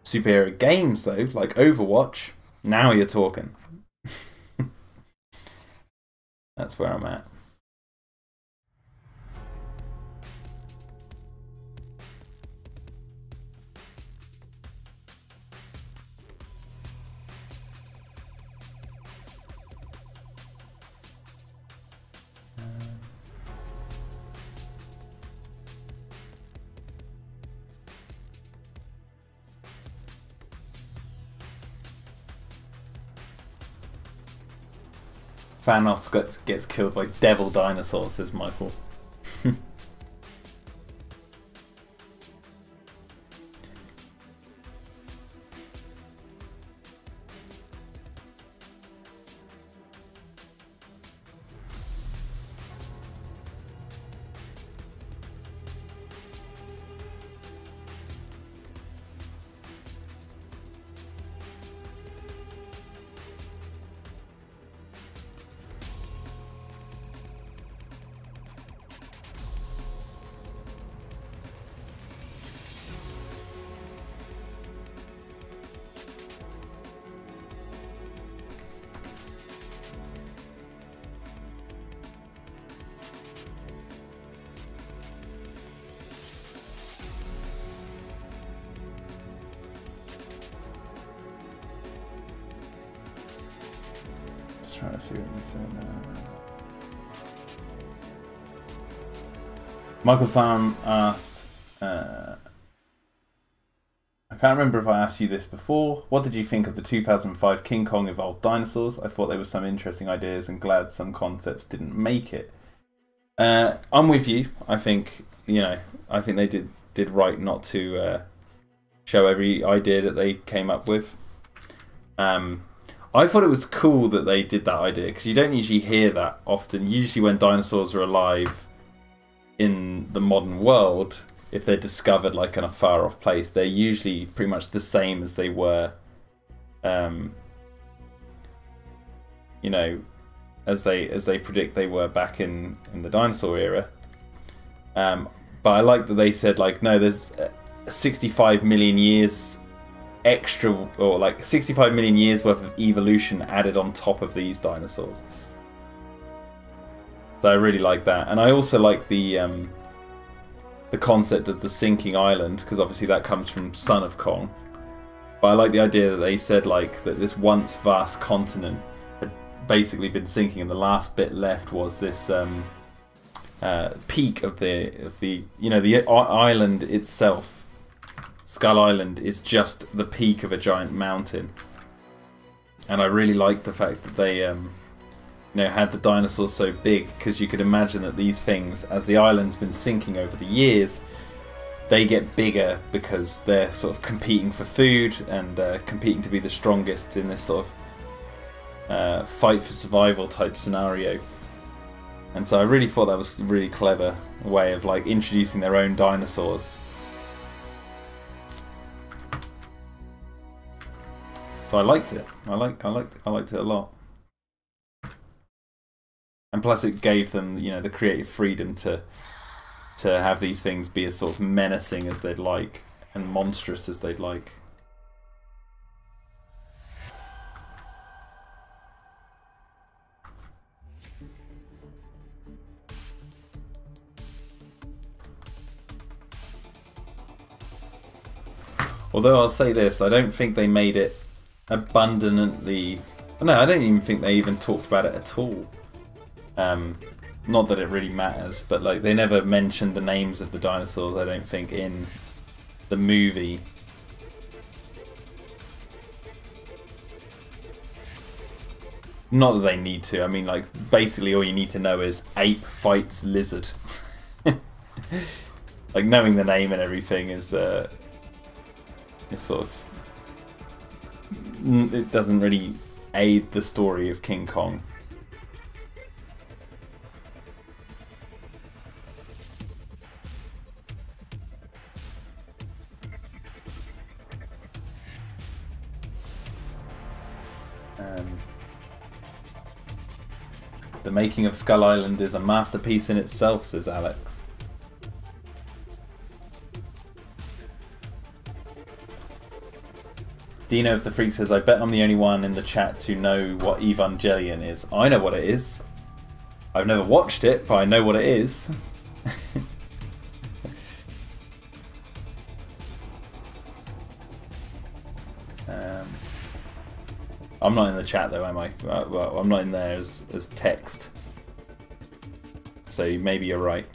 Speaker 1: Superhero games though, like Overwatch, now you're talking. That's where I'm at. Thanos gets killed by devil dinosaurs, says Michael. Trying to see what you said now. Michael Farm asked, I can't remember if I asked you this before. What did you think of the 2005 King Kong Evolved Dinosaurs? I thought there were some interesting ideas and glad some concepts didn't make it. I'm with you. I think, you know, I think they did right not to show every idea that they came up with. I thought it was cool that they did that idea, because you don't usually hear that often. Usually when dinosaurs are alive in the modern world, if they're discovered like in a far off place, they're usually pretty much the same as they were, you know, as they predict they were back in the dinosaur era. But I like that they said, like, no, there's 65 million years extra, or like 65 million years worth of evolution added on top of these dinosaurs. So I really like that, and I also like the concept of the sinking island, because obviously that comes from Son of Kong. But I like the idea that they said like that this once vast continent had basically been sinking, and the last bit left was this peak of the you know, the island itself. Skull Island is just the peak of a giant mountain, and I really like the fact that they you know, had the dinosaurs so big, because you could imagine that these things, as the island's been sinking over the years, they get bigger because they're sort of competing for food and competing to be the strongest in this sort of fight for survival type scenario. And so I really thought that was a really clever way of like introducing their own dinosaurs. So I liked it. I liked it a lot. plus it gave them, you know, the creative freedom to have these things be as sort of menacing as they'd like and monstrous as they'd like. Although I'll say this, I don't think they made it abundantly... No, I don't even think they even talked about it at all. Not that it really matters, but like they never mentioned the names of the dinosaurs, I don't think, in the movie. Not that they need to. I mean, like, basically all you need to know is ape fights lizard. Like, knowing the name and everything is sort of... It doesn't really aid the story of King Kong. The making of Skull Island is a masterpiece in itself, says Alex. Dino of the Freak says, I bet I'm the only one in the chat to know what Evangelion is. I know what it is. I've never watched it, but I know what it is. I'm not in the chat though, am I? Well, I'm not in there as text. So maybe you're right.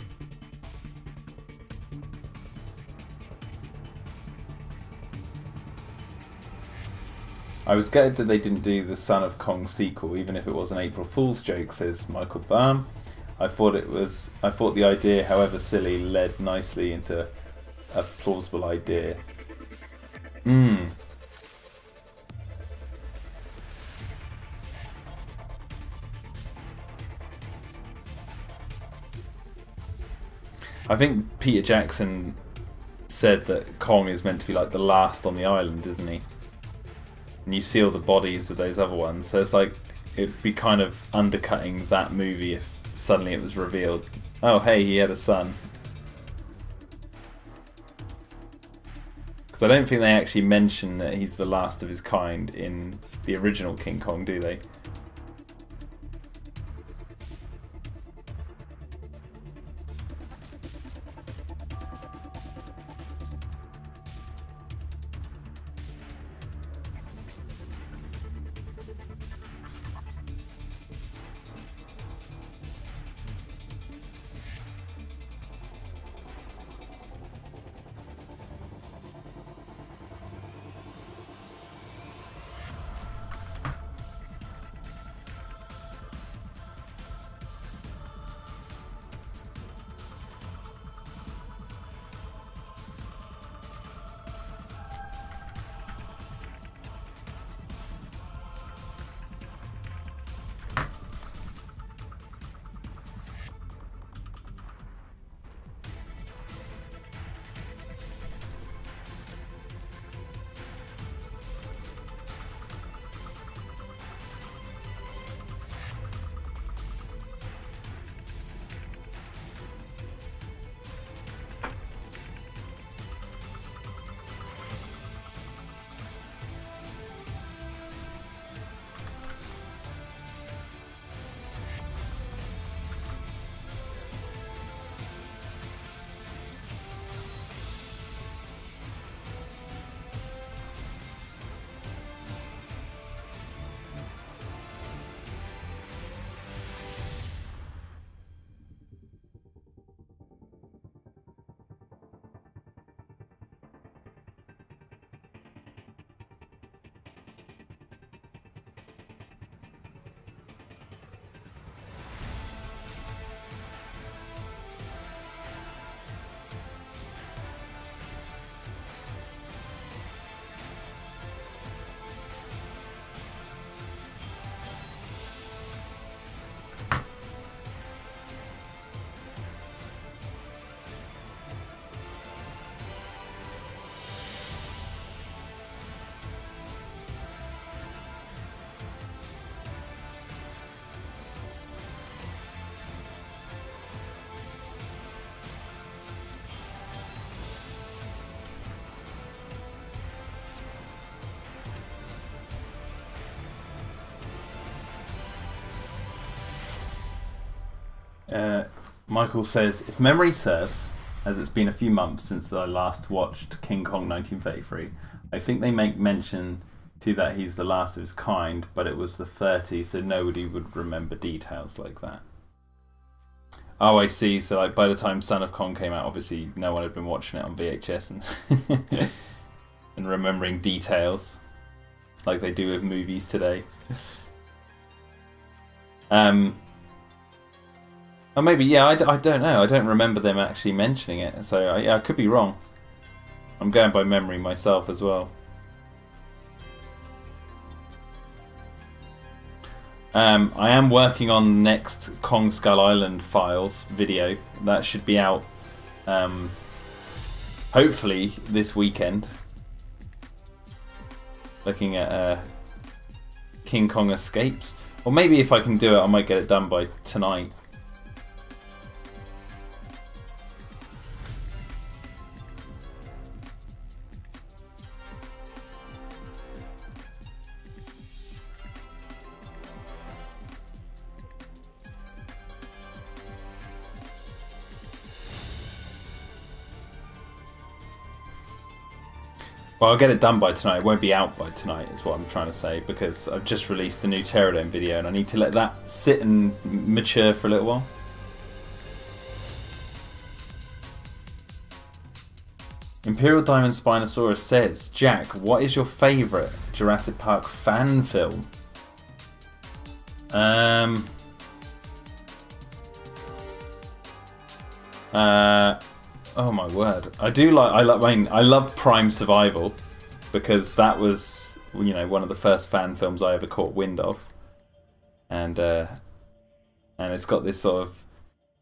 Speaker 1: I was gutted that they didn't do the Son of Kong sequel, even if it was an April Fool's joke, says Michael Vam. I thought the idea, however silly, led nicely into a plausible idea. I think Peter Jackson said that Kong is meant to be like the last on the island, isn't he? And you see all the bodies of those other ones, so it's like it'd be kind of undercutting that movie if suddenly it was revealed, oh hey, he had a son. Because I don't think they actually mention that he's the last of his kind in the original King Kong, do they? Michael says, if memory serves, as it's been a few months since I last watched King Kong 1933, I think they make mention to that he's the last of his kind, but it was the 30s, so nobody would remember details like that. Oh, I see. So, like, by the time Son of Kong came out, obviously no one had been watching it on VHS and and remembering details like they do with movies today. Or maybe, yeah, I don't know. I don't remember them actually mentioning it, so yeah, I could be wrong. I'm going by memory myself as well. I am working on next Kong Skull Island files video. That should be out hopefully this weekend. Looking at King Kong Escapes. Or maybe if I can do it, I might get it done by tonight. Well, I'll get it done by tonight. It won't be out by tonight, is what I'm trying to say, because I've just released a new Pterodon video and I need to let that sit and mature for a little while. Imperial Diamond Spinosaurus says, Jack, what is your favourite Jurassic Park fan film? Oh my word! I love Prime Survival because that was, you know, one of the first fan films I ever caught wind of, and it's got this sort of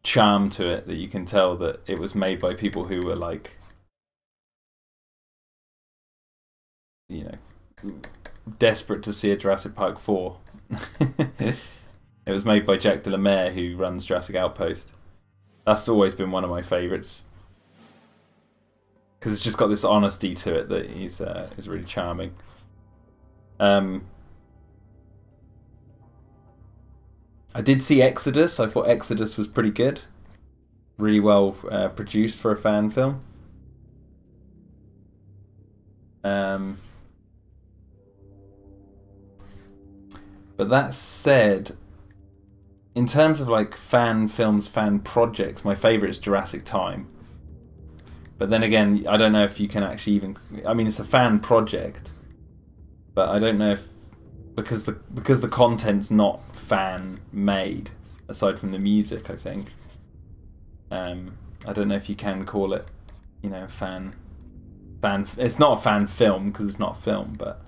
Speaker 1: charm to it that you can tell that it was made by people who were like, you know, desperate to see a Jurassic Park 4. It was made by Jack de la Mare, who runs Jurassic Outpost. That's always been one of my favourites. Because it's just got this honesty to it that is really charming. I did see Exodus. I thought Exodus was pretty good. Really well produced for a fan film. But that said, in terms of like fan films, fan projects, my favourite is Jurassic Time. But then again, I don't know if you can actually even... I mean, it's a fan project, but I don't know if... Because the content's not fan-made, aside from the music, I think. I don't know if you can call it, you know, fan... It's not a fan film, because it's not a film, but...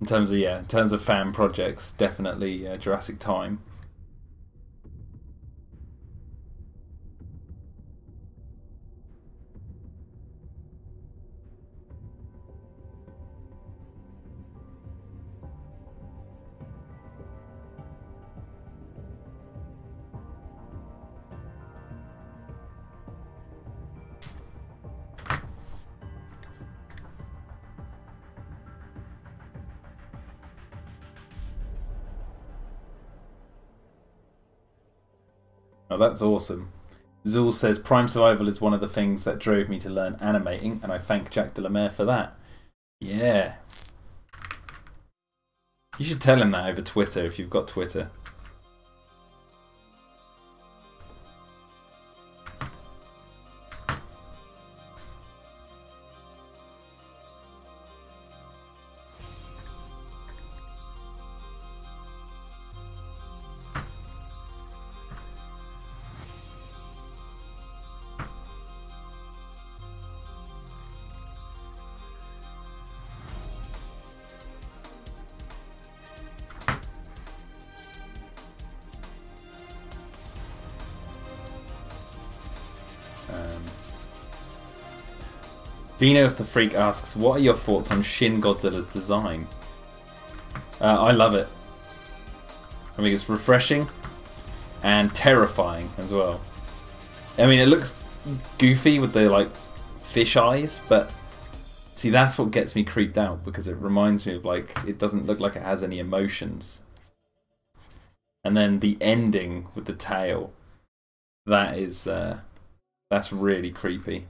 Speaker 1: In terms of fan projects, definitely Jurassic Time. Oh, that's awesome. Zool says, Prime Survival is one of the things that drove me to learn animating, and I thank Jack de la Mare for that. Yeah. You should tell him that over Twitter, if you've got Twitter. Dino of the Freak asks, what are your thoughts on Shin Godzilla's design? I love it. I think it's refreshing and terrifying as well. I mean, it looks goofy with the like fish eyes, but see, that's what gets me creeped out, because it reminds me of like, it doesn't look like it has any emotions. And then the ending with the tail. That is, that's really creepy.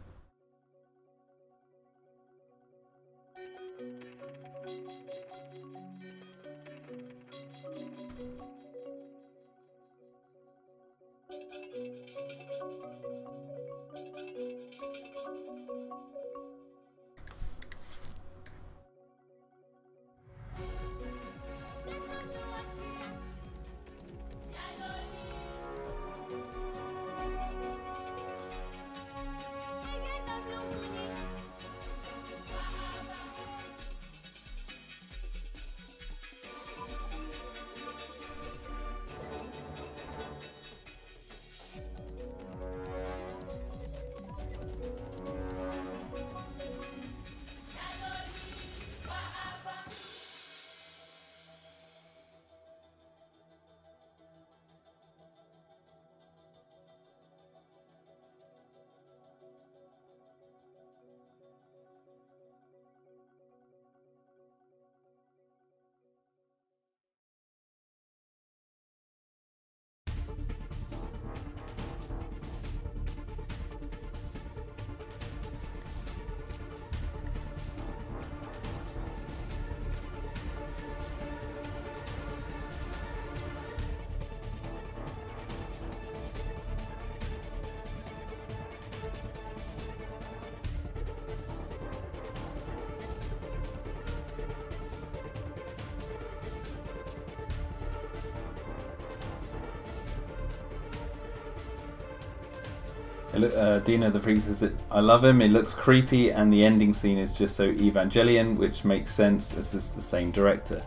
Speaker 1: Dino the Freak says, I love him, it looks creepy, and the ending scene is just so Evangelion, which makes sense as this is the same director.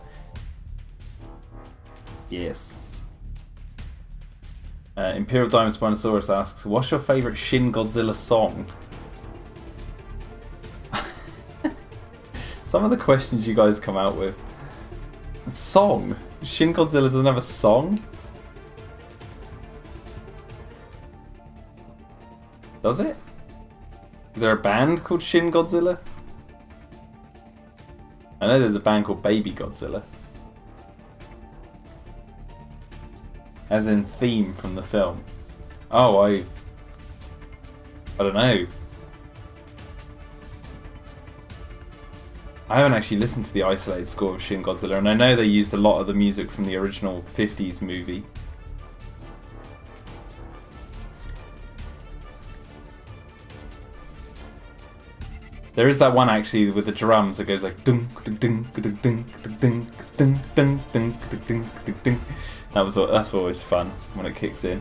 Speaker 1: Yes. Imperial Diamond Spinosaurus asks, what's your favourite Shin Godzilla song? Some of the questions you guys come out with. A song? Shin Godzilla doesn't have a song? Does it? Is there a band called Shin Godzilla? I know there's a band called Baby Godzilla. As in theme from the film. Oh, I don't know. I haven't actually listened to the isolated score of Shin Godzilla, and I know they used a lot of the music from the original 50s movie. There is that one actually with the drums that goes like ding ding ding ding ding ding ding ding ding ding ding. That's always fun when it kicks in.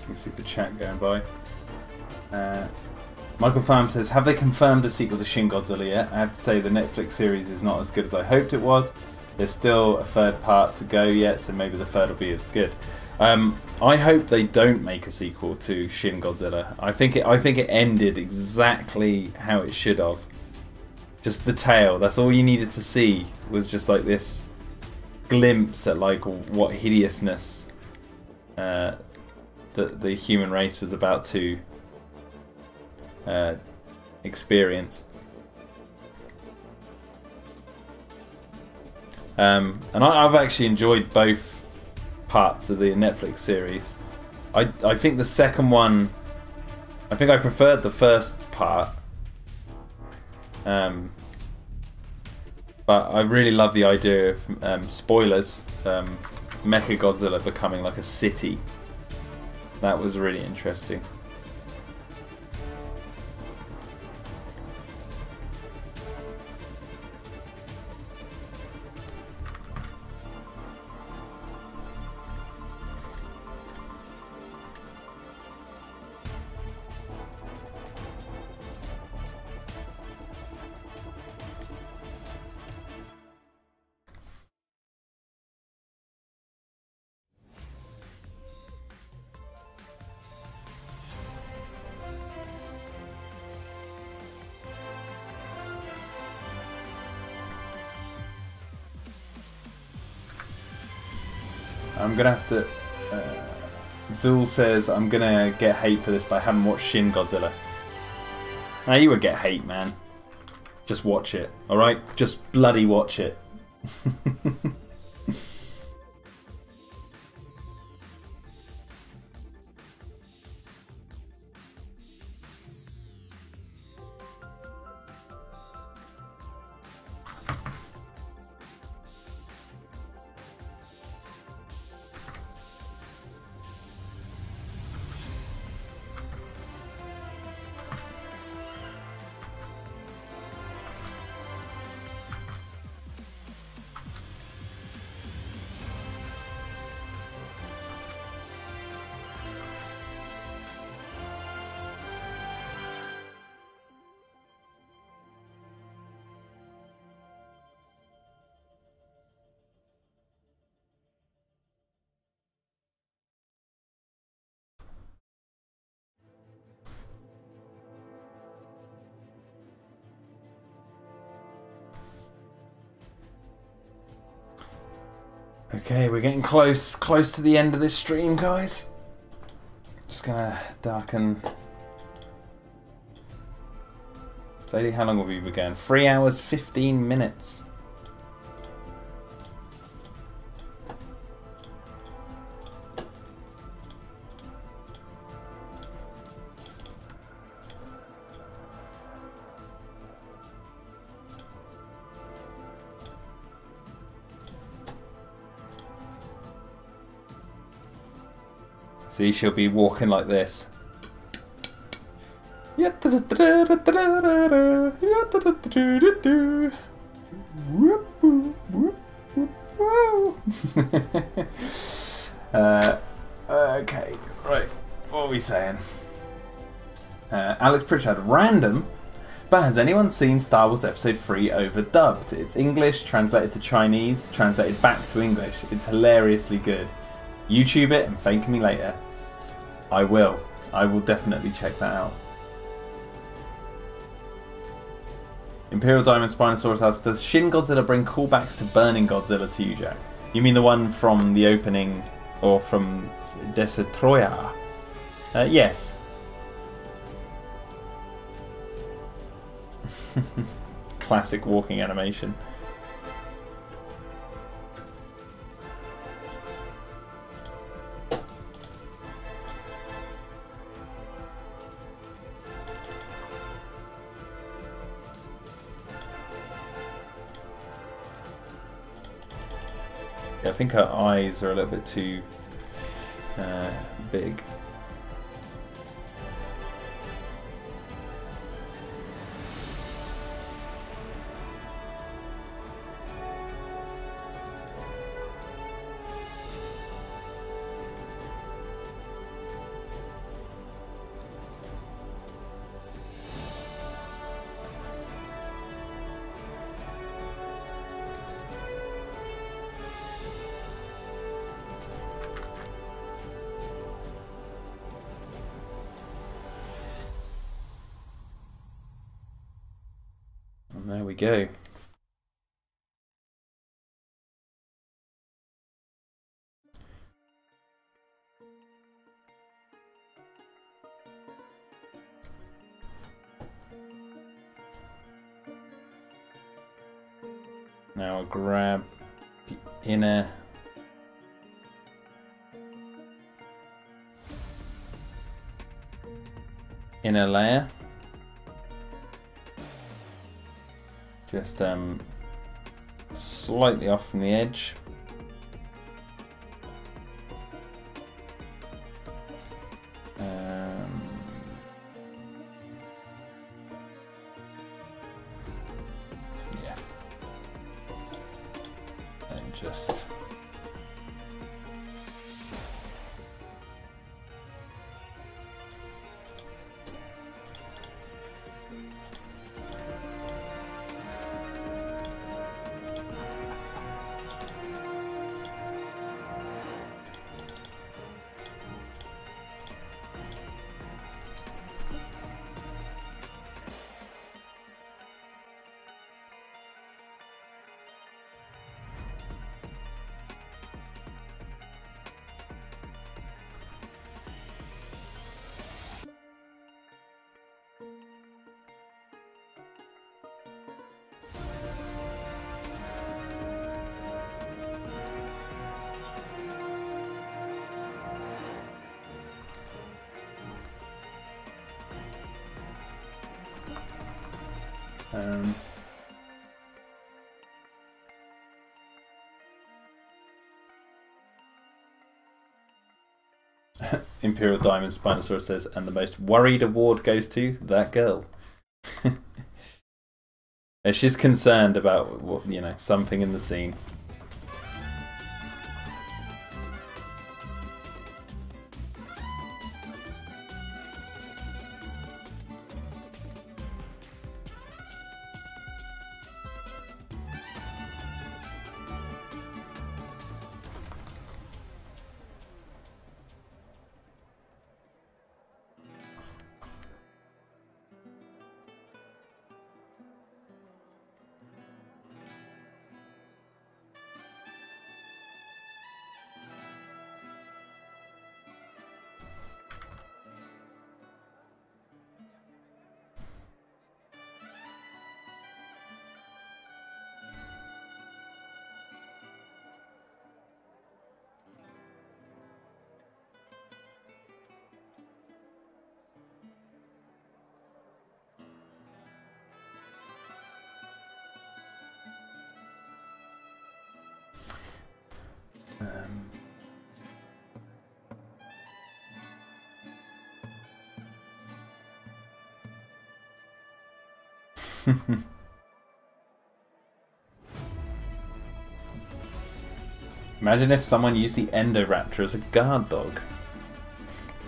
Speaker 1: You see the chat going by. Michael Farm says, have they confirmed a sequel to Shin Godzilla yet? I have to say the Netflix series is not as good as I hoped it was. There's still a third part to go yet, so maybe the third will be as good. I hope they don't make a sequel to Shin Godzilla. I think it ended exactly how it should have. Just the tail. That's all you needed to see. Was just like this glimpse at like what hideousness that the human race was about to experience. And I've actually enjoyed both parts of the Netflix series. I think the second one, I think I preferred the first part. But I really love the idea of, spoilers, Mechagodzilla becoming like a city. That was really interesting. I'm gonna have to. Zul says I'm gonna get hate for this, but I haven't watched Shin Godzilla. Now you would get hate, man. Just watch it, alright? Just bloody watch it. Okay, we're getting close to the end of this stream, guys. Just gonna darken. Daily, how long have we been going? 3 hours, 15 minutes. See, she'll be walking like this. Okay, right. What are we saying? Alex Pritchard, random. But has anyone seen Star Wars Episode 3 overdubbed? It's English, translated to Chinese, translated back to English. It's hilariously good. YouTube it and thank me later. I will. I will definitely check that out. Imperial Diamond Spinosaurus asks, does Shin Godzilla bring callbacks to Burning Godzilla to you, Jack? You mean the one from the opening, or from Desetroya? Yes. Classic walking animation. I think her eyes are a little bit too big. There we go. Now I'll grab inner layer. Just slightly off from the edge. Yeah. And just Imperial Diamond Spinosaurus says, and the most worried award goes to that girl. She's concerned about what, you know, something in the scene. Imagine if someone used the Endoraptor as a guard dog.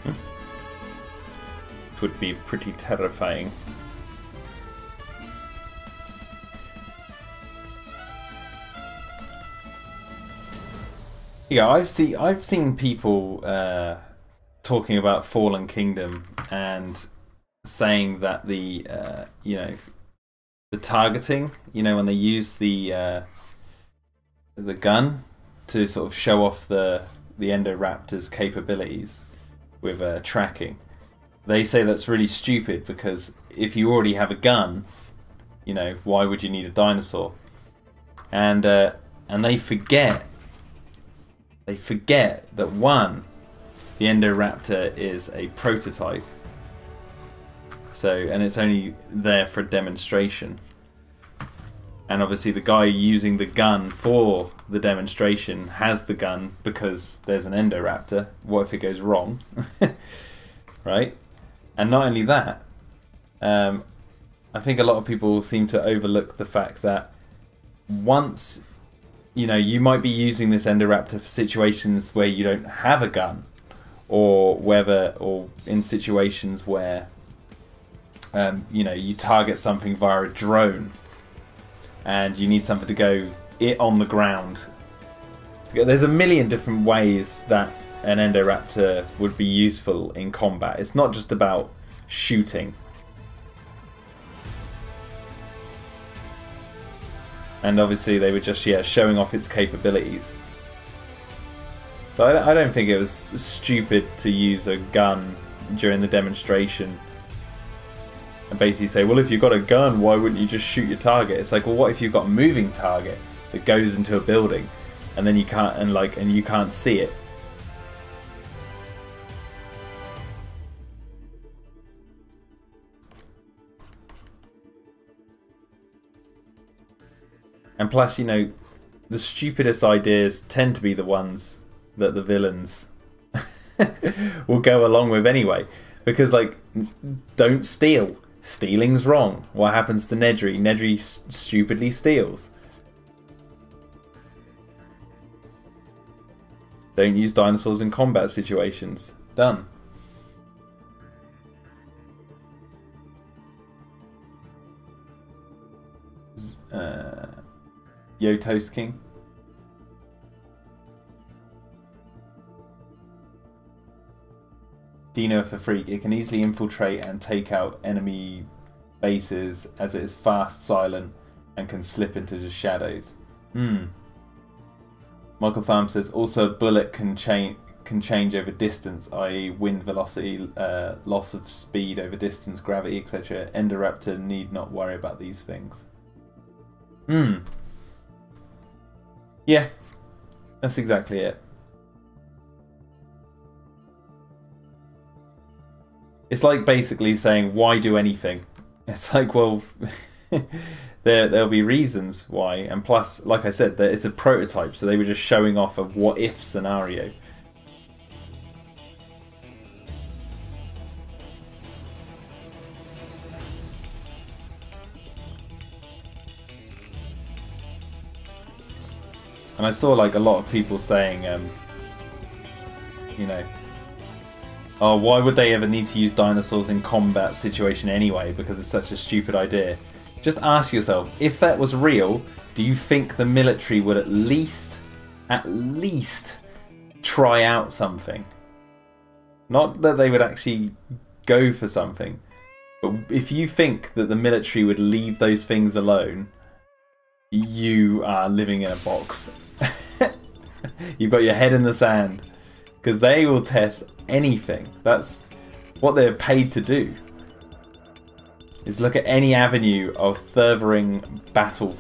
Speaker 1: It would be pretty terrifying. Yeah, I've seen people talking about Fallen Kingdom and saying that the you know, the targeting, you know, when they use the gun to sort of show off the Endoraptor's capabilities with tracking, they say that's really stupid because if you already have a gun, you know, why would you need a dinosaur? And they forget that one, the Endoraptor is a prototype. So, and it's only there for demonstration. And obviously the guy using the gun for the demonstration has the gun because there's an Endoraptor. What if it goes wrong? Right? And not only that, I think a lot of people seem to overlook the fact that once, you know, you might be using this Endoraptor for situations where you don't have a gun, or in situations where you know, you target something via a drone and you need something to go on the ground. There's a million different ways that an Endoraptor would be useful in combat. It's not just about shooting. And obviously they were just, yeah, showing off its capabilities. But I don't think it was stupid to use a gun during the demonstration and basically say, well, if you've got a gun, why wouldn't you just shoot your target? It's like, well, what if you've got a moving target that goes into a building? and then you can't, and you can't see it. And plus, you know, the stupidest ideas tend to be the ones that the villains will go along with anyway. Because, like, don't steal. Stealing's wrong. What happens to Nedry? Nedry stupidly steals. Don't use dinosaurs in combat situations. Done. Yo Toast King. Dino of the Freak. It can easily infiltrate and take out enemy bases as it is fast, silent, and can slip into the shadows. Michael Farm says also a bullet can change over distance, i.e. wind velocity, loss of speed over distance, gravity, etc. Endoraptor need not worry about these things. Yeah, that's exactly it. It's like basically saying, why do anything? It's like, well, there'll be reasons why. And plus, like I said, it's a prototype, so they were just showing off a what-if scenario. And I saw like a lot of people saying, you know, oh, why would they ever need to use dinosaurs in combat situation anyway? Because it's such a stupid idea. Just ask yourself, if that was real, do you think the military would at least try out something? Not that they would actually go for something, but if you think that the military would leave those things alone, you are living in a box. You've got your head in the sand. Because they will test anything. That's what they're paid to do. Is look at any avenue of furthering battle,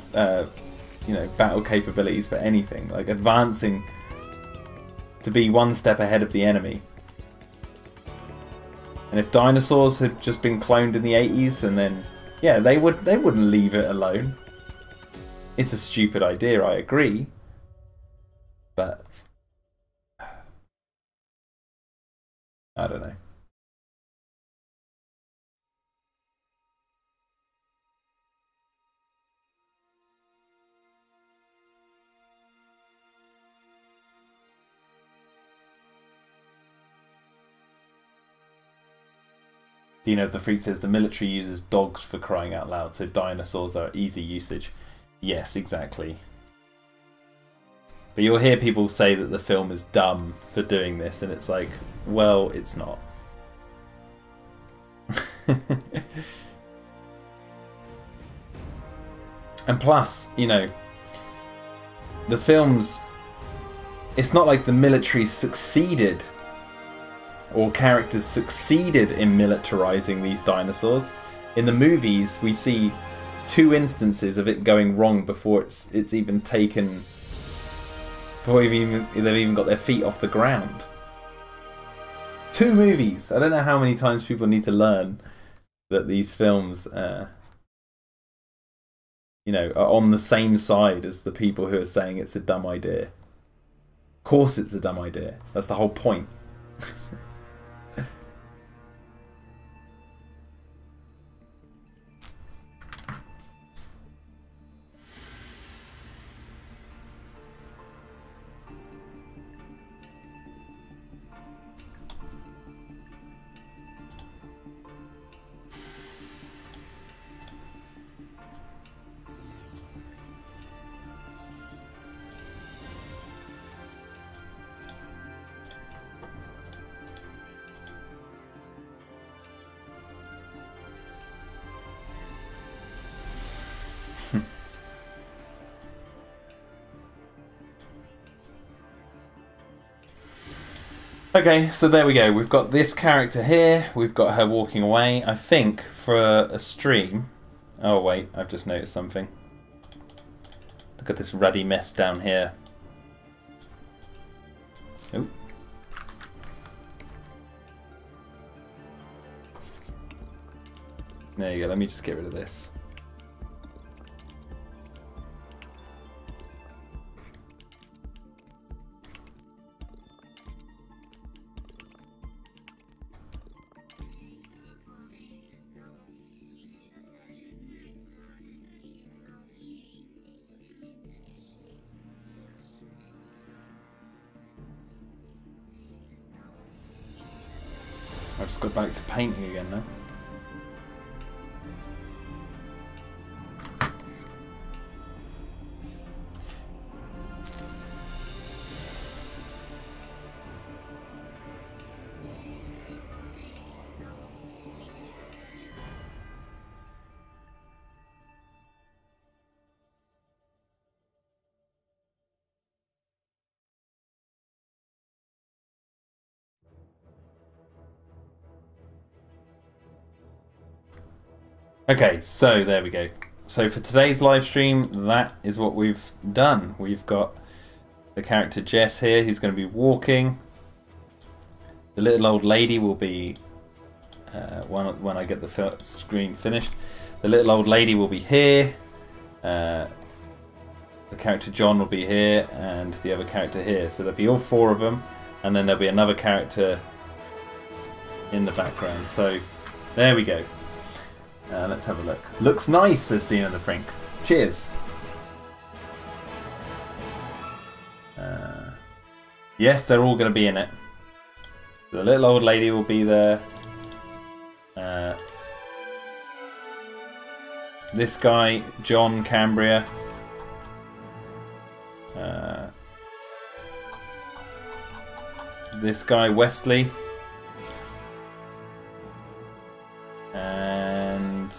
Speaker 1: you know, battle capabilities for anything, like advancing to be one step ahead of the enemy. And if dinosaurs had just been cloned in the 80s, and then yeah, they wouldn't leave it alone. It's a stupid idea, I agree, but I don't know. Dino the Freak says the military uses dogs for crying out loud, so dinosaurs are easy usage. Yes, exactly. But you'll hear people say that the film is dumb for doing this, and it's like, well, it's not. And plus, you know, the films, it's not like the military succeeded, or characters succeeded in militarizing these dinosaurs. In the movies, we see 2 instances of it going wrong before it's even taken, before they've even got their feet off the ground. 2 movies. I don't know how many times people need to learn that these films, you know, are on the same side as the people who are saying it's a dumb idea. Of course it's a dumb idea. That's the whole point. Okay, so there we go. We've got this character here. We've got her walking away. I think for a stream... Oh wait, I've just noticed something. Look at this ruddy mess down here. Oh. There you go, let me just get rid of this. I've just got back to painting again now. Okay, so there we go. So for today's live stream, that is what we've done. We've got the character Jess here, who's going to be walking. The little old lady will be, when I get the screen finished, the little old lady will be here. The character John will be here, and the other character here. So there'll be all four of them, and then there'll be another character in the background. So there we go. Let's have a look. Looks nice, says Dino the Frink. Cheers. Yes, they're all going to be in it. The little old lady will be there. This guy, John Cambria. This guy, Wesley. And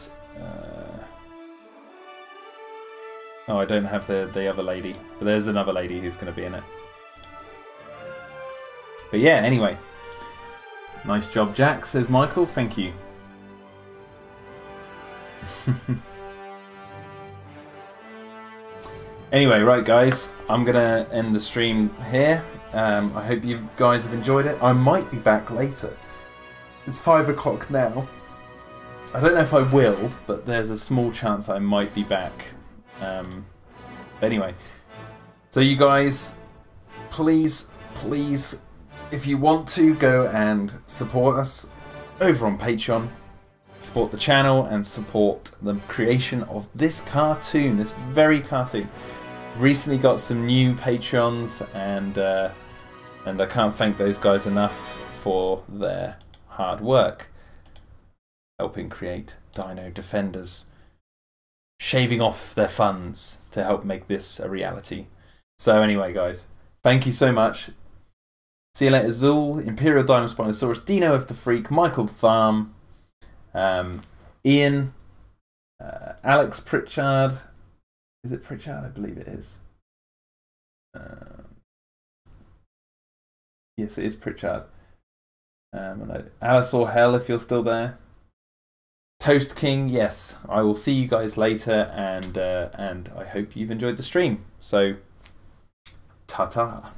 Speaker 1: oh, I don't have the other lady, but there's another lady who's going to be in it. But yeah, anyway, nice job, Jack, says Michael. Thank you. Anyway, right, guys, I'm gonna end the stream here. I hope you guys have enjoyed it. I might be back later. It's 5 o'clock now. I don't know if I will, but there's a small chance I might be back. Anyway, so you guys, please, if you want to, go and support us over on Patreon. Support the channel and support the creation of this cartoon, this very cartoon. Recently got some new Patreons, and I can't thank those guys enough for their hard work. Helping create Dino-Defenders, shaving off their funds to help make this a reality. So anyway, guys, thank you so much. See you later, Zool, Imperial Dinospinosaurus, Dino of the Freak, Michael Farm, Ian, Alex Pritchard. Is it Pritchard? I believe it is. Yes, it is Pritchard. Alice or Hell, if you're still there. Toast King, yes. I will see you guys later, and I hope you've enjoyed the stream. So, ta-ta.